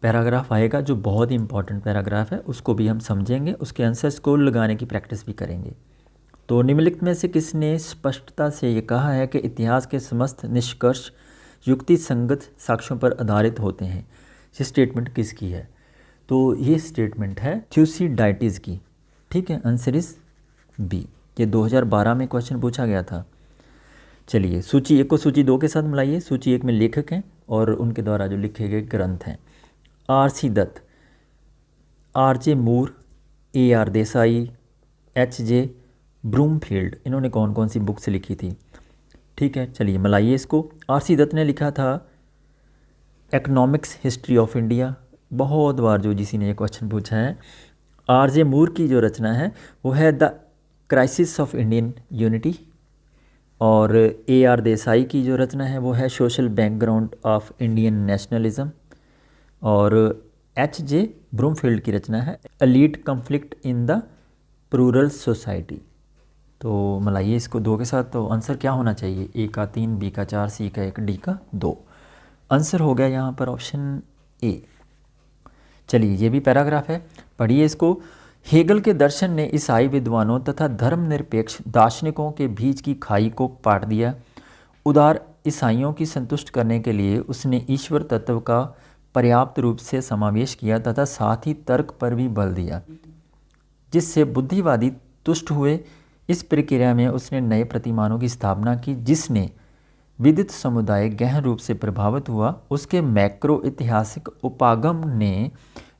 पैराग्राफ आएगा जो बहुत ही इंपॉर्टेंट पैराग्राफ है, उसको भी हम समझेंगे, उसके आंसर्स को लगाने की प्रैक्टिस भी करेंगे। तो निम्नलिखित में से किसने स्पष्टता से ये कहा है कि इतिहास के समस्त निष्कर्ष युक्ति संगत साक्ष्यों पर आधारित होते हैं? ये स्टेटमेंट किसकी है? तो ये स्टेटमेंट है थ्यूसिडाइटिस की। ठीक है, आंसर इज बी। ये 2012 में क्वेश्चन पूछा गया था। चलिए सूची 1 को सूची 2 के साथ मिलाइए। सूची 1 में लेखक हैं और उनके द्वारा जो लिखे गए ग्रंथ हैं। R.C. दत्त, R.J. मूर, A.R. देसाई, H.J. ब्रूमफील्ड, इन्होंने कौन कौन सी बुक्स लिखी थी? ठीक है, चलिए मिलाइए इसको। R.C. दत्त ने लिखा था इकोनॉमिक्स हिस्ट्री ऑफ इंडिया। बहुत बार जो जिसी ने ये क्वेश्चन पूछा है। R.J. मूर की जो रचना है वो है the crisis of Indian unity. और A.R. देसाई की जो रचना है वो है social background of Indian nationalism. और H.J. ब्रूमफील्ड की रचना है elite conflict in the rural society. तो मिलाइए इसको 2 के साथ। तो आंसर क्या होना चाहिए? A का 3, B का 4, C का 1, D का 2। आंसर हो गया यहाँ पर ऑप्शन ए। चलिए ये भी पैराग्राफ है, पढ़िए इसको। हेगल के दर्शन ने ईसाई विद्वानों तथा धर्मनिरपेक्ष दार्शनिकों के बीच की खाई को पाट दिया। उदार ईसाइयों की संतुष्ट करने के लिए उसने ईश्वर तत्व का पर्याप्त रूप से समावेश किया तथा साथ ही तर्क पर भी बल दिया, जिससे बुद्धिवादी तुष्ट हुए। इस प्रक्रिया में उसने नए प्रतिमानों की स्थापना की, जिसने विदित समुदाय गहन रूप से प्रभावित हुआ। उसके मैक्रो ऐतिहासिक उपागम ने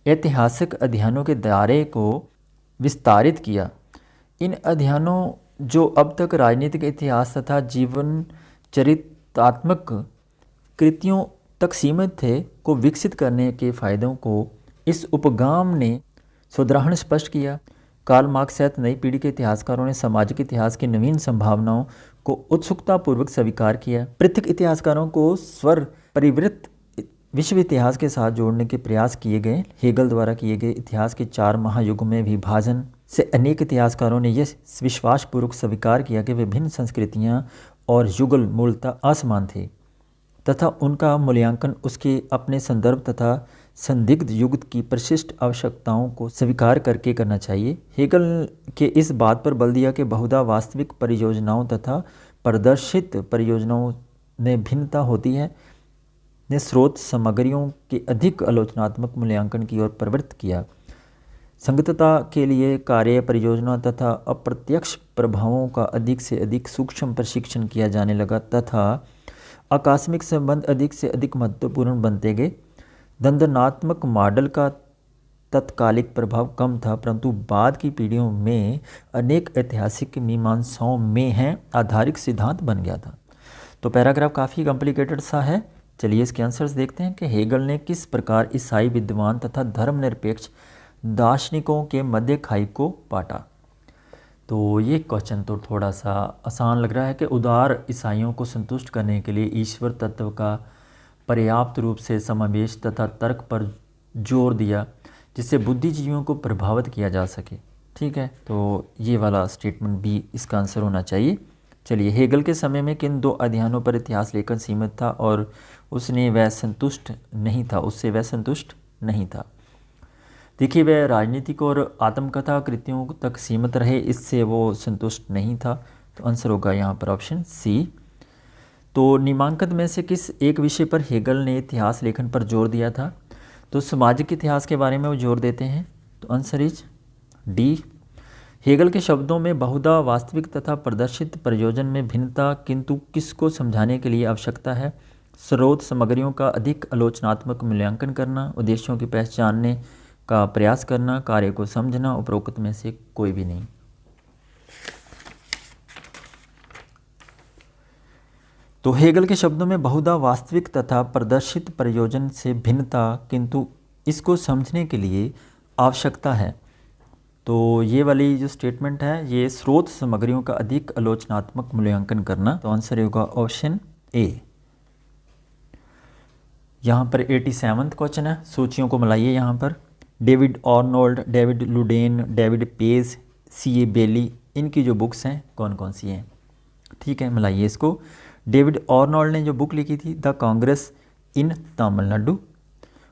ऐतिहासिक अध्ययनों के दायरे को विस्तारित किया। इन अध्ययनों, जो अब तक राजनीतिक इतिहास तथा जीवन चरित्रात्मक कृतियों तक सीमित थे, को विकसित करने के फायदों को इस उपगाम ने सुदृढ़ स्पष्ट किया। कार्ल मार्क्स सहित नई पीढ़ी के इतिहासकारों ने सामाजिक इतिहास की नवीन संभावनाओं को उत्सुकतापूर्वक स्वीकार किया। पृथक इतिहासकारों को स्वर परिवृत्त विश्व इतिहास के साथ जोड़ने के प्रयास किए गए। हेगल द्वारा किए गए इतिहास के 4 महायुगों में विभाजन से अनेक इतिहासकारों ने यह विश्वासपूर्वक स्वीकार किया कि विभिन्न संस्कृतियां और युगल मूलतः असमान थे तथा उनका मूल्यांकन उसके अपने संदर्भ तथा संदिग्ध युग की परिशिष्ट आवश्यकताओं को स्वीकार करके करना चाहिए। हेगल के इस बात पर बल दिया कि बहुधा वास्तविक परियोजनाओं तथा प्रदर्शित परियोजनाओं में भिन्नता होती है, ने स्रोत सामग्रियों के अधिक आलोचनात्मक मूल्यांकन की ओर प्रवृत्त किया। संगतता के लिए कार्य परियोजना तथा अप्रत्यक्ष प्रभावों का अधिक से अधिक सूक्ष्म प्रशिक्षण किया जाने लगा तथा आकस्मिक संबंध अधिक से अधिक महत्वपूर्ण बनते गए। दंडनात्मक मॉडल का तत्कालिक प्रभाव कम था, परंतु बाद की पीढ़ियों में अनेक ऐतिहासिक मीमांसाओं में हैं आधारिक सिद्धांत बन गया था। तो पैराग्राफ काफ़ी कॉम्प्लिकेटेड सा है। चलिए इसके आंसर्स देखते हैं कि हेगल ने किस प्रकार ईसाई विद्वान तथा धर्मनिरपेक्ष दार्शनिकों के मध्य खाई को पाटा। तो ये क्वेश्चन तो थोड़ा सा आसान लग रहा है कि उदार ईसाइयों को संतुष्ट करने के लिए ईश्वर तत्व का पर्याप्त रूप से समावेश तथा तर्क पर जोर दिया, जिससे बुद्धिजीवियों को प्रभावित किया जा सके। ठीक है, तो ये वाला स्टेटमेंट भी इसका आंसर होना चाहिए। चलिए, हेगल के समय में किन 2 अध्ययनों पर इतिहास लेखन सीमित था और उससे वह संतुष्ट नहीं था। देखिए, वह राजनीतिक और आत्मकथा कृतियों तक सीमित रहे, इससे वो संतुष्ट नहीं था। तो आंसर होगा यहाँ पर ऑप्शन सी। तो निम्नांकित में से किस एक विषय पर हेगल ने इतिहास लेखन पर जोर दिया था? तो सामाजिक इतिहास के बारे में वो जोर देते हैं। तो आंसर इज डी। हेगल के शब्दों में बहुधा वास्तविक तथा प्रदर्शित प्रयोजन में भिन्नता किंतु किसको समझाने के लिए आवश्यकता है? स्रोत सामग्रियों का अधिक आलोचनात्मक मूल्यांकन करना, उद्देश्यों की पहचानने का प्रयास करना, कार्य को समझना, उपरोक्त में से कोई भी नहीं। तो हेगल के शब्दों में बहुधा वास्तविक तथा प्रदर्शित प्रयोजन से भिन्नता किंतु इसको समझने के लिए आवश्यकता है। तो ये वाली जो स्टेटमेंट है, ये स्रोत सामग्रियों का अधिक आलोचनात्मक मूल्यांकन करना। तो आंसर होगा ऑप्शन ए। यहाँ पर 87वां क्वेश्चन है, सूचियों को मिलाइए। यहाँ पर David Arnold, David Ludden, David Page, C.A. Bayly, इनकी जो बुक्स हैं कौन कौन सी हैं? ठीक है, मिलाइए इसको। डेविड आर्नोल्ड ने जो बुक लिखी थी द कांग्रेस इन तमिलनाडु,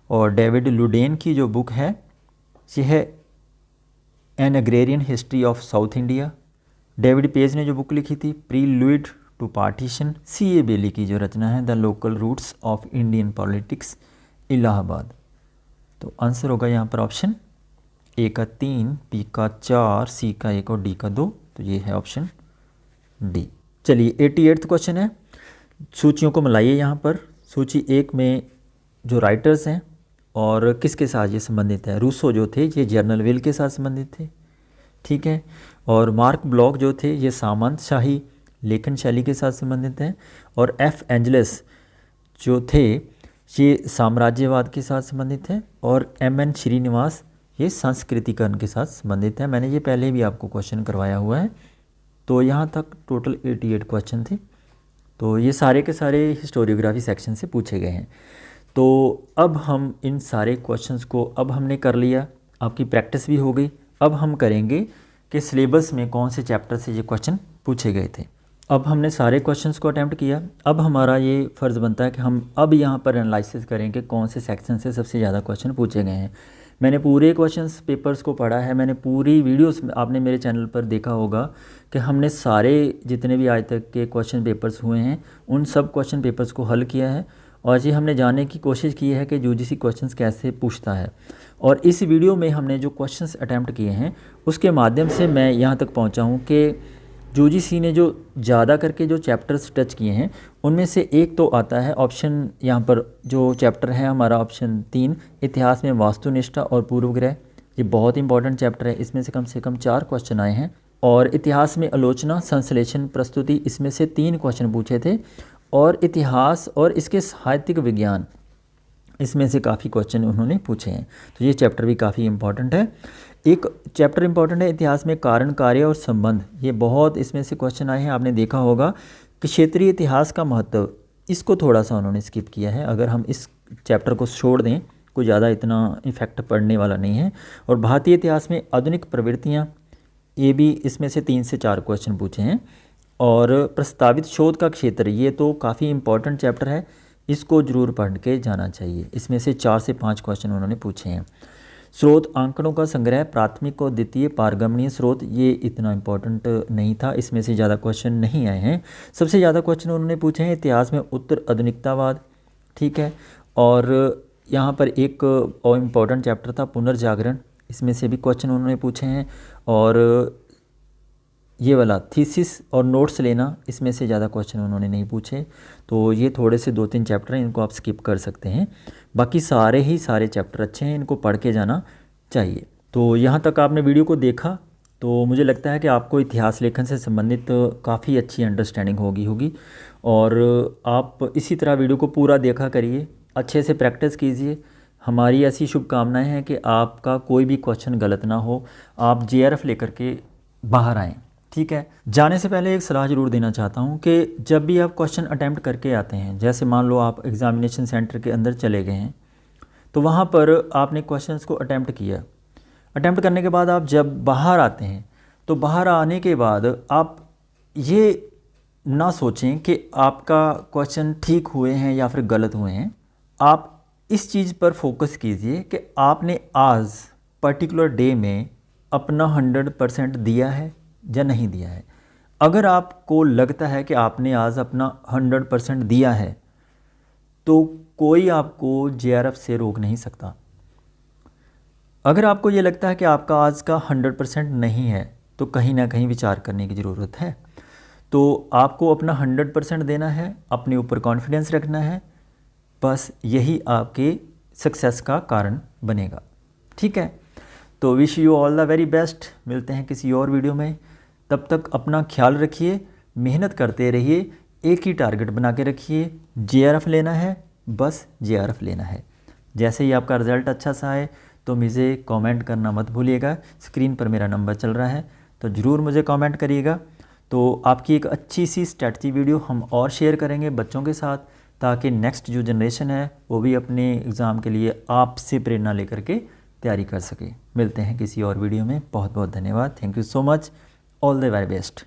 और डेविड लुडेन की जो बुक है ये है an agrarian history of South India. David Page ने जो बुक लिखी थी प्रीलुइड टू पार्टीशन। C.A. बेली की जो रचना है the local routes of Indian politics, Allahabad. तो आंसर होगा यहाँ पर ऑप्शन ए का 3, बी का 4, सी का 1 और डी का 2। तो ये है ऑप्शन डी। चलिए, 88वां क्वेश्चन है, सूचियों को मिलाइए। यहाँ पर सूची 1 में जो राइटर्स हैं और किसके साथ ये संबंधित है? रूसो जो थे ये जर्नल विल के साथ संबंधित थे। ठीक है, और मार्क ब्लॉक जो थे ये सामंतशाही लेखन शैली के साथ संबंधित हैं, और F. एंजलस जो थे ये साम्राज्यवाद के साथ संबंधित है, और M.N. श्रीनिवास ये संस्कृतिकरण के साथ संबंधित है। मैंने ये पहले भी आपको क्वेश्चन करवाया हुआ है। तो यहाँ तक टोटल 88 क्वेश्चन थे। तो ये सारे के सारे हिस्टोरियोग्राफी सेक्शन से पूछे गए हैं। तो अब हम इन सारे क्वेश्चंस को अब हमने कर लिया, आपकी प्रैक्टिस भी हो गई। अब हम करेंगे कि सिलेबस में कौन से चैप्टर से ये क्वेश्चन पूछे गए थे। अब हमने सारे क्वेश्चंस को अटैम्प्ट किया। अब हमारा ये फ़र्ज़ बनता है कि हम अब यहाँ पर एनालिसिस करें कि कौन से सेक्शन से सबसे ज़्यादा क्वेश्चन पूछे गए हैं। मैंने पूरे क्वेश्चंस पेपर्स को पढ़ा है, मैंने पूरी वीडियोस आपने मेरे चैनल पर देखा होगा कि हमने सारे जितने भी आज तक के क्वेश्चन पेपर्स हुए हैं उन सब क्वेश्चन पेपर्स को हल किया है और ये हमने जानने की कोशिश की है कि यूजीसी क्वेश्चंस कैसे पूछता है। और इस वीडियो में हमने जो क्वेश्चंस अटैम्प्ट किए हैं उसके माध्यम से मैं यहाँ तक पहुँचा हूँ कि यूजीसी ने जो ज़्यादा करके जो चैप्टर्स टच किए हैं उनमें से एक तो आता है ऑप्शन, यहाँ पर जो चैप्टर है हमारा ऑप्शन 3, इतिहास में वास्तुनिष्ठा और पूर्वग्रह। ये बहुत इंपॉर्टेंट चैप्टर है, इसमें से कम 4 क्वेश्चन आए हैं। और इतिहास में आलोचना, संश्लेषण, प्रस्तुति, इसमें से 3 क्वेश्चन पूछे थे। और इतिहास और इसके साहित्यिक विज्ञान, इसमें से काफ़ी क्वेश्चन उन्होंने पूछे हैं। तो ये चैप्टर भी काफ़ी इंपॉर्टेंट है। एक चैप्टर इंपॉर्टेंट है इतिहास में कारण, कार्य और संबंध। ये बहुत इसमें से क्वेश्चन आए हैं, आपने देखा होगा कि क्षेत्रीय इतिहास का महत्व, इसको थोड़ा सा उन्होंने स्किप किया है। अगर हम इस चैप्टर को छोड़ दें, कोई ज़्यादा इतना इफेक्ट पड़ने वाला नहीं है। और भारतीय इतिहास में आधुनिक प्रवृत्तियाँ, ये भी इसमें से 3 से 4 क्वेश्चन पूछे हैं। और प्रस्तावित शोध का क्षेत्र, ये तो काफ़ी इंपॉर्टेंट चैप्टर है, इसको ज़रूर पढ़ के जाना चाहिए। इसमें से 4 से 5 क्वेश्चन उन्होंने पूछे हैं। स्रोत आंकड़ों का संग्रह, प्राथमिक और द्वितीय पारगमनीय स्रोत, ये इतना इम्पोर्टेंट नहीं था, इसमें से ज़्यादा क्वेश्चन नहीं आए हैं। सबसे ज़्यादा क्वेश्चन उन्होंने पूछे हैं इतिहास में उत्तर आधुनिकतावाद, ठीक है। और यहाँ पर एक और इम्पोर्टेंट चैप्टर था पुनर्जागरण, इसमें से भी क्वेश्चन उन्होंने पूछे हैं। और ये वाला थीसिस और नोट्स लेना, इसमें से ज़्यादा क्वेश्चन उन्होंने नहीं पूछे। तो ये थोड़े से 2-3 चैप्टर हैं, इनको आप स्किप कर सकते हैं। बाकी सारे चैप्टर अच्छे हैं, इनको पढ़ के जाना चाहिए। तो यहाँ तक आपने वीडियो को देखा तो मुझे लगता है कि आपको इतिहास लेखन से संबंधित काफ़ी अच्छी अंडरस्टैंडिंग होगी। और आप इसी तरह वीडियो को पूरा देखा करिए, अच्छे से प्रैक्टिस कीजिए। हमारी ऐसी शुभकामनाएँ हैं कि आपका कोई भी क्वेश्चन गलत ना हो, आप JRF लेकर के बाहर आएँ, ठीक है। जाने से पहले एक सलाह ज़रूर देना चाहता हूँ कि जब भी आप क्वेश्चन अटैम्प्ट करके आते हैं, जैसे मान लो आप एग्ज़ामिनेशन सेंटर के अंदर चले गए हैं, तो वहाँ पर आपने क्वेश्चंस को अटैम्प्ट किया। अटैम्प्ट करने के बाद आप जब बाहर आते हैं, तो बाहर आने के बाद आप ये ना सोचें कि आपका क्वेश्चन ठीक हुए हैं या फिर गलत हुए हैं। आप इस चीज़ पर फोकस कीजिए कि आपने आज पर्टिकुलर डे में अपना 100% दिया है या नहीं दिया है। अगर आपको लगता है कि आपने आज अपना 100% दिया है तो कोई आपको JRF से रोक नहीं सकता। अगर आपको ये लगता है कि आपका आज का 100% नहीं है तो कहीं ना कहीं विचार करने की ज़रूरत है। तो आपको अपना 100% देना है, अपने ऊपर कॉन्फिडेंस रखना है, बस यही आपके सक्सेस का कारण बनेगा, ठीक है। तो wish you all the very best. मिलते हैं किसी और वीडियो में, तब तक अपना ख्याल रखिए, मेहनत करते रहिए, एक ही टारगेट बना के रखिए, JRF लेना है, बस JRF लेना है। जैसे ही आपका रिज़ल्ट अच्छा सा आए तो मुझे कमेंट करना मत भूलिएगा। स्क्रीन पर मेरा नंबर चल रहा है, तो ज़रूर मुझे कमेंट करिएगा। तो आपकी एक अच्छी सी स्ट्रैटेजी वीडियो हम और शेयर करेंगे बच्चों के साथ, ताकि नेक्स्ट जो जनरेशन है वो भी अपने एग्ज़ाम के लिए आपसे प्रेरणा लेकर के तैयारी कर सके। मिलते हैं किसी और वीडियो में। बहुत बहुत धन्यवाद। Thank you so much. All the very best.